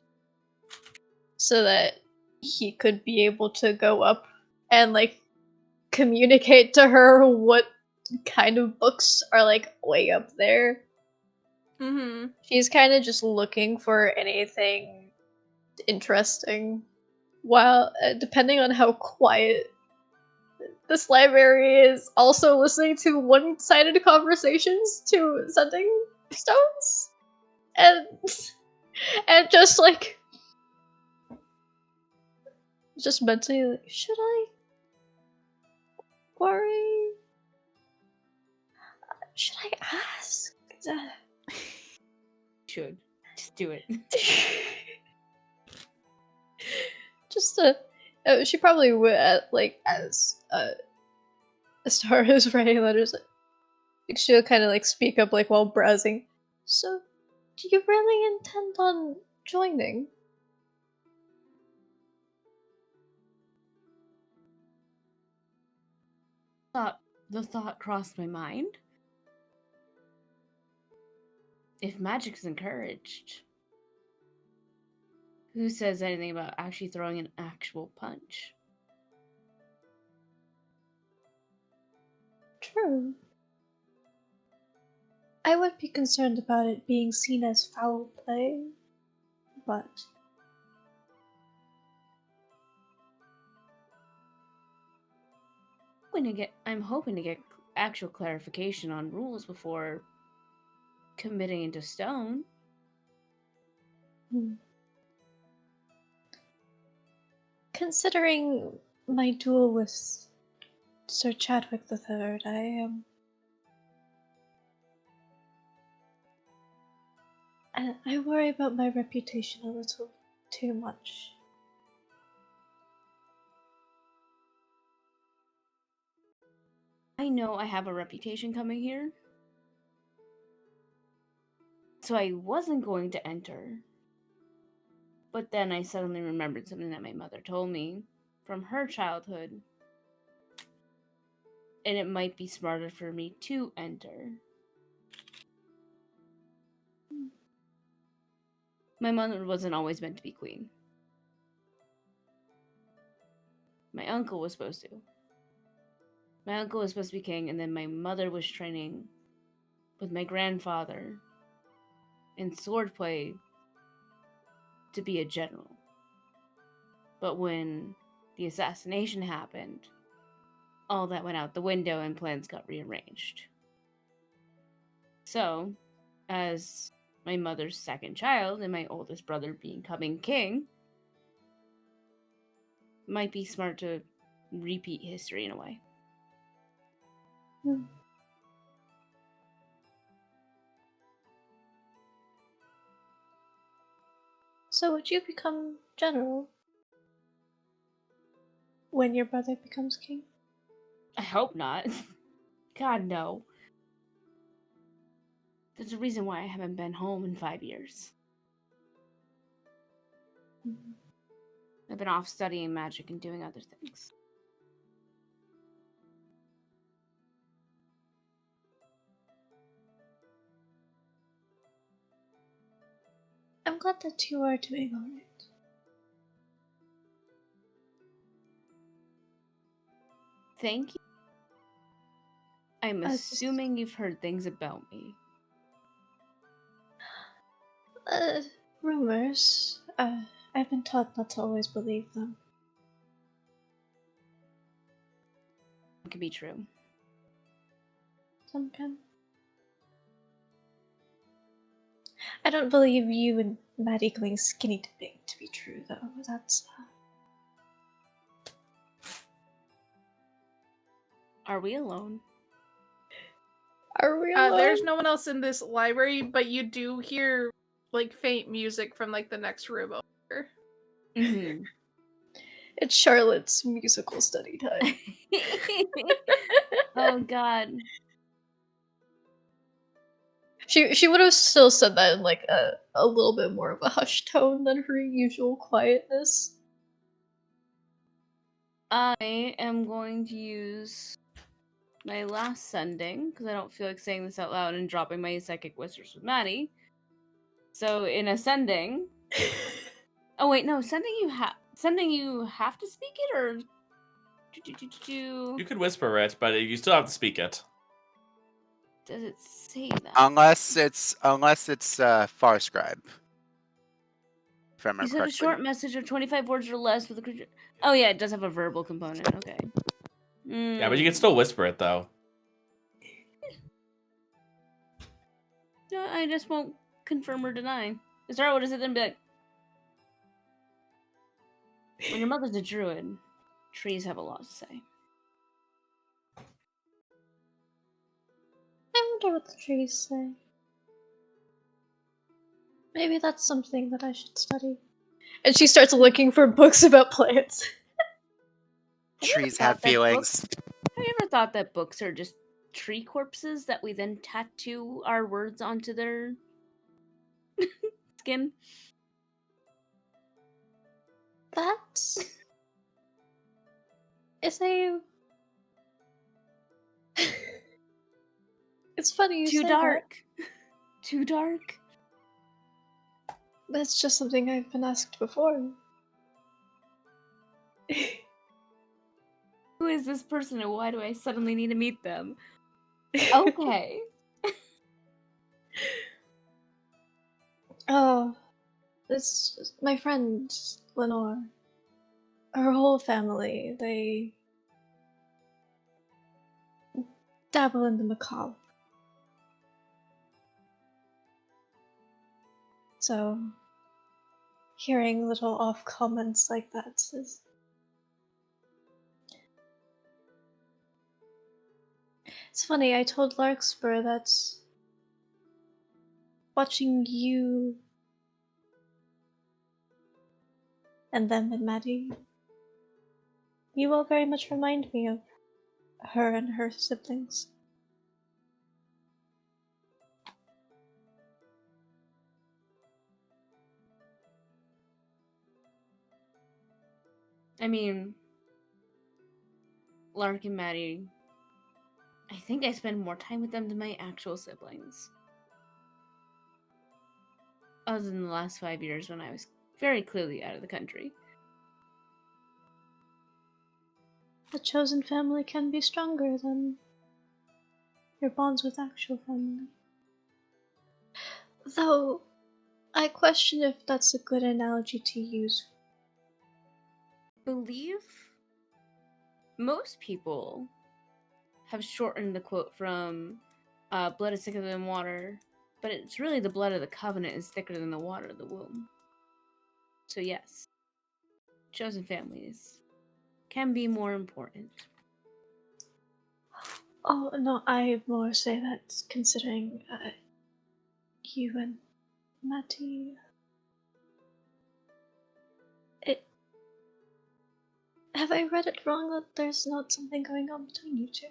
so that he could be able to go up and like communicate to her what kind of books are like way up there. Mm-hmm. She's kind of just looking for anything interesting, while depending on how quiet this library is, also listening to one-sided conversations to sending stones, and just like just mentally like, should I worry? Should I ask? Should. Just do it. Just she probably would, like, as Astara is writing letters, like, she'll kind of like speak up like while browsing. So, do you really intend on joining? The thought crossed my mind. If magic is encouraged, who says anything about actually throwing an actual punch? True. I would be concerned about it being seen as foul play, but I'm hoping to get actual clarification on rules before committing into stone. Considering my duel with Sir Chadwick III, I worry about my reputation a little too much. I know I have a reputation coming here, so I wasn't going to enter. But then I suddenly remembered something that my mother told me from her childhood, and it might be smarter for me to enter. My mother wasn't always meant to be queen. My uncle was supposed to. My uncle was supposed to be king, and then my mother was training with my grandfather in swordplay to be a general. But when the assassination happened, all that went out the window and plans got rearranged. So, as my mother's second child and my oldest brother becoming king, might be smart to repeat history in a way. So would you become general when your brother becomes king? I hope not. God, no. There's a reason why I haven't been home in 5 years. I've been off studying magic and doing other things. I'm glad that you are doing alright. Thank you. I'm assuming you've heard things about me. Rumors. I've been taught not to always believe them. It could be true. Some can. I don't believe you and Maddie going skinny dipping to be true, though. That's. Are we alone? Are we alone? There's no one else in this library, but you do hear like faint music from like the next room over. Mm-hmm. It's Charlotte's musical study time. Oh God. She would have still said that in like a little bit more of a hushed tone than her usual quietness. I am going to use my last sending, because I don't feel like saying this out loud and dropping my psychic whispers with Maddie. So in ascending... Oh wait, no, sending you have to speak it, or... You could whisper it, but you still have to speak it. Does it say that? Unless it's Far Scribe. If I remember You said correctly. a short message of 25 words or less with a creature. Oh yeah, it does have a verbal component. Okay. Yeah, but you can still whisper it though. No, I just won't confirm or deny. Zara would have said then be like, when your mother's a druid, trees have a lot to say. I wonder what the trees say. Maybe that's something that I should study. And she starts looking for books about plants. Trees have feelings. Have you ever thought that books are just tree corpses that we then tattoo our words onto their skin? That is a... It's funny you Too say dark. Too dark. That's just something I've been asked before. Who is this person and why do I suddenly need to meet them? Okay. Oh, this my friend Lenore. Her whole family, they dabble in the macabre. So, hearing little off comments like that is... It's funny, I told Larkspur that watching you and them and Maddie, you all very much remind me of her and her siblings. I mean, Lark and Maddie, I think I spend more time with them than my actual siblings. Other than the last 5 years when I was very clearly out of the country. the chosen family can be stronger than your bonds with actual family. Though, I question if that's a good analogy to use. Believe most people have shortened the quote from blood is thicker than water, but it's really the blood of the covenant is thicker than the water of the womb. So yes, chosen families can be more important. Oh, no, I more say that considering you and Matty. Have I read it wrong that there's not something going on between you two?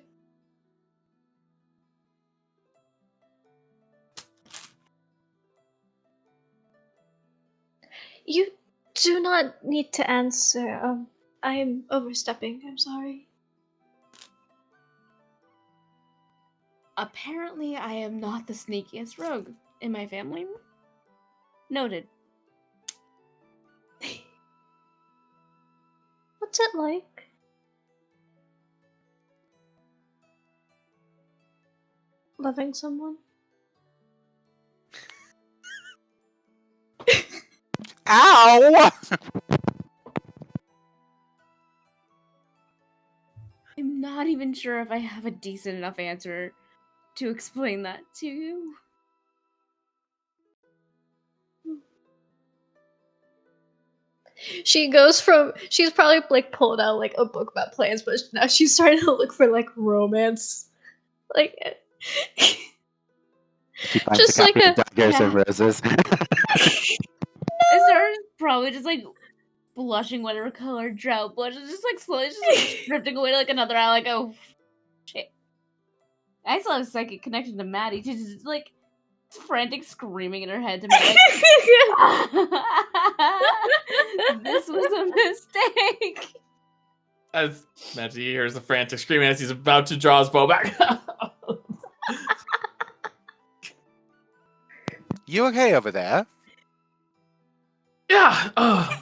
You do not need to answer. I am overstepping. I'm sorry. Apparently, I am not the sneakiest rogue in my family. Noted. What's it like? Loving someone? Ow! I'm not even sure if I have a decent enough answer to explain that to you. She's probably like pulled out like a book about plants, but now she's starting to look for like romance. Like She finds just a like copy a of Daggers and Yeah. Roses. Sarah's probably just like blushing whatever color drought blush is just like slowly just like drifting away to like another eye, like, oh shit. I still have a psychic connection to Maddie. She's just like frantic screaming in her head to me like this was a mistake. As Matty hears the frantic screaming as he's about to draw his bow back. You okay over there? Yeah.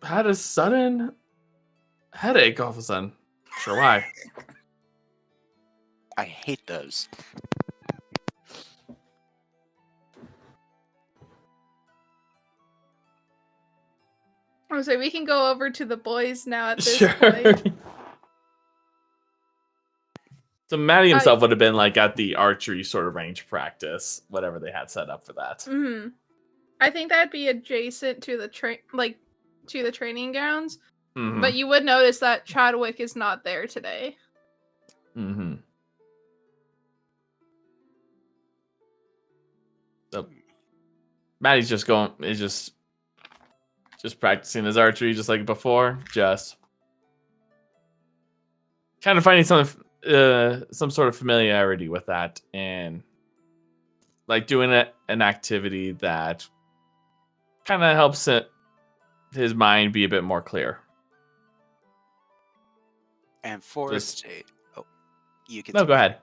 Had a sudden headache all of a sudden. Sure why. I hate those. I was like, we can go over to the boys now at this Sure. point. So Maddie himself would have been like at the archery sort of range practice, whatever they had set up for that. Mm-hmm. I think that'd be adjacent to the to the training grounds. Mm-hmm. But you would notice that Chadwick is not there today. Mm-hmm. So Maddie's just practicing his archery just like before, just kind of finding some sort of familiarity with that and like doing an activity that kind of helps his mind be a bit more clear. And Forrest, you can. No, go ahead.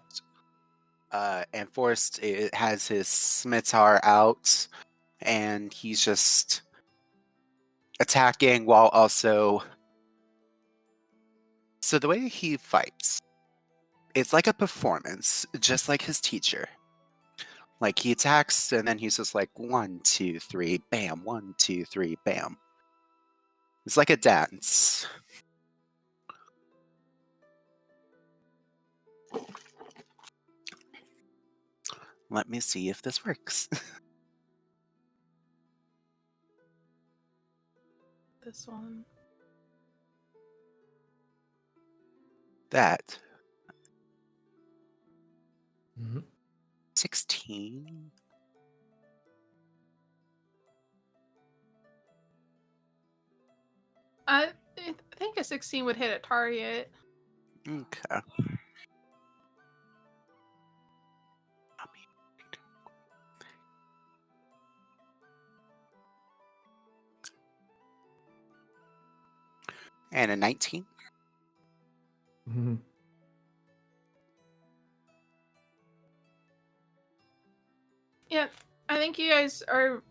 And Forrest has his scimitar out, and he's just attacking while also. So the way he fights, it's like a performance, just like his teacher. Like he attacks, and then he's just like 1, 2, 3, bam! 1, 2, 3, bam! It's like a dance. Let me see if this works. This one. That. Mm-hmm. 16. I think a 16 would hit a target. Okay. And a 19. Mm-hmm. Yeah, I think you guys are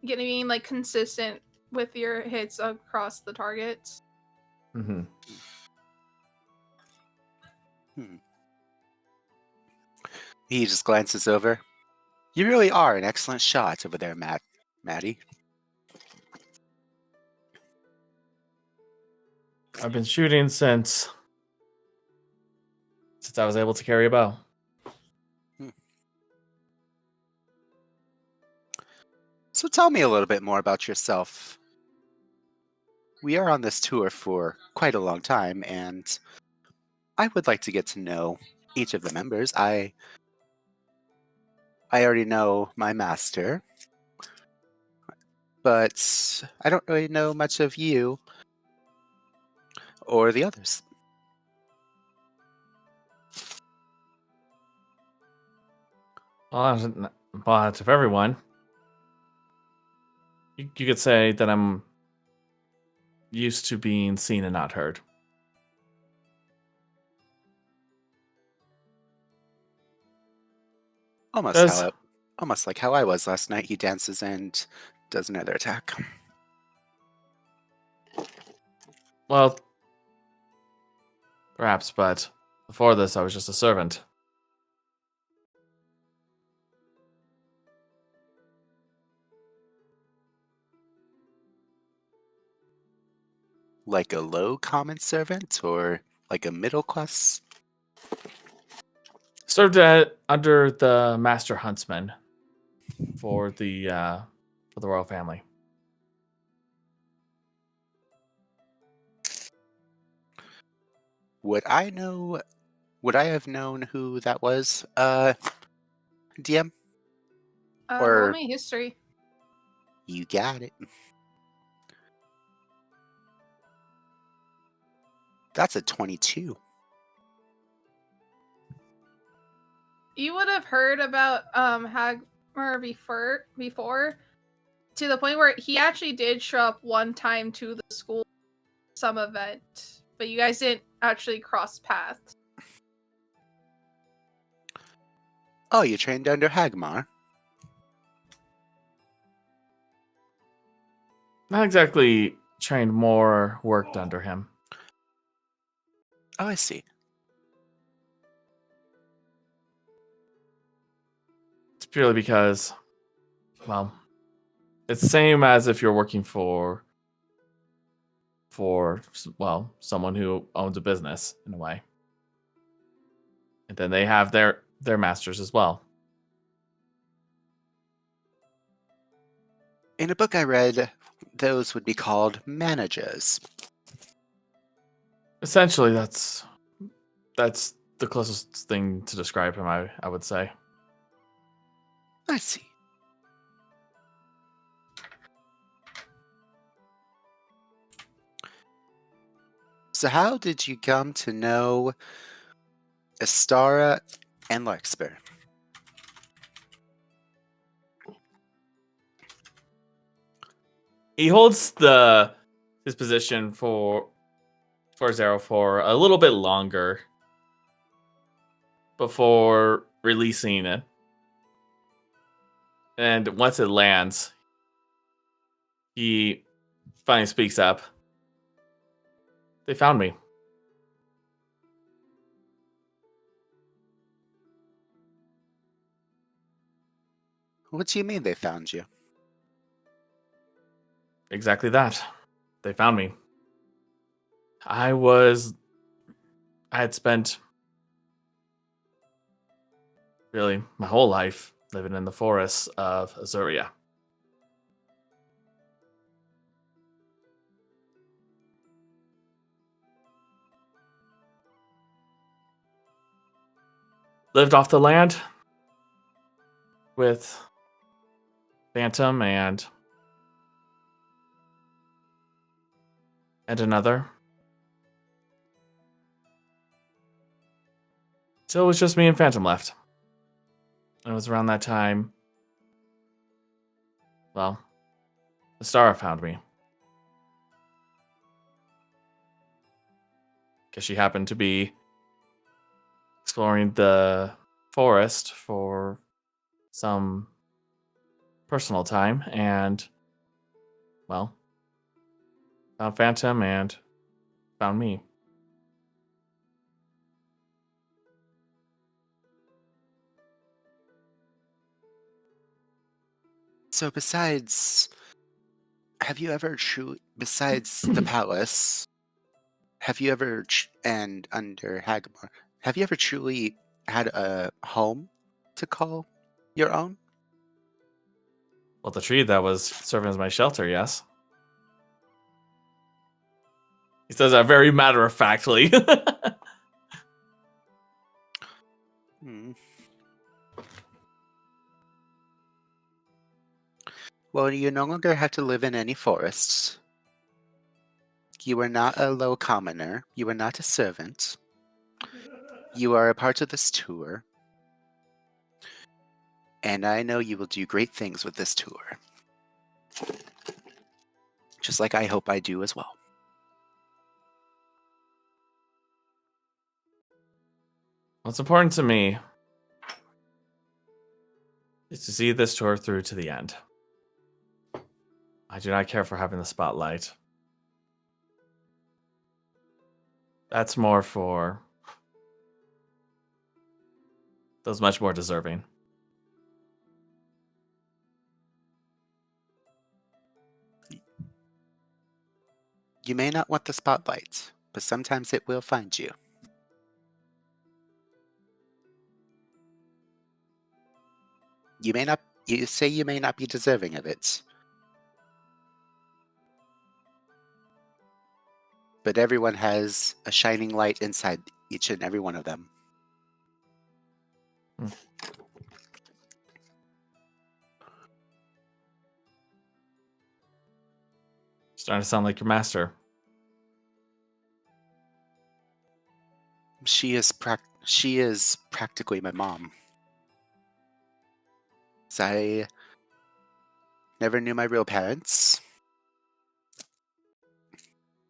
getting like consistent with your hits across the targets. Mm-hmm. He just glances over. You really are an excellent shot over there, Maddie. I've been shooting since I was able to carry a bow. So tell me a little bit more about yourself. We are on this tour for quite a long time, and I would like to get to know each of the members. I already know my master, but I don't really know much of you or the others. Well, out of everyone, you could say that I'm used to being seen and not heard. Almost like how I was last night. He dances and does another attack. Well, perhaps, but before this, I was just a servant. Like a low common servant or like a middle class? Served under the master huntsman for the royal family. Would I have known who that was, DM? Roll me history. You got it. That's a 22. You would have heard about Hagmar before, to the point where he actually did show up one time to the school, some event, but you guys didn't actually cross paths. Oh, you trained under Hagmar? Not exactly trained, more worked under him. Oh, I see. It's purely because, well, it's the same as if you're working for someone who owns a business in a way. And then they have their masters as well. In a book I read, those would be called managers. Essentially, that's the closest thing to describe him, I would say. I see. So how did you come to know Astara and Larkspur? He holds his position for Zero for a little bit longer before releasing it. And once it lands, he finally speaks up. They found me. What do you mean they found you? Exactly that. They found me. I had spent really my whole life living in the forests of Azuria. Lived off the land with Phantom and another. So it was just me and Phantom left. And it was around that time, well, Astara found me. Because she happened to be exploring the forest for some personal time and, well, found Phantom and found me. So besides, have you ever besides the palace, have you ever, and under Hagamore, have you ever truly had a home to call your own? Well, the tree that was serving as my shelter, yes. He says that very matter-of-factly. Hmm. Well, you no longer have to live in any forests. You are not a low commoner. You are not a servant. You are a part of this tour. And I know you will do great things with this tour. Just like I hope I do as well. What's important to me is to see this tour through to the end. I do not care for having the spotlight. That's more for those much more deserving. You may not want the spotlight, but sometimes it will find you. You say you may not be deserving of it. But everyone has a shining light inside each and every one of them. Starting to sound like your master. She is practically my mom. So I never knew my real parents.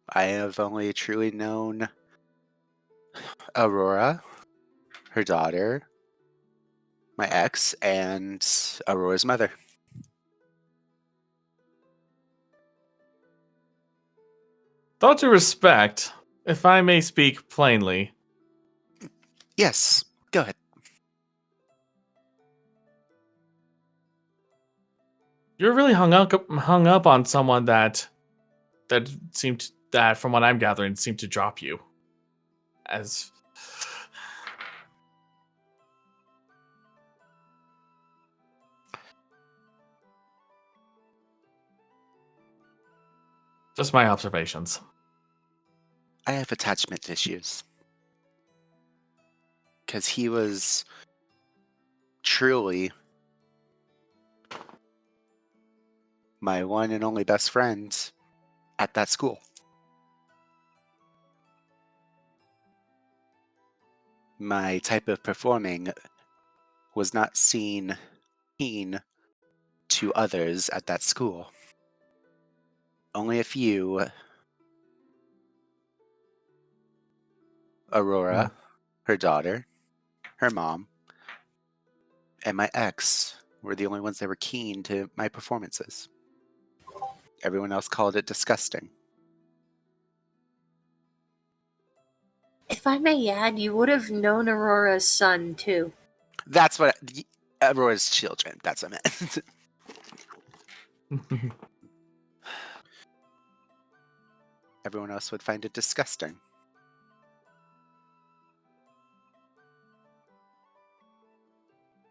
I have only truly known Aurora, her daughter, my ex, and Aurora's mother. With all due respect, if I may speak plainly. Yes, go ahead. You're really hung up on someone that seemed that, from what I'm gathering, seemed to drop you. As just my observations. I have attachment issues. Because he was truly my one and only best friend at that school. My type of performing was not seen keen to others at that school. Only a few. Aurora, her daughter, her mom, and my ex were the only ones that were keen to my performances. Everyone else called it disgusting. If I may add, you would have known Aurora's son, too. That's what... Aurora's children, that's what I meant. Everyone else would find it disgusting.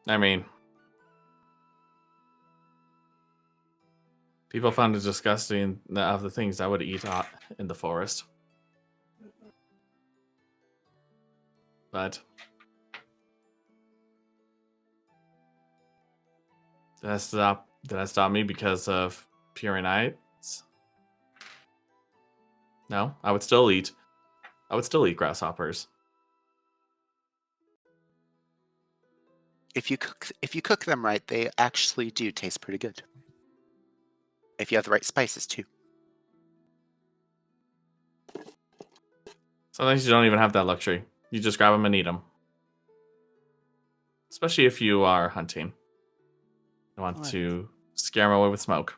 I mean, people found it disgusting of the things I would eat in the forest. But did that stop me because of pure nights? No, I would still eat grasshoppers. If you cook them right, they actually do taste pretty good. If you have the right spices too. Sometimes you don't even have that luxury. You just grab them and eat them. Especially if you are hunting. You want to scare them away with smoke.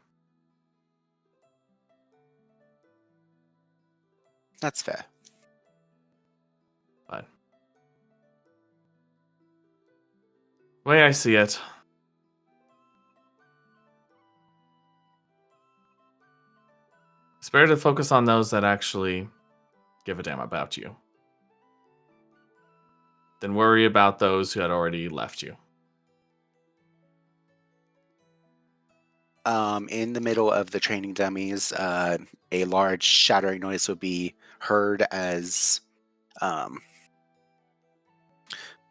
That's fair. But the way I see it, It's better to focus on those that actually give a damn about you than worry about those who had already left you. In the middle of the training dummies, a large shattering noise would be heard as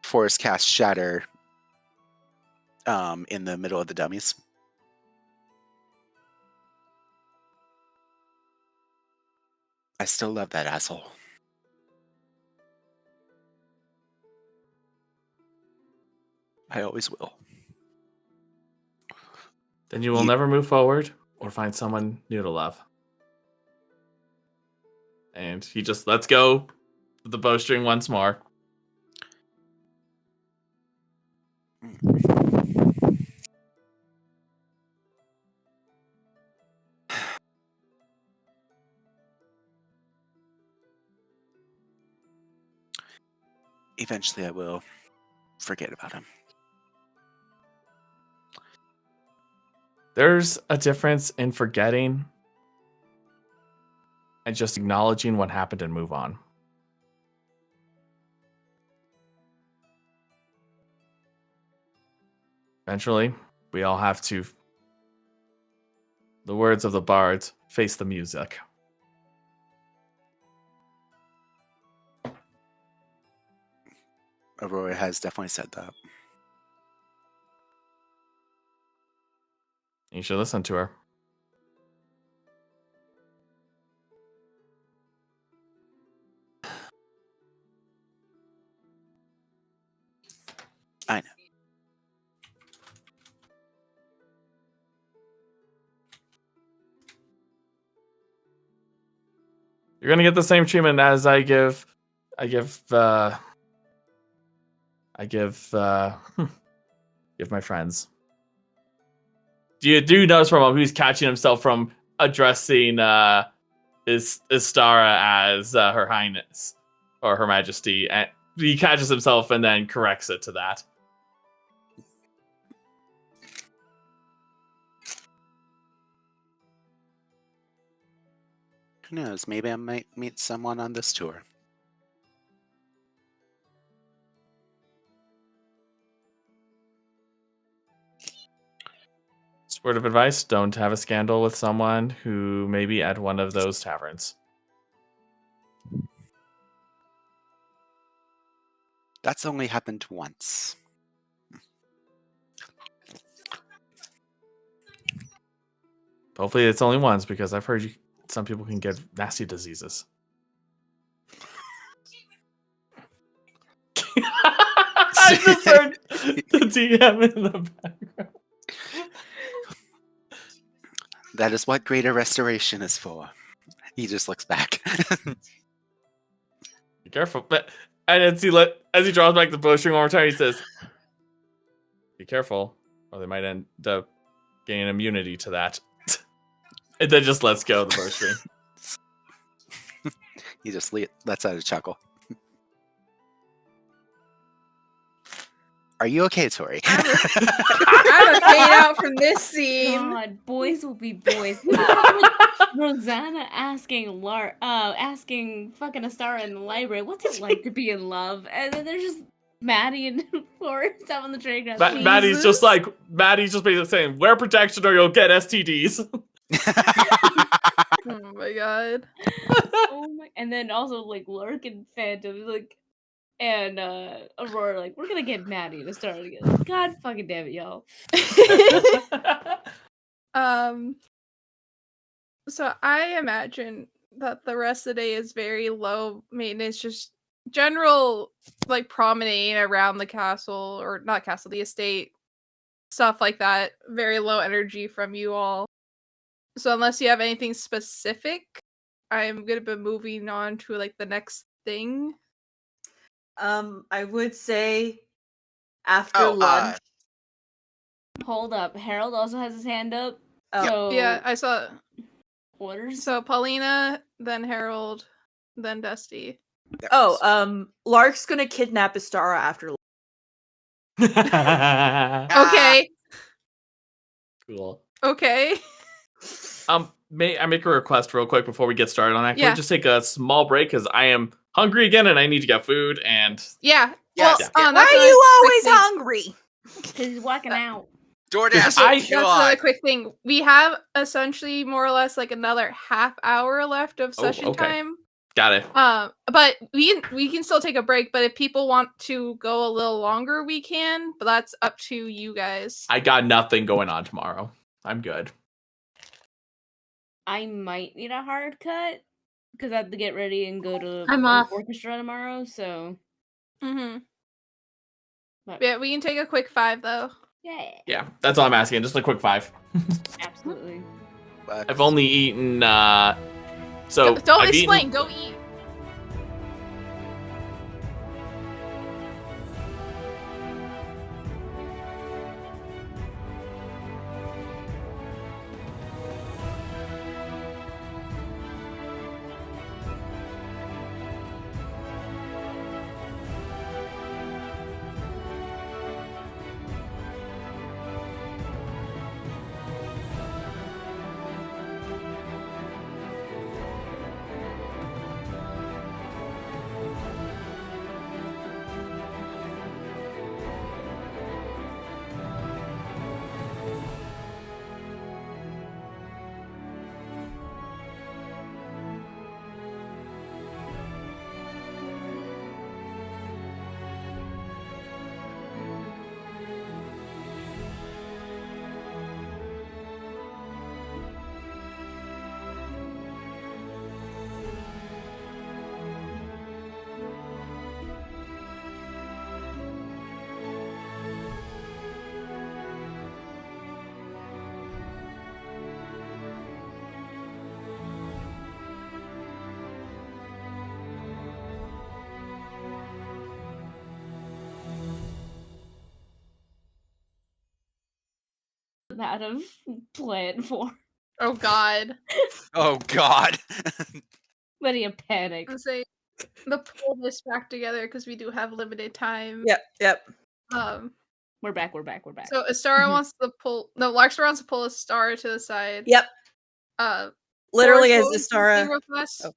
Forest cast Shatter in the middle of the dummies. I still love that asshole. I always will. Then you will never move forward or find someone new to love. And he just lets go of the bowstring once more. Eventually I will forget about him. There's a difference in forgetting and just acknowledging what happened and move on. Eventually, we all have to, the words of the bards, face the music. Aurora has definitely said that. You should listen to her. I know. You're gonna get the same treatment as I give my friends. Do notice from him who's catching himself from addressing Istara as Her Highness or Her Majesty, and he catches himself and then corrects it to that. Who knows? Maybe I might meet someone on this tour. Word of advice, don't have a scandal with someone who may be at one of those taverns. That's only happened once. Hopefully it's only once, because I've heard some people can get nasty diseases. I just heard the DM in the background. That is what greater restoration is for. He just looks back. Be careful. But and as he draws back the bowstring one more time, he says, "Be careful, or they might end up gaining immunity to that." And then just lets go of the bowstring. He just lets out a chuckle. Are you okay, Tori? I'm a fade out from this scene. God, boys will be boys. Rosanna asking asking fucking Astara in the library, what's it like to be in love? And then there's just Maddie and Forrest out on the train. Maddie's just basically saying, wear protection or you'll get STDs. Oh my god. Oh my! And then also like Lark and Phantom and Aurora we're gonna get Maddie to start again. God fucking damn it, y'all. So I imagine that the rest of the day is very low maintenance, just general promenade around the castle, or not castle, the estate, stuff like that. Very low energy from you all. So unless you have anything specific, I'm gonna be moving on to the next thing. I would say after lunch. Hold up. Harold also has his hand up. Oh. So Yeah, I saw orders. So Paulina, then Harold, then Dusty. Lark's gonna kidnap Istara after lunch. Okay. Cool. Okay. may I make a request real quick before we get started on that? Can Yeah. we just take a small break because I am hungry again and I need to get food and Yeah. Yes. Well, Why that's are another you quick always thing. hungry? Because he's walking out. DoorDash. That's That's another God. quick thing. We have essentially more or less like another half hour left of session okay. time. got it. But we can still take a break. But if people want to go a little longer, we can. But that's up to you guys. I got nothing going on tomorrow. I'm good. I might need a hard cut because I have to get ready and go to I'm off. orchestra tomorrow. So Mm-hmm. but, Yeah, we can take a quick 5 though. Yeah, that's all I'm asking. Just a quick 5. Absolutely. I've only eaten. So Don't I've explain. Eaten, Go eat. Out of plan for. Oh God. Oh God. But he panic. Let's say the pull this back together because we do have limited time. Yep. We're back. So Astara wants to pull. No, Larkspur wants to pull Astara to the side. Yep. Literally as Forrest, Astara. what was your request? Oh.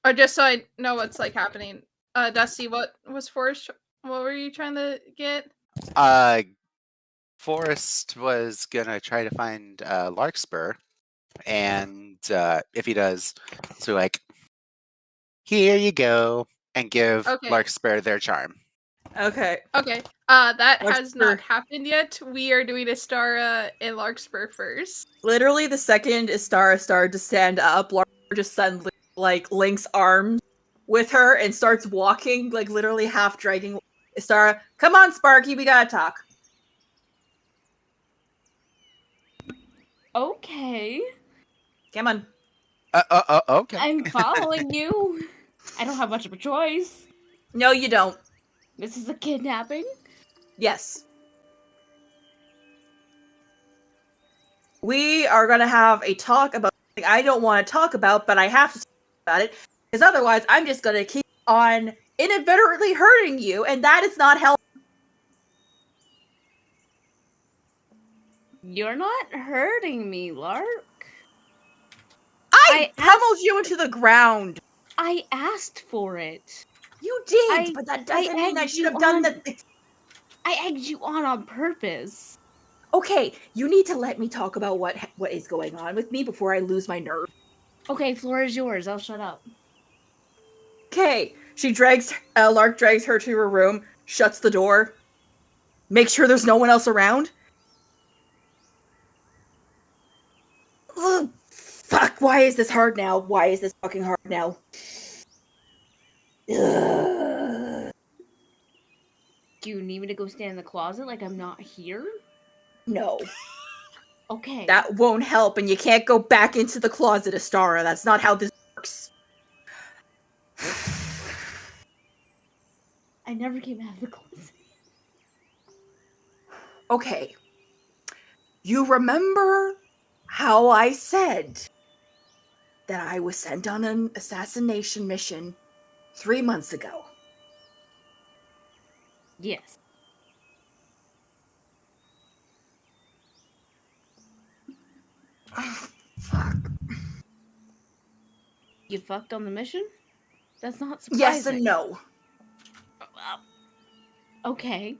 Or just so I know what's like happening. Dusty, what was Forrest? What were you trying to get? Forrest was gonna try to find Larkspur, and if he does, so like, here you go, and give Larkspur their charm. Okay. Okay. That has Larkspur. not happened yet. We are doing Astara and Larkspur first. Literally the second Astara started to stand up, Larkspur just suddenly like links arms with her and starts walking, like literally half dragging Astara. Come on, Sparky, we gotta talk. Okay. Come on. Okay. I'm following you. I don't have much of a choice. No, you don't. This is a kidnapping? Yes. We are gonna have a talk about something I don't want to talk about, but I have to talk about it, because otherwise I'm just gonna keep on inadvertently hurting you, and that is not helpful. You're not hurting me, Lark. I pummeled you into the ground. I asked for it. You did, but that doesn't mean I should have done the... I egged you on purpose. Okay, you need to let me talk about what is going on with me before I lose my nerve. Okay, floor is yours. I'll shut up. Okay, Lark drags her to her room, shuts the door, makes sure there's no one else around. Ugh, fuck, why is this hard now? Why is this fucking hard now? Ugh. Do you need me to go stand in the closet like I'm not here? No. Okay. That won't help, and you can't go back into the closet, Astara. That's not how this works. I never came out of the closet. Okay. You remember how I said that I was sent on an assassination mission 3 months ago? Yes. Oh, fuck. You fucked on the mission? That's not surprising. Yes and no. Okay.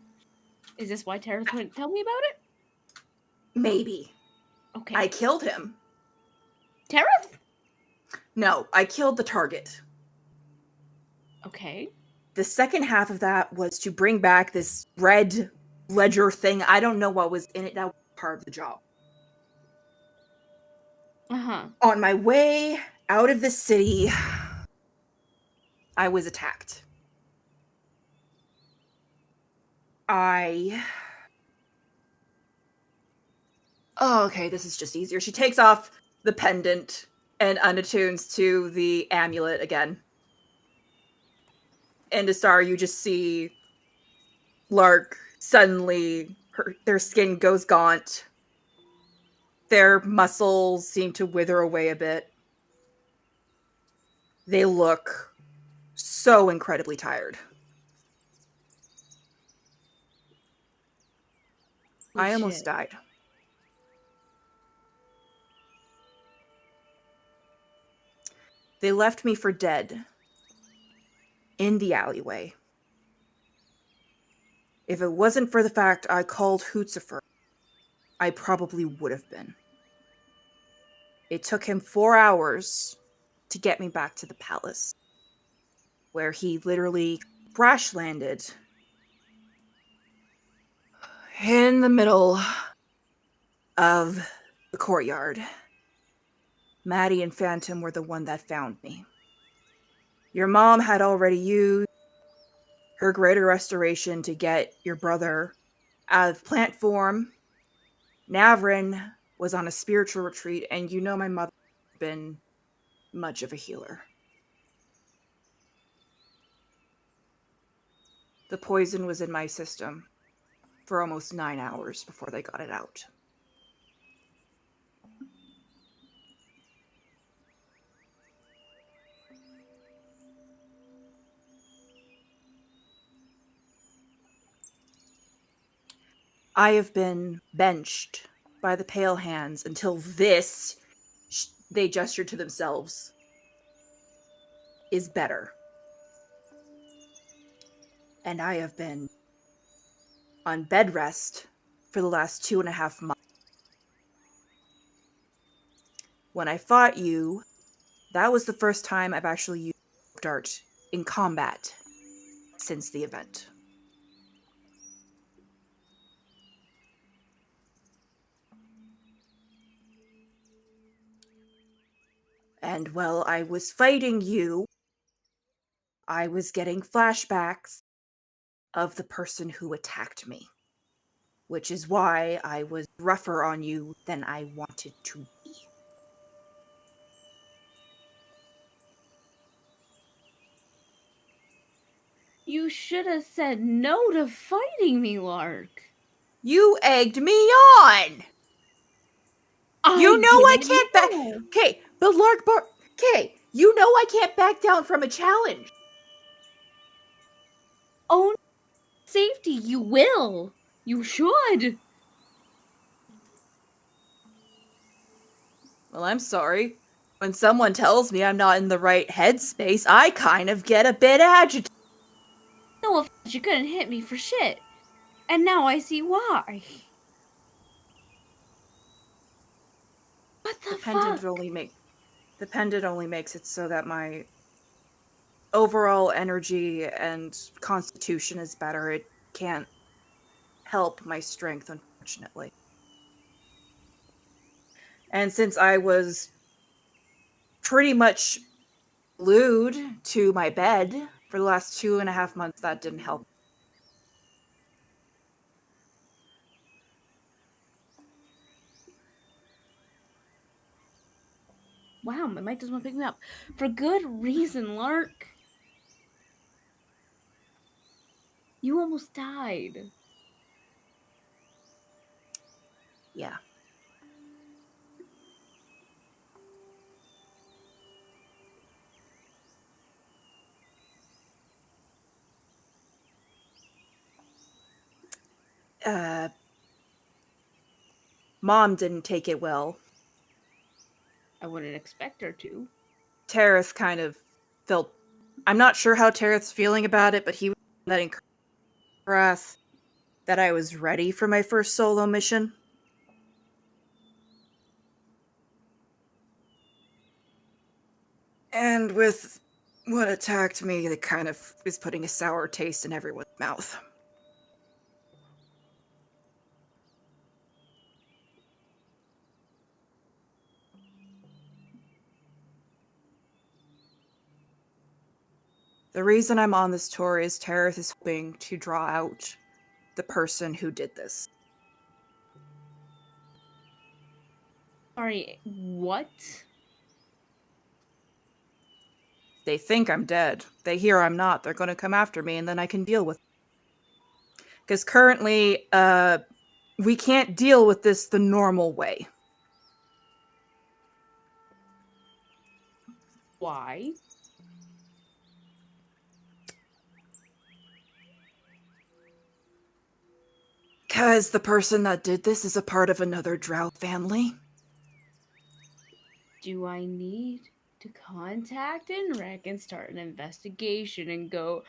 Is this why Terrace wouldn't tell me about it? Maybe. Okay. I killed him. Terrace? No, I killed the target. Okay. The second half of that was to bring back this red ledger thing. I don't know what was in it. That was part of the job. Uh-huh. On my way out of the city, I was attacked. Oh, okay, this is just easier. She takes off the pendant and unattunes to the amulet again. And Astar, you just see Lark suddenly, their skin goes gaunt. Their muscles seem to wither away a bit. They look so incredibly tired. I almost died. They left me for dead in the alleyway. If it wasn't for the fact I called Hootzifer, I probably would have been. It took him 4 hours to get me back to the palace, where he literally crash landed in the middle of the courtyard. Maddie and Phantom were the one that found me. Your mom had already used her greater restoration to get your brother out of plant form. Navrin was on a spiritual retreat, and you know my mother has been much of a healer. The poison was in my system for almost 9 hours before they got it out. I have been benched by the Pale Hands until this, they gestured to themselves, is better. And I have been on bed rest for the last 2.5 months. When I fought you, that was the first time I've actually used dart in combat since the event. And while I was fighting you, I was getting flashbacks of the person who attacked me, which is why I was rougher on you than I wanted to be. You should have said no to fighting me, Lark. You egged me on! You know I can't back. Okay, but Lark okay, you know I can't back down from a challenge. Own safety, you will. You should. Well, I'm sorry. When someone tells me I'm not in the right headspace, I kind of get a bit agitated. No offense, you couldn't hit me for shit. And now I see why. What the fuck? The pendant only makes it so that my overall energy and constitution is better. It can't help my strength, unfortunately. And since I was pretty much glued to my bed for the last 2.5 months, that didn't help. Wow, my mic doesn't want to pick me up. For good reason, Lark. You almost died. Yeah. Mom didn't take it well. I wouldn't expect her to. Terrace kind of felt... I'm not sure how Terrace's feeling about it, but he was that encouraged that I was ready for my first solo mission. And with what attacked me, it kind of is putting a sour taste in everyone's mouth. The reason I'm on this tour is Terrace is hoping to draw out the person who did this. Sorry, what? They think I'm dead. They hear I'm not. They're going to come after me, and then I can deal with it. Because currently, we can't deal with this the normal way. Why? Because the person that did this is a part of another Drow family. Do I need to contact Enrec and start an investigation and go...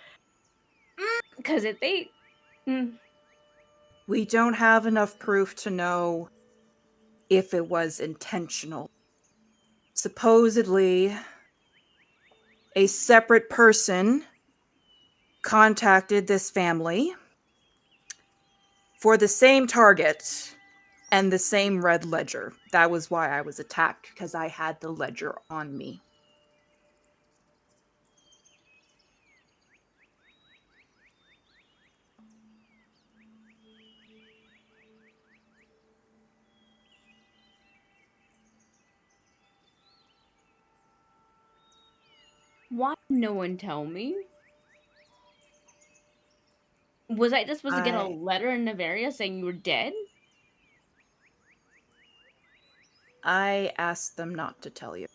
Because if they... We don't have enough proof to know if it was intentional. Supposedly, a separate person contacted this family for the same target and the same red ledger. That was why I was attacked, because I had the ledger on me. Why did no one tell me? Was I just supposed to get a letter in Nymphaeaceae saying you were dead? I asked them not to tell you.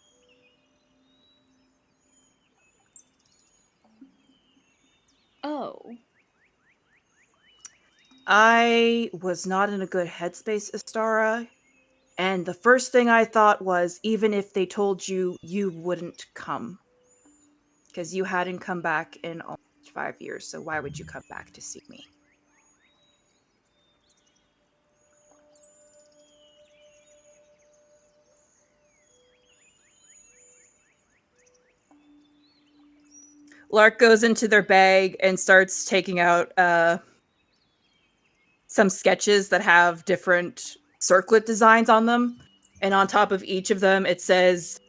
Oh. I was not in a good headspace, Astara, and the first thing I thought was, even if they told you, you wouldn't come. Because you hadn't come back in almost 5 years, so why would you come back to see me? Lark goes into their bag and starts taking out some sketches that have different circlet designs on them. And on top of each of them, it says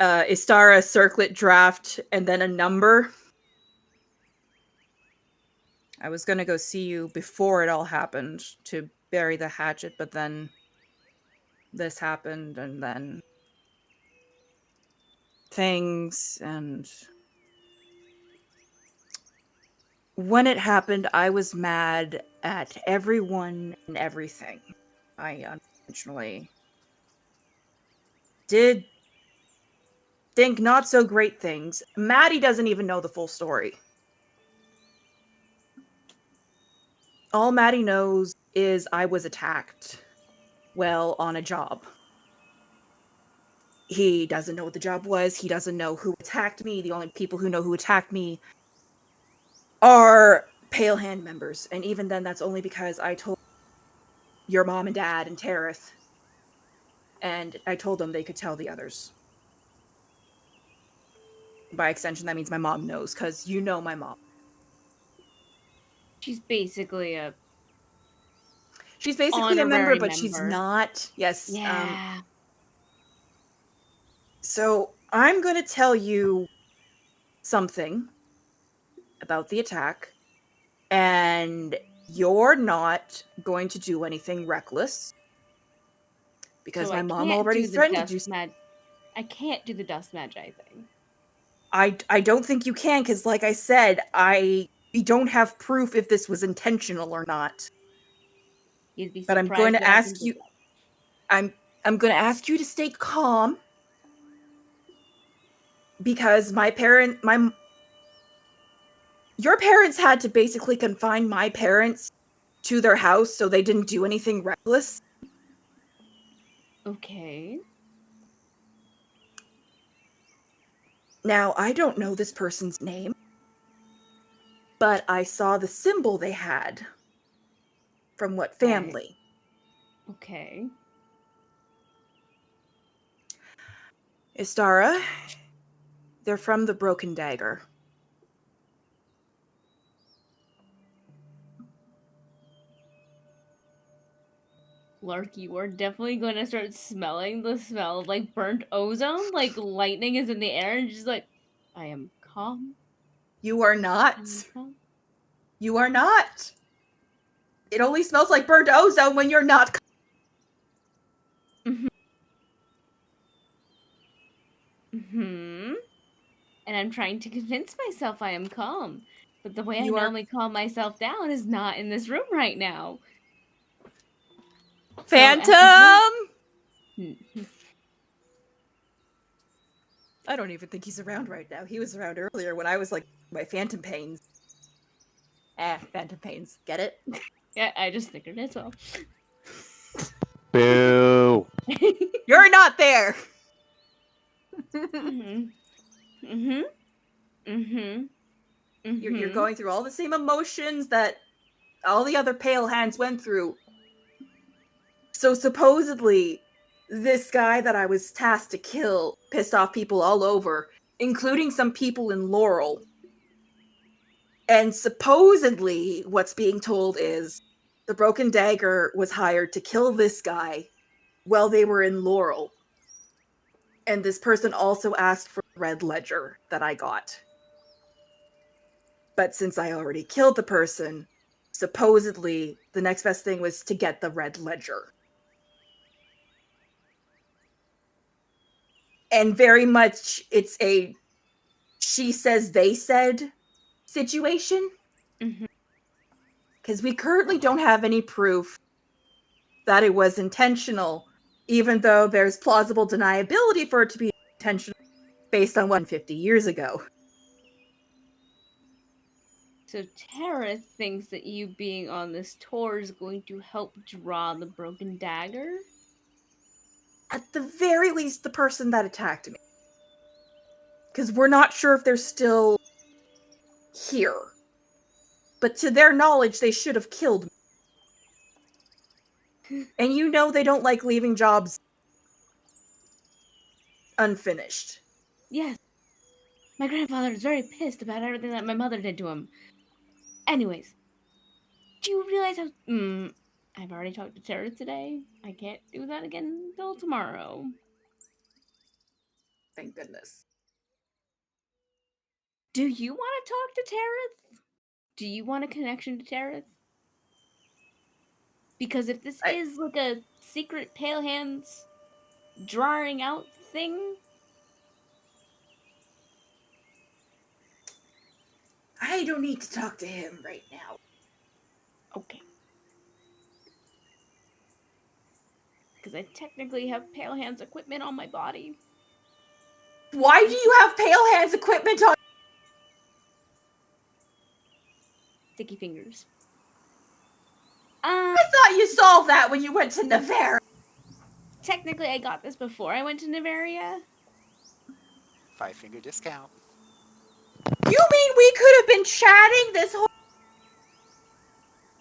Istara circlet draft and then a number. I was going to go see you before it all happened to bury the hatchet, but then this happened, and then things, and when it happened, I was mad at everyone and everything. I unfortunately did think not so great things. Maddie doesn't even know the full story. All Maddie knows is I was attacked while on a job. He doesn't know what the job was. He doesn't know who attacked me. The only people who know who attacked me are Pale Hand members. And even then, that's only because I told your mom and dad and Terrace. And I told them they could tell the others. By extension, that means my mom knows, because you know my mom. She's basically a... She's basically a member, but she's not. Yes. Yeah. So I'm going to tell you something about the attack, and you're not going to do anything reckless, because So my mom already threatened to do. I can't do the dust magic thing. I don't think you can, because like I said, we don't have proof if this was intentional or not. You'd be but I'm going to surprised ask you. I'm going to ask you to stay calm, because your parents had to basically confine my parents to their house so they didn't do anything reckless. Okay. Now, I don't know this person's name, but I saw the symbol they had. From what family? Okay. Istara, they're from the Broken Dagger. Lark, you are definitely going to start smelling the smell of, like, burnt ozone. Like, lightning is in the air, and just like, I am calm. You are not. I am calm. You are not. It only smells like burnt ozone when you're not. And I'm trying to convince myself I am calm. But the way I You are- normally calm myself down is not in this room right now. Phantom! So, I don't even think he's around right now. He was around earlier when I was like, my phantom pains. Phantom pains. Get it? yeah, I just figured as well. Boo. You're not there! You're going through all the same emotions that all the other pale hands went through. So supposedly, this guy that I was tasked to kill pissed off people all over, including some people in Laurel. And supposedly, what's being told is the Broken Dagger was hired to kill this guy while they were in Laurel. And this person also asked for the Red Ledger that I got. But since I already killed the person, supposedly the next best thing was to get the Red Ledger. And very much it's a she says they said situation. Because we currently don't have any proof that it was intentional, even though there's plausible deniability for it to be intentional based on 150 years ago. So Tara thinks that you being on this tour is going to help draw the Broken Dagger? At the very least, the person that attacked me. Because we're not sure if they're still here. But to their knowledge, they should have killed me. And you know they don't like leaving jobs unfinished. Yes. My grandfather is very pissed about everything that my mother did to him. Anyways, do you realize how... I've already talked to Tara today. I can't do that again until tomorrow. Thank goodness. Do you want to talk to Tara? Do you want a connection to Tara? Because if this is like a secret Pale Hands drawing out thing... I don't need to talk to him right now. Okay. Because I technically have Pale Hands equipment on my body. Why do you have Pale Hands equipment on? Sticky fingers. I thought you solved that when you went to Nymphaeaceae. Technically, I got this before I went to Nymphaeaceae. 5-finger discount. You mean we could have been chatting this whole...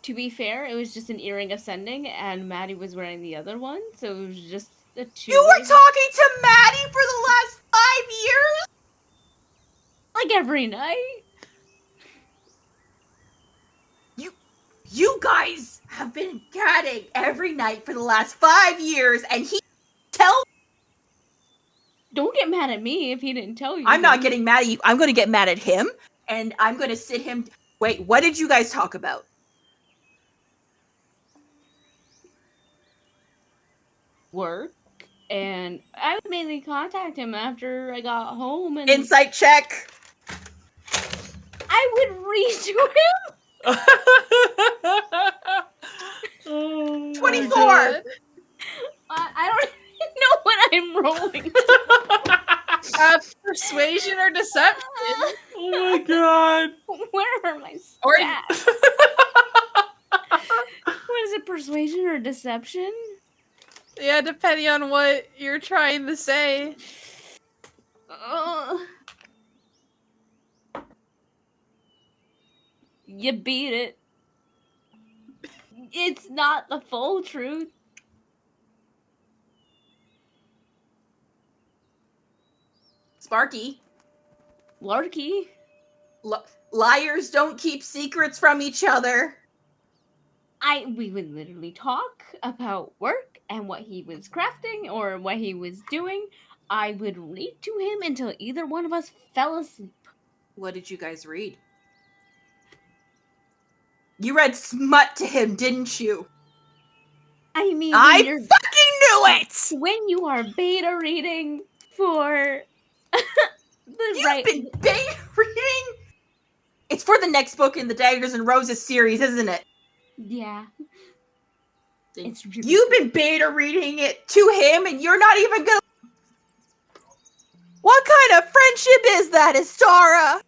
To be fair, it was just an earring ascending, and Maddie was wearing the other one, so it was just a two. You were talking to Maddie for the last 5 years? Like every night. You guys have been chatting every night for the last 5 years, and he tell... Don't get mad at me if he didn't tell you. I'm not getting mad at you. I'm going to get mad at him, and I'm going to sit him... Wait, what did you guys talk about? Work, and I would mainly contact him after I got home. And Insight check. I would read to him. 24. I don't know what I'm rolling. Persuasion or deception? Oh my god. Where are my stats? Or what is it, persuasion or deception? yeah, depending on what you're trying to say. You beat it. It's not the full truth. Sparky. Larky. Liars don't keep secrets from each other. We would literally talk about work and what he was crafting or what he was doing. I would read to him until either one of us fell asleep. What did you guys read? You read smut to him, didn't you? I mean, I fucking knew it! When you are beta reading for You've been beta reading? It's for the next book in the Daggers and Roses series, isn't it? Yeah. It's really You've been beta reading it to him and you're not even gonna... What kind of friendship is that, Istara?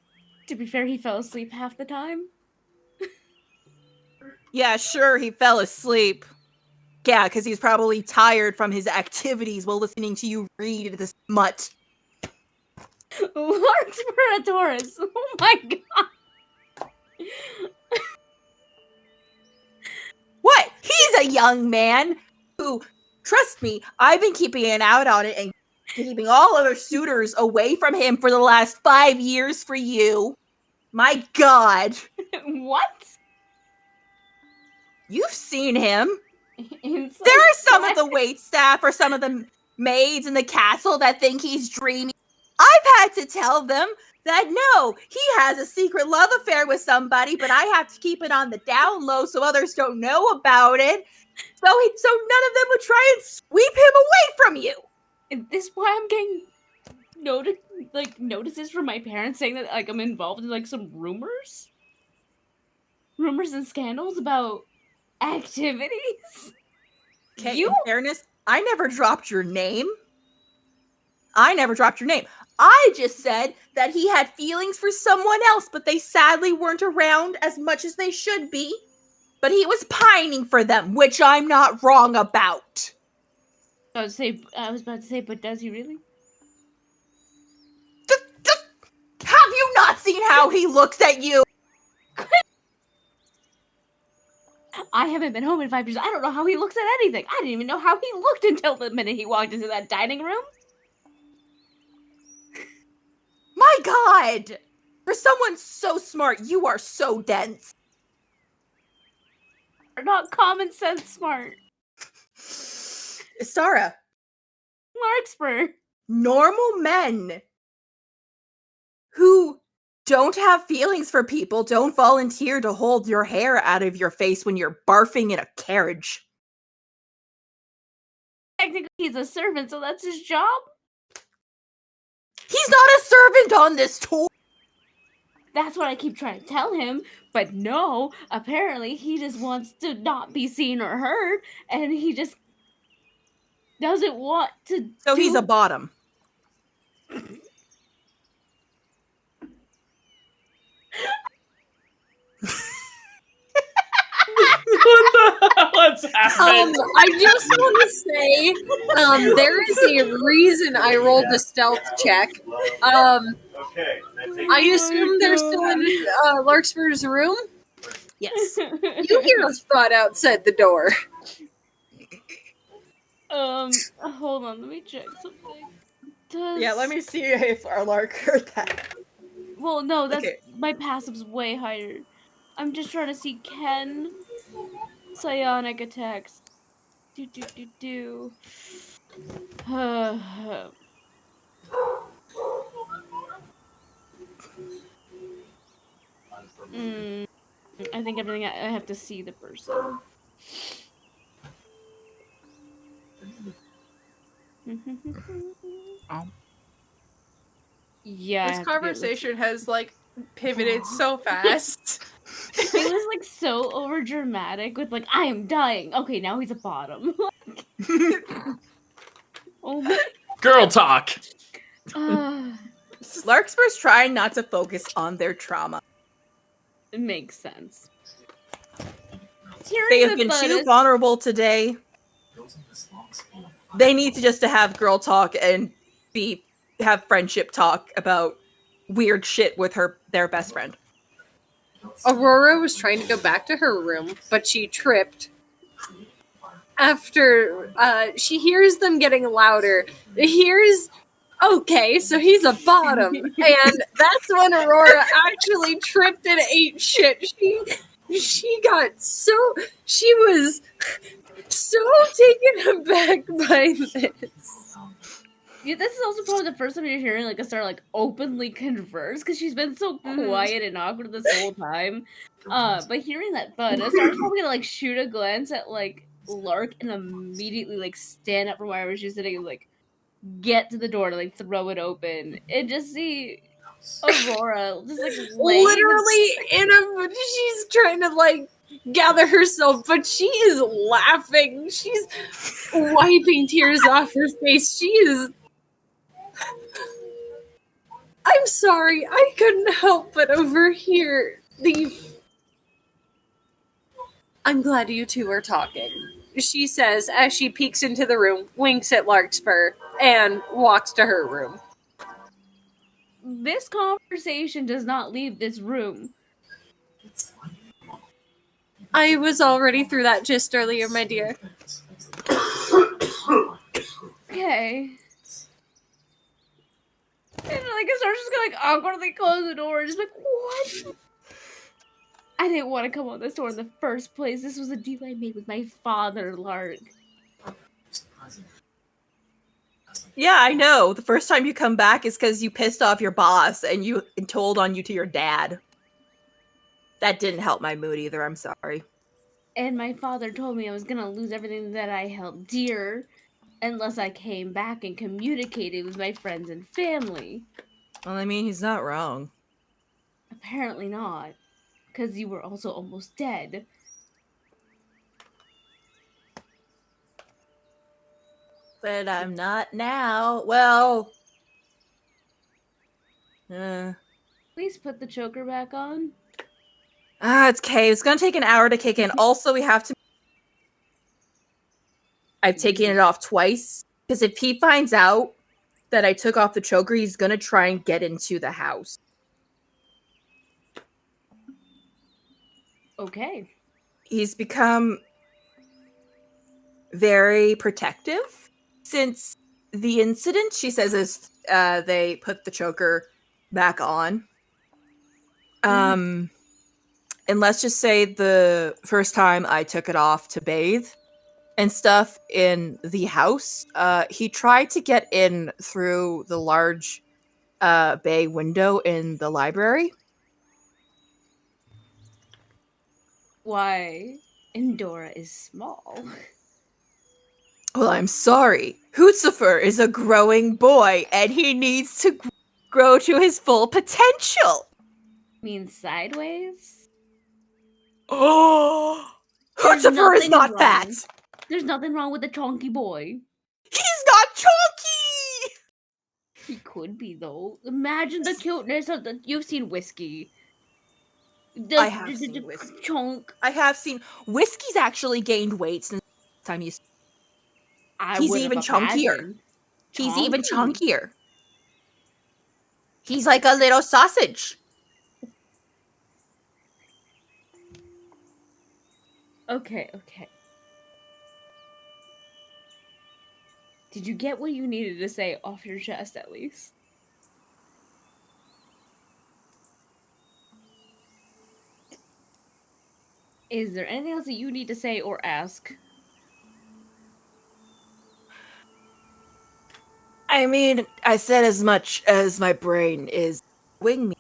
To be fair, he fell asleep half the time. Yeah, sure, he fell asleep. Yeah, because he's probably tired from his activities while listening to you read this smut. Larkspur Taurus. Oh my god. What? He's a young man who, trust me, I've been keeping an eye on it and keeping all other suitors away from him for the last 5 years for you. My god. What? You've seen him. There are some of the waitstaff or some of the maids in the castle that think he's dreaming. I've had to tell them that no, he has a secret love affair with somebody, but I have to keep it on the down low so others don't know about it. So none of them would try and sweep him away from you. Is this why I'm getting notices from my parents saying that I'm involved in some rumors and scandals about activities? Okay, in fairness, I never dropped your name. I just said that he had feelings for someone else, but they sadly weren't around as much as they should be. But he was pining for them, which I'm not wrong about. I was about to say, but does he really? Just have you not seen how he looks at you? I haven't been home in 5 years. I don't know how he looks at anything. I didn't even know how he looked until the minute he walked into that dining room. My god! For someone so smart, you are so dense. You're not common sense smart. Istara. Larkspur. Normal men who don't have feelings for people don't volunteer to hold your hair out of your face when you're barfing in a carriage. Technically, he's a servant, so that's his job. He's not a servant on this tour. That's what I keep trying to tell him, but no, apparently he just wants to not be seen or heard, and he just doesn't want to. So he's a bottom. What the hell is happening? I just want to say, there is a reason I rolled a stealth check. I assume they're still in Larkspur's room. Yes. You hear a thought outside the door. Hold on, let me check something. Yeah, let me see if our Lark heard that. Well, no, that's my passive's way higher. I'm just trying to see Ken psionic attacks. I think everything I have to see the person. Yeah. This conversation has pivoted so fast. It was so over dramatic with I am dying. Okay, now he's a bottom. Oh my. Girl talk. Larkspur's trying not to focus on their trauma. It makes sense. They have been too vulnerable today. They need to have girl talk and have friendship talk about weird shit with their best friend. Aurora was trying to go back to her room, but she tripped. After she hears them getting louder, okay, so he's a bottom. And that's when Aurora actually tripped and ate shit. She was so taken aback by this. Yeah, this is also probably the first time you're hearing like Astar like openly converse, because she's been so quiet and awkward this whole time. But hearing that Astar's probably gonna like shoot a glance at like Lark and immediately like stand up from wherever she's sitting and like get to the door to like throw it open and just see Aurora just like literally she's trying to like gather herself, but she is laughing. She's wiping tears off her face. She is. I'm sorry, I couldn't help but overhear I'm glad you two are talking, she says as she peeks into the room, winks at Larkspur, and walks to her room. This conversation does not leave this room. I was already through that gist earlier, my dear. Okay. And like Astar's just gonna like awkwardly close the door and just like, what? I didn't want to come on this door in the first place. This was a deal I made with my father, Lark. Yeah, I know. The first time you come back is because you pissed off your boss and you told on you to your dad. That didn't help my mood either, I'm sorry. And my father told me I was gonna lose everything that I held dear unless I came back and communicated with my friends and family. Well, I mean, he's not wrong. Apparently not, because you were also almost dead. But I'm not now. Well... Please put the choker back on. It's okay. It's gonna take an hour to kick in. Also, we have to... I've taken it off twice. Because if he finds out that I took off the choker, he's gonna try and get into the house. Okay. He's become very protective since the incident, she says, as they put the choker back on. And let's just say the first time I took it off to bathe and stuff in the house, he tried to get in through the large bay window in the library. Why, Endora is small. Well, I'm sorry. Hootsufer is a growing boy, and he needs to grow to his full potential. Mean sideways? Oh, Hootsufer is not fat. There's nothing wrong with a chonky boy. He's not chonky. He could be though. Imagine the cuteness of the. You've seen Whiskey. I have seen Whiskey. Chonk. I have seen Whiskey's actually gained weight since the time he's. He's even chunkier. He's even chunkier. He's like a little sausage. Okay. Did you get what you needed to say off your chest, at least? Is there anything else that you need to say or ask? I mean, I said as much as my brain is wing me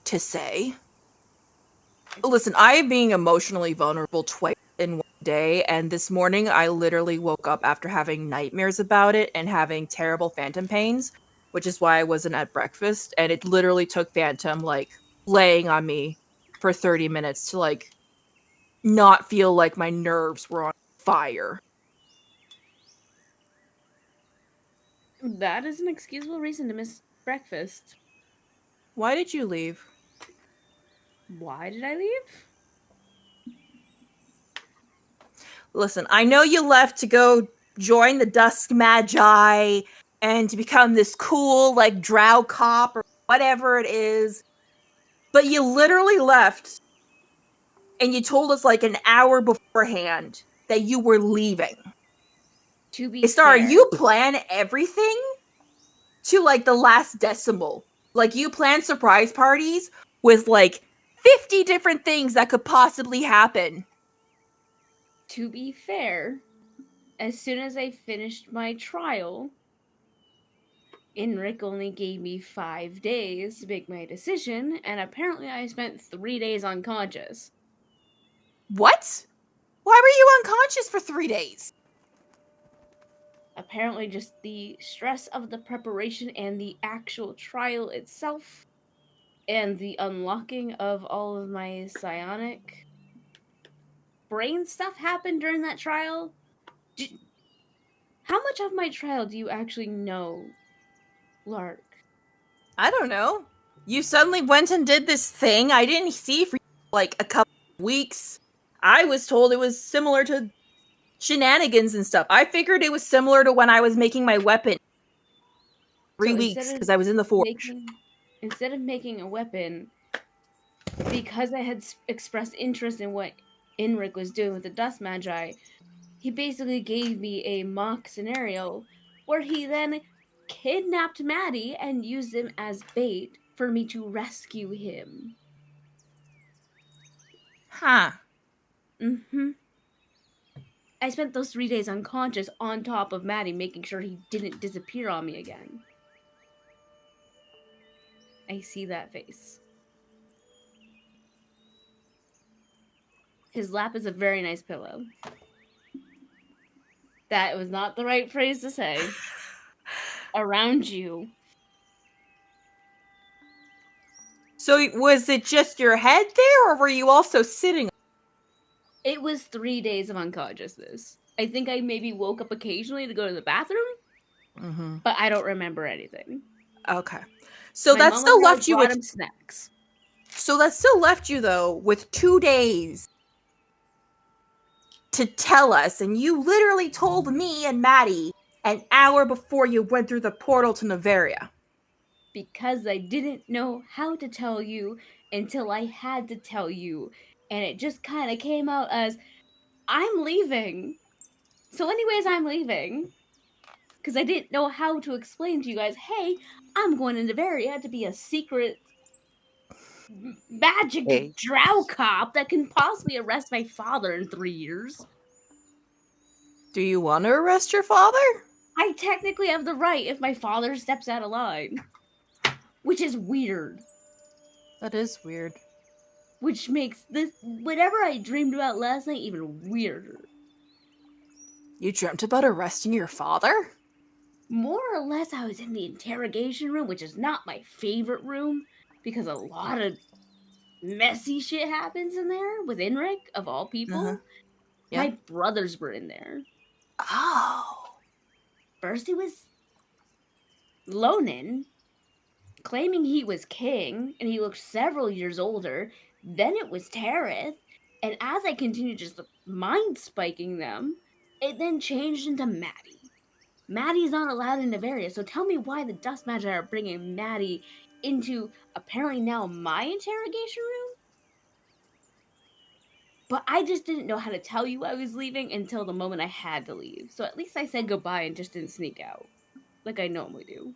to say. Listen, I am being emotionally vulnerable twice in one day, and this morning I literally woke up after having nightmares about it and having terrible phantom pains, which is why I wasn't at breakfast, and it literally took Phantom, like, laying on me for 30 minutes to, like, not feel like my nerves were on fire. That is an excusable reason to miss breakfast. Why did you leave? Why did I leave? Listen, I know you left to go join the Dusk Magi and to become this cool, like, drow cop or whatever it is, but you literally left and you told us like an hour beforehand that you were leaving. To be Astara, fair, you plan everything to like the last decimal. Like you plan surprise parties with like 50 different things that could possibly happen. to be fair, as soon as I finished my trial, Enric only gave me 5 days to make my decision, and apparently I spent 3 days unconscious. What? Why were you unconscious for 3 days? Apparently just the stress of the preparation and the actual trial itself, and the unlocking of all of my psionic brain stuff happened during that trial. How much of my trial do you actually know, Lark? I don't know. You suddenly went and did this thing I didn't see for like a couple of weeks. I was told it was similar to shenanigans and stuff. I figured it was similar to when I was making my weapon. 3 So weeks because I was in the forge. Instead of making a weapon, because I had expressed interest in what Enric was doing with the Dust Magi, he basically gave me a mock scenario where he then kidnapped Maddie and used him as bait for me to rescue him. Huh. Mm-hmm. I spent those 3 days unconscious on top of Maddie, making sure he didn't disappear on me again. I see that face. His lap is a very nice pillow. That was not the right phrase to say. Around you. So was it just your head there, or were you also sitting? It was 3 days of unconsciousness. I think I maybe woke up occasionally to go to the bathroom, but I don't remember anything. Okay. So My that mom still probably left you brought with him snacks. So that still left you though with 2 days to tell us, and you literally told me and Maddie an hour before you went through the portal to Nymphaeaceae. Because I didn't know how to tell you until I had to tell you. And it just kind of came out as, I'm leaving. So anyways, I'm leaving. Because I didn't know how to explain to you guys, hey, I'm going into Nymphaeaceae to be a secret magic drow cop that can possibly arrest my father in 3 years. Do you want to arrest your father? I technically have the right if my father steps out of line. Which is weird. That is weird. Which makes this, whatever I dreamed about last night, even weirder. You dreamt about arresting your father? More or less, I was in the interrogation room, which is not my favorite room, because a lot of messy shit happens in there with Enric, of all people. Yeah. My brothers were in there. Oh. First, it was Lonin, claiming he was king, and he looked several years older. Then it was Dearest, and as I continued just mind spiking them, it then changed into Maddie. Maddie's not allowed in Nymphaeaceae, so tell me why the Dust Magi are bringing Maddie into apparently now my interrogation room? But I just didn't know how to tell you I was leaving until the moment I had to leave. So at least I said goodbye and just didn't sneak out, like I normally do.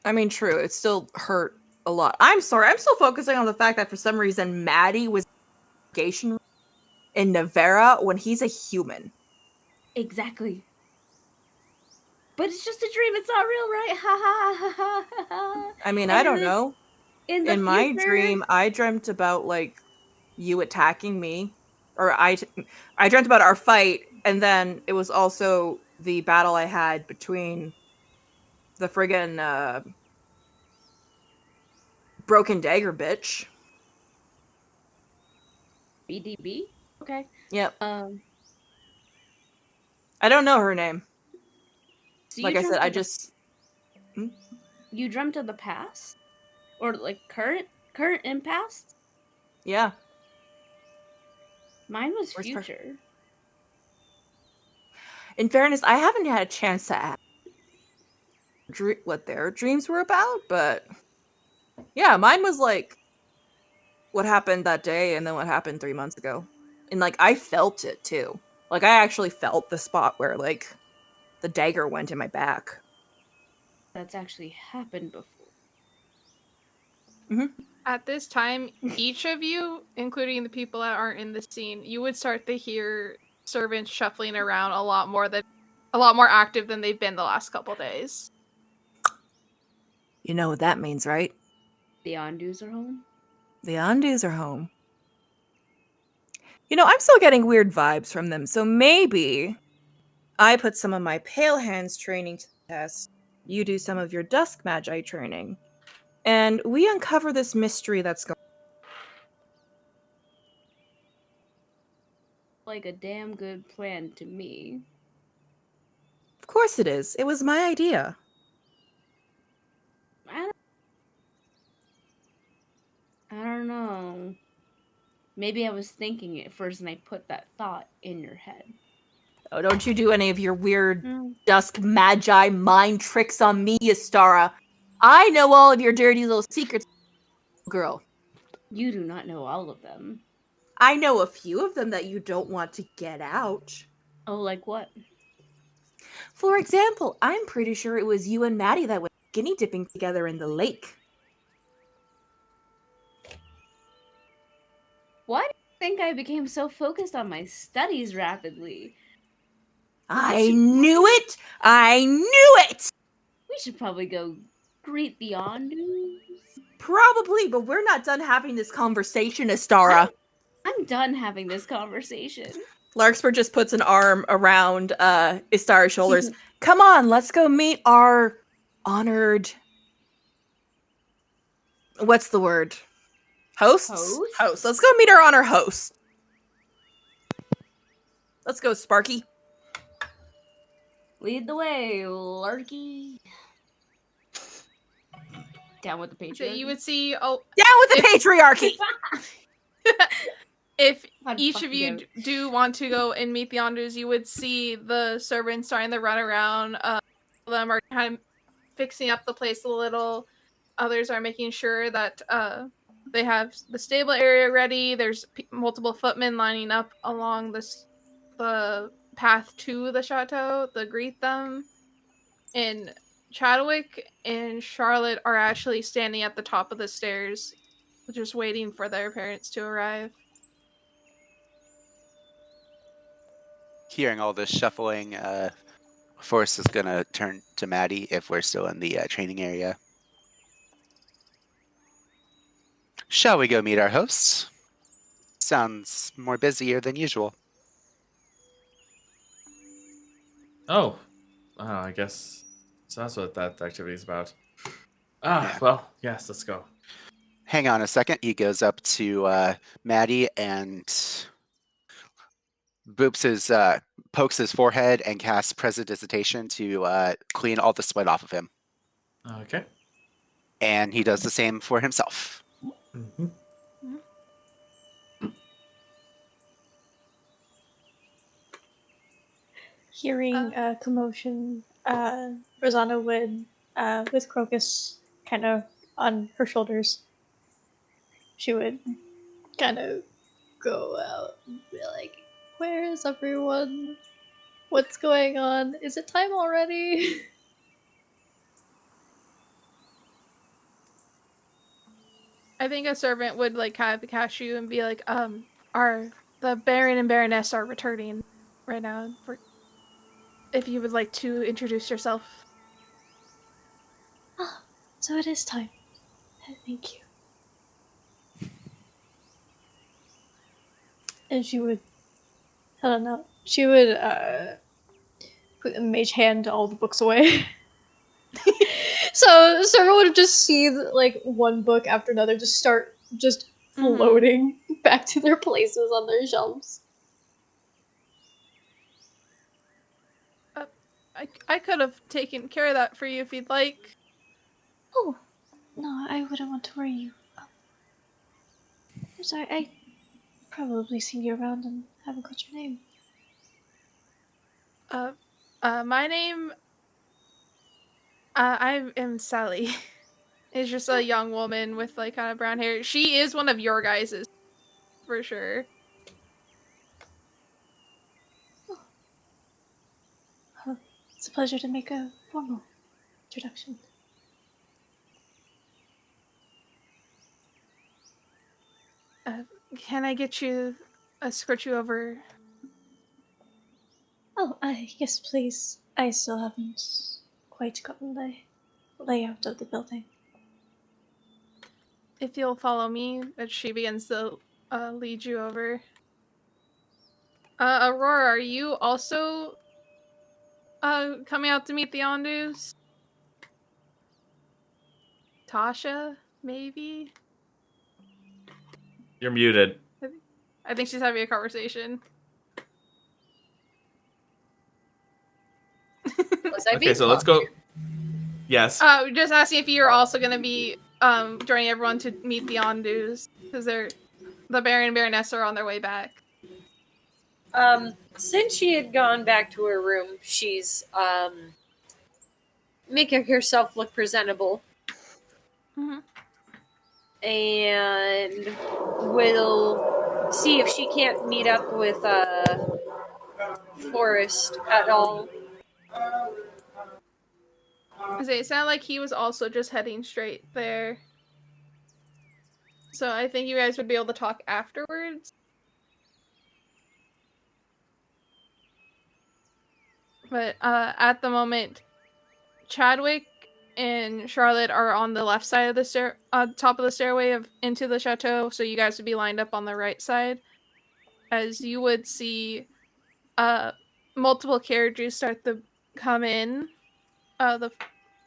I mean, true. It still hurt a lot. I'm sorry. I'm still focusing on the fact that for some reason Maddie was in Nymphaeaceae when he's a human. Exactly. But it's just a dream. It's not real, right? Ha ha ha ha ha. I mean, I don't know. In my dream, I dreamt about like you attacking me, or I dreamt about our fight, and then it was also the battle I had between the friggin' broken dagger bitch. BDB? Okay. Yep. I don't know her name. So like I said, I just... You dreamt of the past? Or like current and past? Yeah. Mine was future. In fairness, I haven't had a chance to ask what their dreams were about, but yeah, mine was like what happened that day and then what happened 3 months ago. And, like, I felt it, too. Like, I actually felt the spot where, like, the dagger went in my back. That's actually happened before. At this time, each of you, including the people that aren't in the scene, you would start to hear servants shuffling around a lot more active than they've been the last couple days. You know what that means, right? The Andus are home? The Andus are home. You know, I'm still getting weird vibes from them, so maybe I put some of my Pale Hands training to the test. You do some of your Dusk Magi training. And we uncover this mystery that's going Like a damn good plan to me. Of course it is. It was my idea. I don't know. Maybe I was thinking it first and I put that thought in your head. Oh, don't you do any of your weird Dusk Magi mind tricks on me, Astara. I know all of your dirty little secrets, girl. You do not know all of them. I know a few of them that you don't want to get out. Oh, like what? For example, I'm pretty sure it was you and Maddie that went skinny dipping together in the lake. Why do you think I became so focused on my studies rapidly? I knew it! I knew it! We should probably go greet the Andus. Probably, but we're not done having this conversation, Astara. I'm done having this conversation. Larkspur just puts an arm around Istara's shoulders. Come on, let's go meet our honored... What's the word? Hosts? Host. Let's go meet our honored host. Let's go, Sparky. Lead the way, Larky. Down with the patriarchy. So you would see... Down with the patriarchy! If each of you do want to go and meet the Andus, you would see the servants starting to run around. Them are kind of fixing up the place a little. Others are making sure that they have the stable area ready. There's multiple footmen lining up along the path to the chateau to greet them. And Chadwick and Charlotte are actually standing at the top of the stairs, just waiting for their parents to arrive. Hearing all this shuffling, Forrest is going to turn to Maddie if we're still in the training area. Shall we go meet our hosts? Sounds more busier than usual. Oh, I guess so. That's what that activity is about. Well, yes, let's go. Hang on a second. He goes up to Maddie and pokes his forehead and casts Prestidigitation to clean all the sweat off of him. Okay. And he does the same for himself. Mm-hmm. Hearing commotion, Rosanna would, with Crocus kind of on her shoulders, she would kind of go out and be like, "Where is everyone? What's going on? Is it time already?" I think a servant would like kind of catch you and be like, the Baron and Baroness are returning right now. If you would like to introduce yourself. Ah, so it is time. Thank you. And she would, I don't know, she would put a mage hand all the books away. So everyone would just see like one book after another just start floating back to their places on their shelves. I could have taken care of that for you if you'd like. Oh, no, I wouldn't want to worry you. I'm sorry, I probably seen you around and haven't got your name. My name... I am Sally. is just a young woman with like kind of brown hair. She is one of your guys's, for sure. Oh, it's a pleasure to make a formal introduction. Can I escort you over? Oh, yes, please. I still haven't quite gotten the layout of the building. If you'll follow me, as she begins to lead you over. Aurora, are you also coming out to meet the Andus? Tasha, maybe? You're muted. I think she's having a conversation. Okay, so let's go. Yes. Just asking if you're also going to be joining everyone to meet the Andus, because the Baron and Baroness are on their way back. Since she had gone back to her room, she's making herself look presentable. Mm-hmm. And will see if she can't meet up with Forrest at all. It sounded like he was also just heading straight there. So I think you guys would be able to talk afterwards. But at the moment, Chadwick and Charlotte are on the left side of the top of the stairway into the chateau, so you guys would be lined up on the right side. As you would see multiple carriages start to come in. The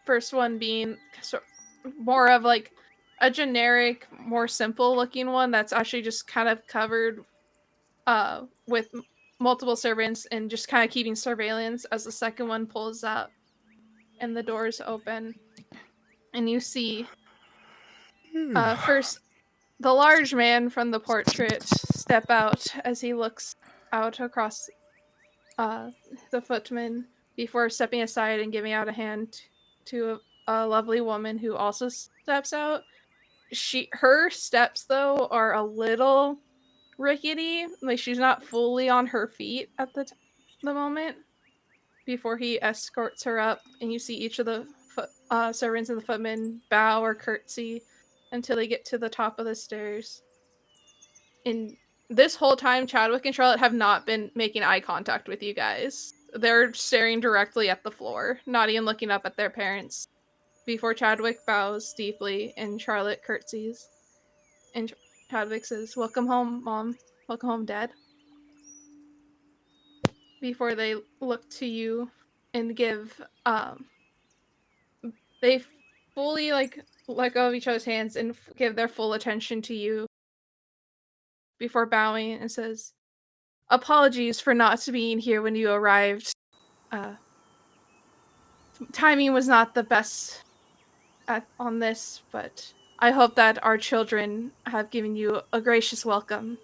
first one being more of like a generic, more simple looking one that's actually just kind of covered with multiple servants and just kind of keeping surveillance, as the second one pulls up and the doors open. And you see first the large man from the portrait step out as he looks out across the footman before stepping aside and giving out a hand to a lovely woman who also steps out. Her steps though are a little rickety, like she's not fully on her feet at the moment. Before he escorts her up, and you see each of the servants and the footmen bow or curtsy until they get to the top of the stairs. And this whole time, Chadwick and Charlotte have not been making eye contact with you guys. They're staring directly at the floor, not even looking up at their parents. Before Chadwick bows deeply and Charlotte curtsies. And Chadwick says, "Welcome home, Mom. Welcome home, Dad." Before they look to you and give, they fully let go of each other's hands and give their full attention to you before bowing and says, "Apologies for not being here when you arrived. Timing was not the best on this, but I hope that our children have given you a gracious welcome."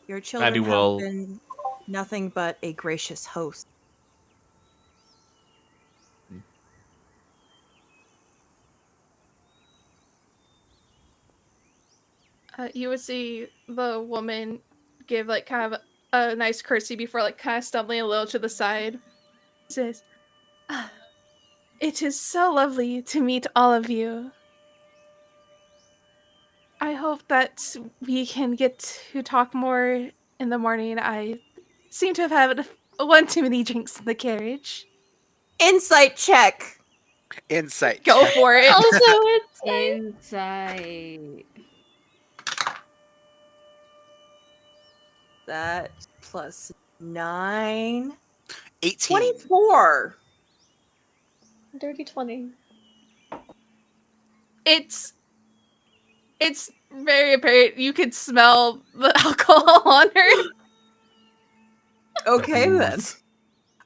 Your children have been nothing but a gracious host. You would see the woman give kind of a nice curtsy before kind of stumbling a little to the side. Says, "It is so lovely to meet all of you. I hope that we can get to talk more in the morning. I seem to have had one too many drinks in the carriage." Insight check. Insight. Go check. for it. Also, Insight. That plus 9. 18. 24. dirty 20. It's very apparent. You could smell the alcohol on her. Okay then.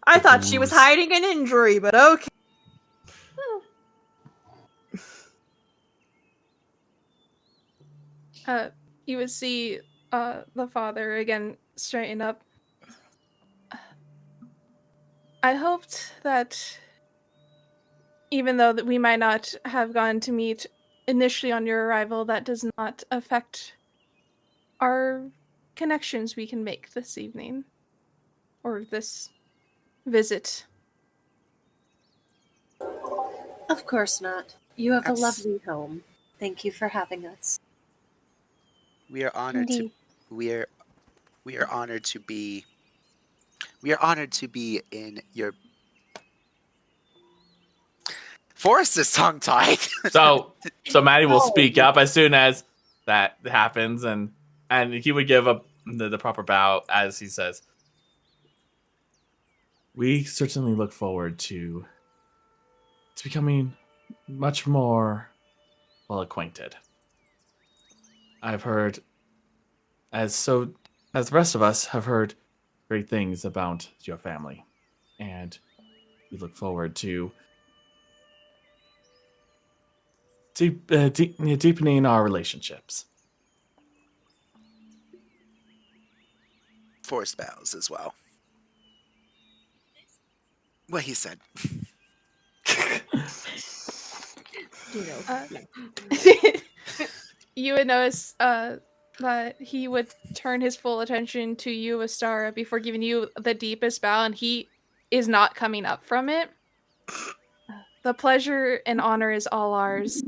I thought she was hiding an injury, but okay. You would see the father again straighten up. "I hoped that even though that we might not have gone to meet initially on your arrival, that does not affect our connections we can make this evening. Or this visit. Of course not. You have a Abs- lovely home. Thank you for having us. We are honored Indeed. we are honored to be in your Forrest is tongue tied. So Maddie will speak up as soon as that happens, and he would give up the proper bow as he says, "We certainly look forward to becoming much more well acquainted. I've heard, as the rest of us have heard, great things about your family, and we look forward to deepening our relationships." Forrest bows as well. What he said. You would notice that he would turn his full attention to you, Astara, before giving you the deepest bow, and he is not coming up from it. The pleasure and honor is all ours.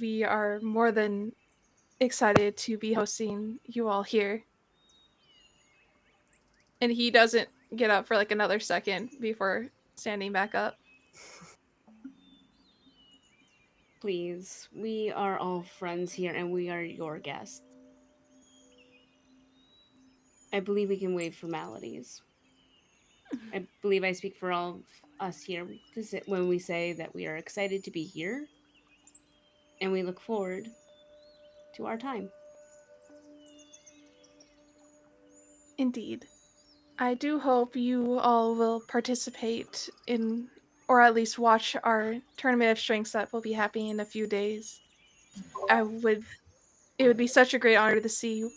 We are more than excited to be hosting you all here. And he doesn't get up for like another second before standing back up. Please, we are all friends here and we are your guests. I believe we can waive formalities. I believe I speak for all of us here when we say that we are excited to be here and we look forward to our time. Indeed. I do hope you all will participate in, or at least watch our tournament of strengths that will be happening in a few days. It would be such a great honor to see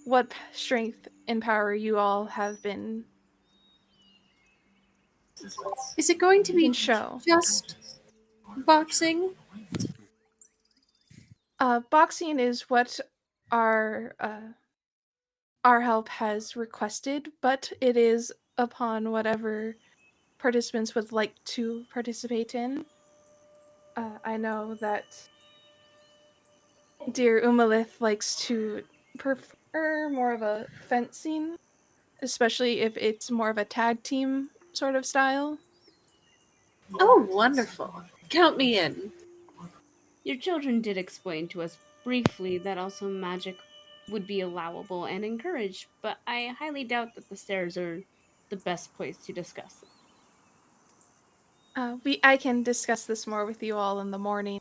what strength and power you all have been Is it going to be show. just boxing? Boxing is what our help has requested, but it is upon whatever participants would like to participate in. I know that dear Umalith likes to prefer more of a fencing, especially if it's more of a tag team sort of style. Oh, wonderful. Count me in. Your children did explain to us briefly that also magic would be allowable and encouraged, but I highly doubt that the stairs are the best place to discuss it. I can discuss this more with you all in the morning.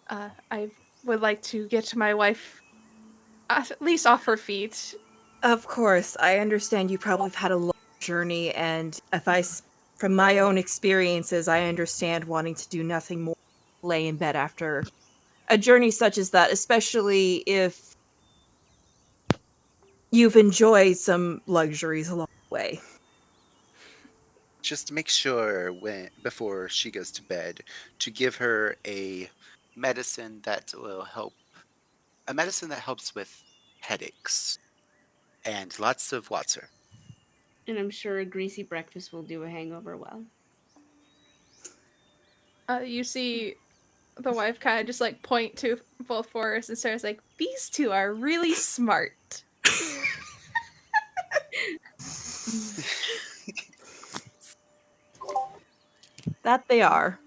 I would like to get my wife at least off her feet. Of course, I understand you probably have had a long journey, and from my own experiences, I understand wanting to do nothing more than lay in bed after a journey such as that, especially if you've enjoyed some luxuries along the way. Just make sure before she goes to bed to give her a medicine that helps with headaches and lots of water. And I'm sure a greasy breakfast will do a hangover well. You see the wife kind of just like point to both Forrest and Sarah's like, these two are really smart. That they are.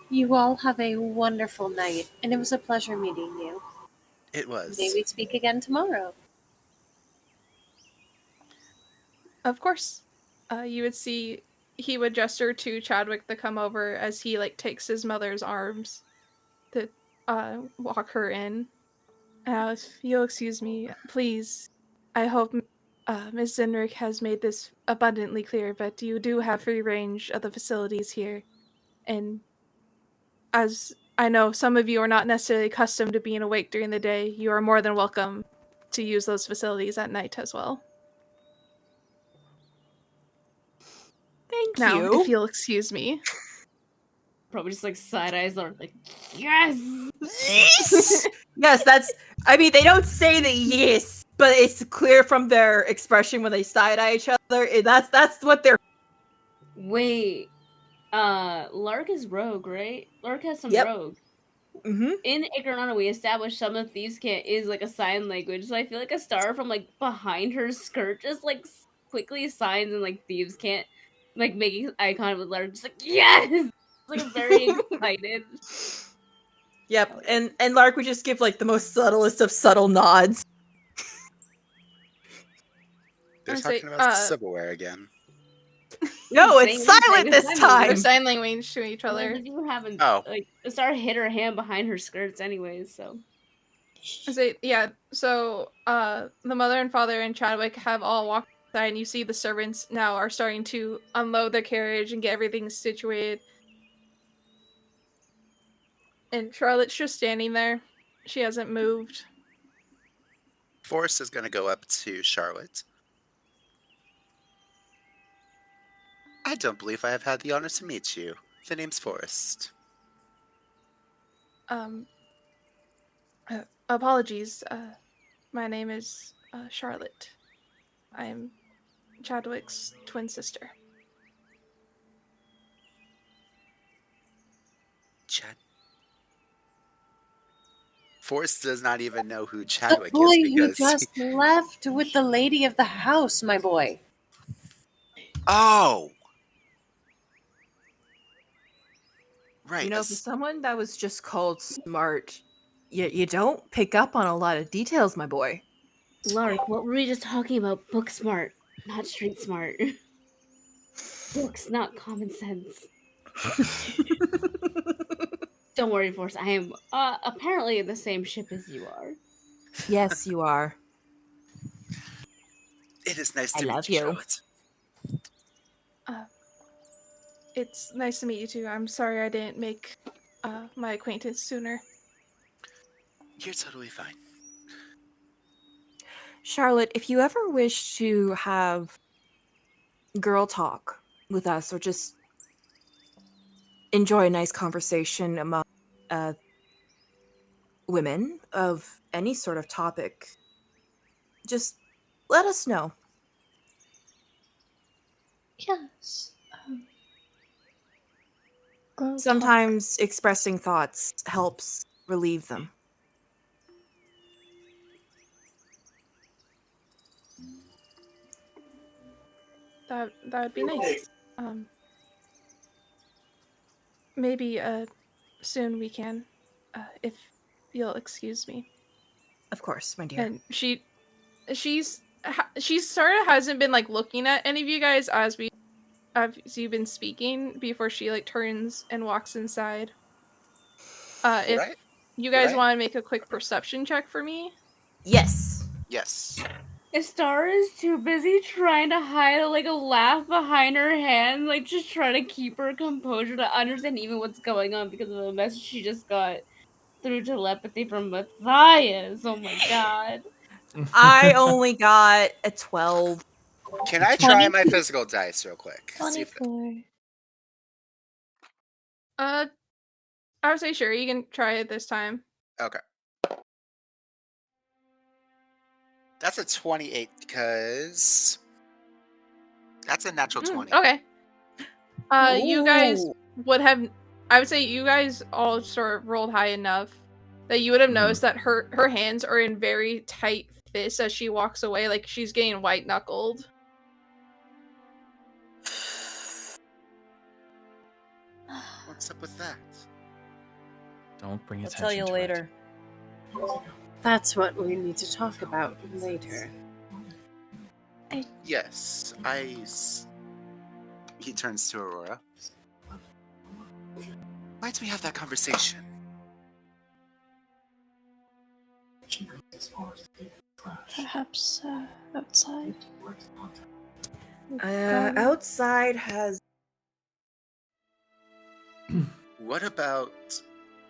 You all have a wonderful night, and it was a pleasure meeting you. It was. May we speak again tomorrow. Of course. You would see he would gesture to Chadwick to come over as he like takes his mother's arms to walk her in. If you'll excuse me, please. I hope Ms. Zenrick has made this abundantly clear, but you do have free range of the facilities here. And as I know some of you are not necessarily accustomed to being awake during the day, you are more than welcome to use those facilities at night as well. Thank Now, you. if you'll excuse me. probably just like side eyes Lark, like yes. Yes, that's. I mean, they don't say the yes, but it's clear from their expression when they side eye each other. That's what they're. Wait, Lark is rogue, right? Lark has some Yep. rogue. Mm-hmm. In Ignorana, we established some of Thieves' Cant is like a sign language, so I feel like a star from like behind her skirt just like quickly signs and like Thieves' Cant, like making eye contact with Lark, just like yes, like very excited. Yep, and Lark would just give like the most subtlest of subtle nods. They're I say, talking about Savoie again. No, Same it's thing, silent this same They're time. sign language to each other. They even haven't Oh. like the star hid her hand behind her skirts, anyways. So I say, yeah. So, the mother and father and Chadwick have all walked outside, and you see the servants now are starting to unload their carriage and get everything situated. And Charlotte's just standing there. She hasn't moved. Forrest is going to go up to Charlotte. I don't believe I have had the honor to meet you. The name's Forrest. Apologies. My name is Charlotte. I'm Chadwick's twin sister. Chad. Forrest does not even know who The Chadwick boy is who because just left with the lady of the house, my boy. Oh! Right. You know, for someone that was just called smart, you don't pick up on a lot of details, my boy. Lark, what were we just talking about? Book smart, not street smart. Books, not common sense. Don't worry, Force. I am apparently in the same ship as you are. Yes, you are. It is nice I to love meet you, you. Charlotte. It's nice to meet you too. I'm sorry I didn't make my acquaintance sooner. You're totally fine. Charlotte, if you ever wish to have girl talk with us or just enjoy a nice conversation among women of any sort of topic, just let us know. Yes. Girl talk. Sometimes expressing thoughts helps relieve them. That would be nice. Maybe soon we can, if you'll excuse me. Of course, my dear. And she's sort of hasn't been like looking at any of you guys as you've been speaking before she like turns and walks inside. If Right? you guys Right. want to make a quick perception check for me. Yes. Yes. Star is too busy trying to hide like a laugh behind her hand, like just trying to keep her composure to understand even what's going on because of the message she just got through telepathy from Matthias. Oh my god. I only got a 12. Can I try my physical dice real quick? See if 24. I would say sure, you can try it this time. Okay. That's a 28 because that's a natural 20. Okay. You guys Ooh. would have. I would say you guys all sort of rolled high enough that you would have noticed that her hands are in very tight fists as she walks away, like she's getting white knuckled. What's up with that? Don't bring I'll attention tell you to later. That's what we need to talk about later. Yes, He turns to Aurora. Why don't we have that conversation? Perhaps outside. Outside has. What about,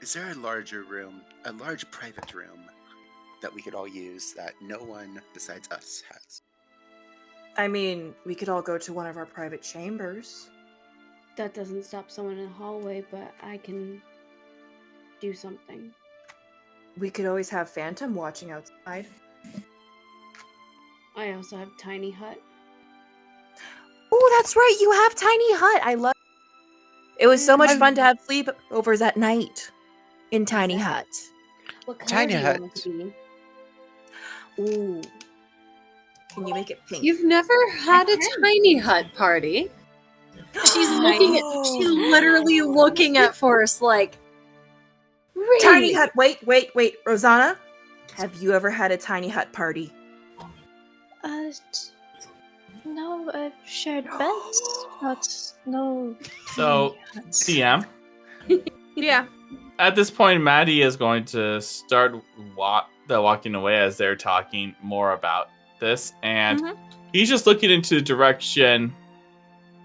is there a larger room, a large private room that we could all use that no one besides us has? I mean, we could all go to one of our private chambers. That doesn't stop someone in the hallway, but I can do something. We could always have Phantom watching outside. I also have tiny hut. Oh, that's right. You have tiny hut. I love. It was so much fun to have sleepovers at night in tiny hut. What color Tiny do you hut. want it to be? Ooh. Can you make it pink? You've never had a tiny hut party. She's looking at. She's literally looking at Forrest like. Really? Tiny hut. Wait. Rosanna, have you ever had a tiny hut party? No, I've shared beds, but no. So, DM. Yeah. At this point, Maddie is going to start walking away as they're talking more about this, and he's just looking into the direction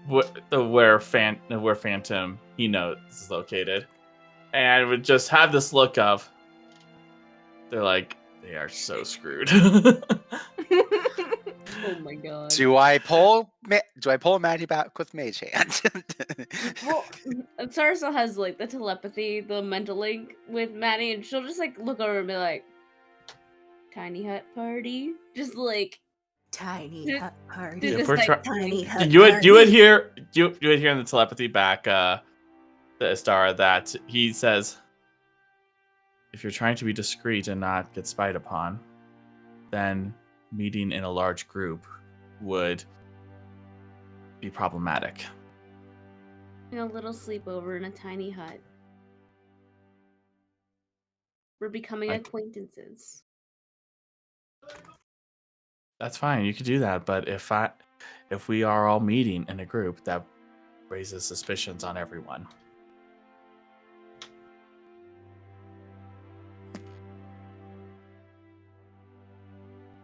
where Phantom he knows is located, and would just have this look of, they're like, they are so screwed. Oh my god. Do I pull Maddie back with Mage Hand? Well, Sarah still has like the telepathy, the mental link with Maddie, and she'll just like look over and be like, "Tiny hut party," just like Tiny hut party. do this, we're like, Tiny hut you would party. hear in the telepathy back the Astara that he says, if you're trying to be discreet and not get spied upon, then meeting in a large group would be problematic. in a little sleepover in a tiny hut. We're becoming acquaintances. That's fine, you could do that, but if we are all meeting in a group, that raises suspicions on everyone.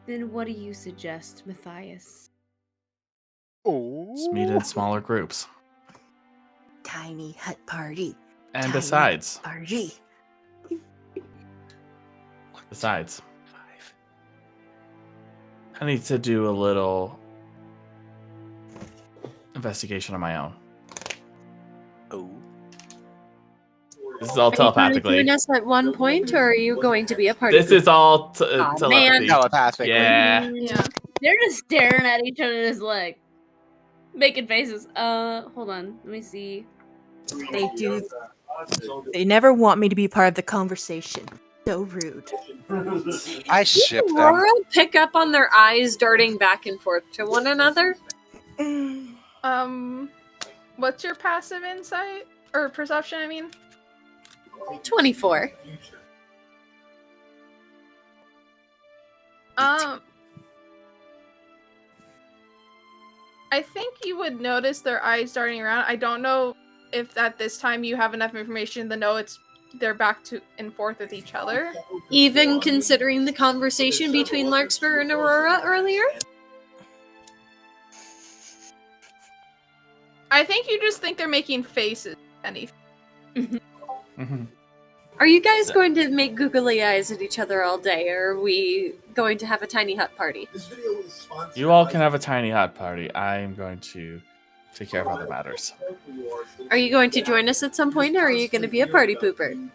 Then what do you suggest, Matthias? Just meet in smaller groups. Tiny hut party. And Tiny besides, Party. I need to do a little investigation on my own. Oh. This is all Are you going to telepathically. join us at one point, or are you going to be a part This of it? is all man. telepathy. Telepathically. Yeah. Yeah. They're just staring at each other, just like making faces. Hold on, let me see. They do. They never want me to be part of the conversation. So rude. I ship Did them. Aurora pick up on their eyes darting back and forth to one another? What's your passive insight or perception? I mean, 24. I think you would notice their eyes darting around. I don't know if at this time you have enough information to know they're back to and forth with each other. Even considering the conversation between Larkspur and Aurora earlier? I think you just think they're making faces. Anything. Mm-hmm. Are you guys going to make googly eyes at each other all day, or are we going to have a tiny hut party? You all can have a tiny hut party. I am going to take care of other matters. Are you going to join us at some point, or are you going to be a party pooper?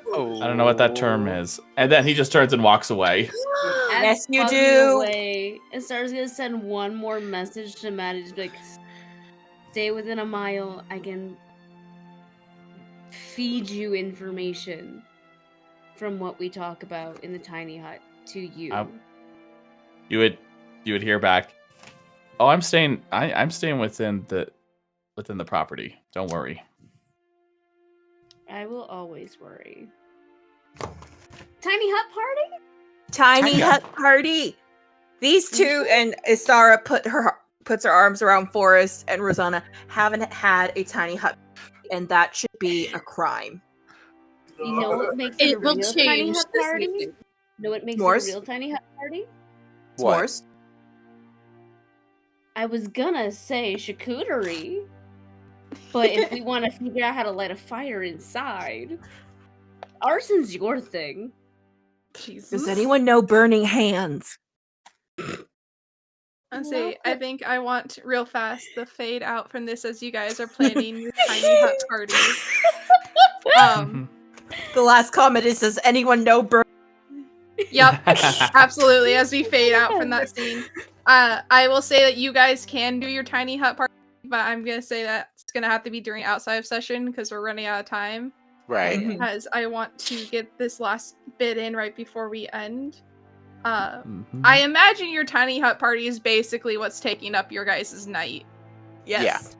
Oh. I don't know what that term is. And then he just turns and walks away. Yes, you Buzzing do. Away, and Star's gonna send one more message to Maddie, just be like, stay within a mile. I can feed you information from what we talk about in the tiny hut to you. You would hear back, oh, I'm staying within the property. Don't worry. I will always worry. Tiny hut party? Tiny hut party. These two and Istara puts her arms around Forrest and Rosanna haven't had a tiny hut, and that should be a crime. You know what makes It a will real tiny change hut this party? evening. You know what makes S'mores? a real tiny hut party? What? S'mores. I was gonna say charcuterie, but if we want to figure out how to light a fire inside, arson's your thing. Does anyone know burning hands? I think I want real fast the fade out from this as you guys are planning your tiny hut parties. The last comment is, does anyone know Bro? Yep, absolutely. As we fade out from that scene, I will say that you guys can do your tiny hut party, but I'm gonna say that it's gonna have to be during outside of session because we're running out of time. Right. As I want to get this last bit in right before we end. I imagine your tiny hut party is basically what's taking up your guys' night. Yes.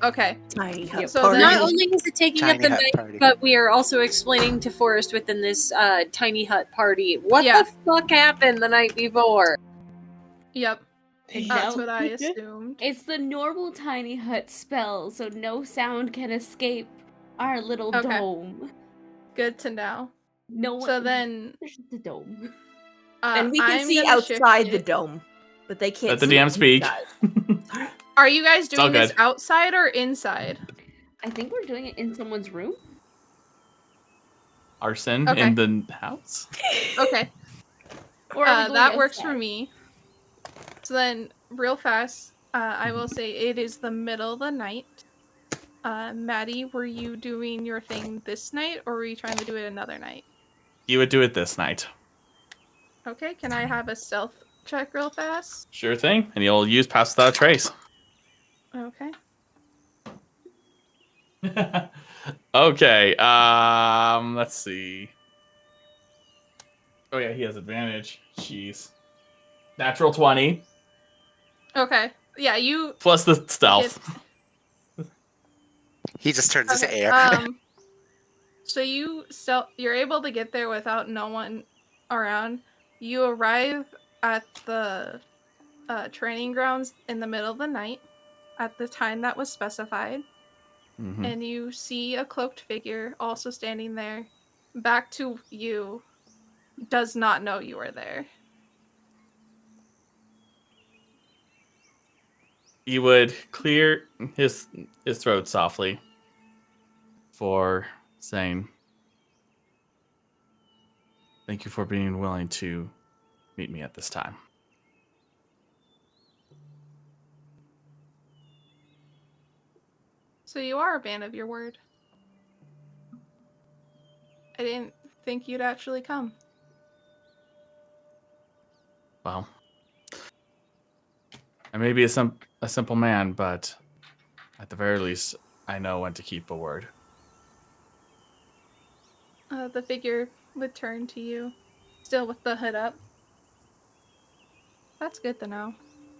Okay. Tiny hut So party. Not only is it taking up Tiny the hut night, party. but we are also explaining to Forrest within this tiny hut party what Yeah. the fuck happened the night before. Yep. That's what I assumed. It's the normal tiny hut spell, so no sound can escape our little Okay. dome. Good to know. No one. So then, There's just a dome. And we can I'm see gonna shift outside the it. dome, but they can't Let the see DM speak. inside. Are you guys all doing this good. outside or inside? I think we're doing it in someone's room. Arson Okay. in the house. Okay. Or are we going That works outside? for me. So then, real fast, I will say it is the middle of the night. Maddie, were you doing your thing this night, or were you trying to do it another night? You would do it this night. Okay, can I have a stealth check real fast? Sure thing. And you'll use Pass Without a Trace. Okay. Okay. Let's see. Oh yeah, he has advantage. Jeez. Natural 20 Okay. Yeah, you... plus the stealth. He just turns into Okay, air. so you're able to get there without no one around. You arrive at the training grounds in the middle of the night at the time that was specified. And you see a cloaked figure also standing there. Back to you. Does not know you are there. He would clear his throat softly for saying, "Thank you for being willing to meet me at this time." So you are a man of your word. I didn't think you'd actually come. Well, I may be a simple man, but at the very least, I know when to keep a word. The figure would turn to you, still with the hood up. That's good to know.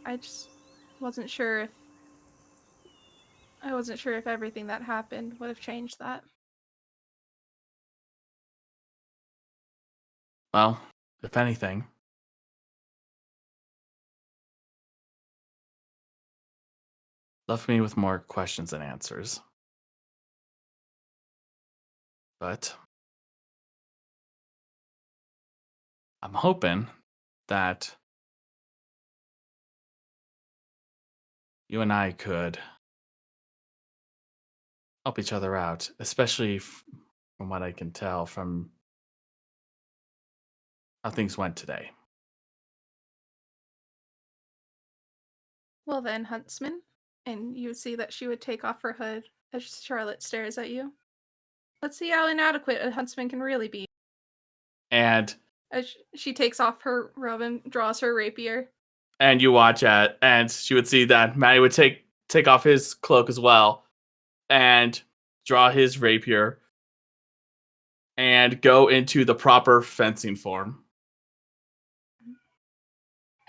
I just wasn't sure if everything that happened would have changed that. Well, if anything, left me with more questions than answers. But I'm hoping that you and I could help each other out, especially from what I can tell from how things went today. Well then, huntsman. And you see that she would take off her hood as Charlotte stares at you. Let's see how inadequate a huntsman can really be. And As she takes off her robe and draws her rapier. you watch and she would see that Matty would take off his cloak as well and draw his rapier and go into the proper fencing form.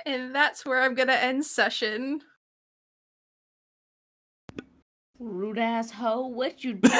And that's where I'm gonna end session. Rude ass hoe, what you doing?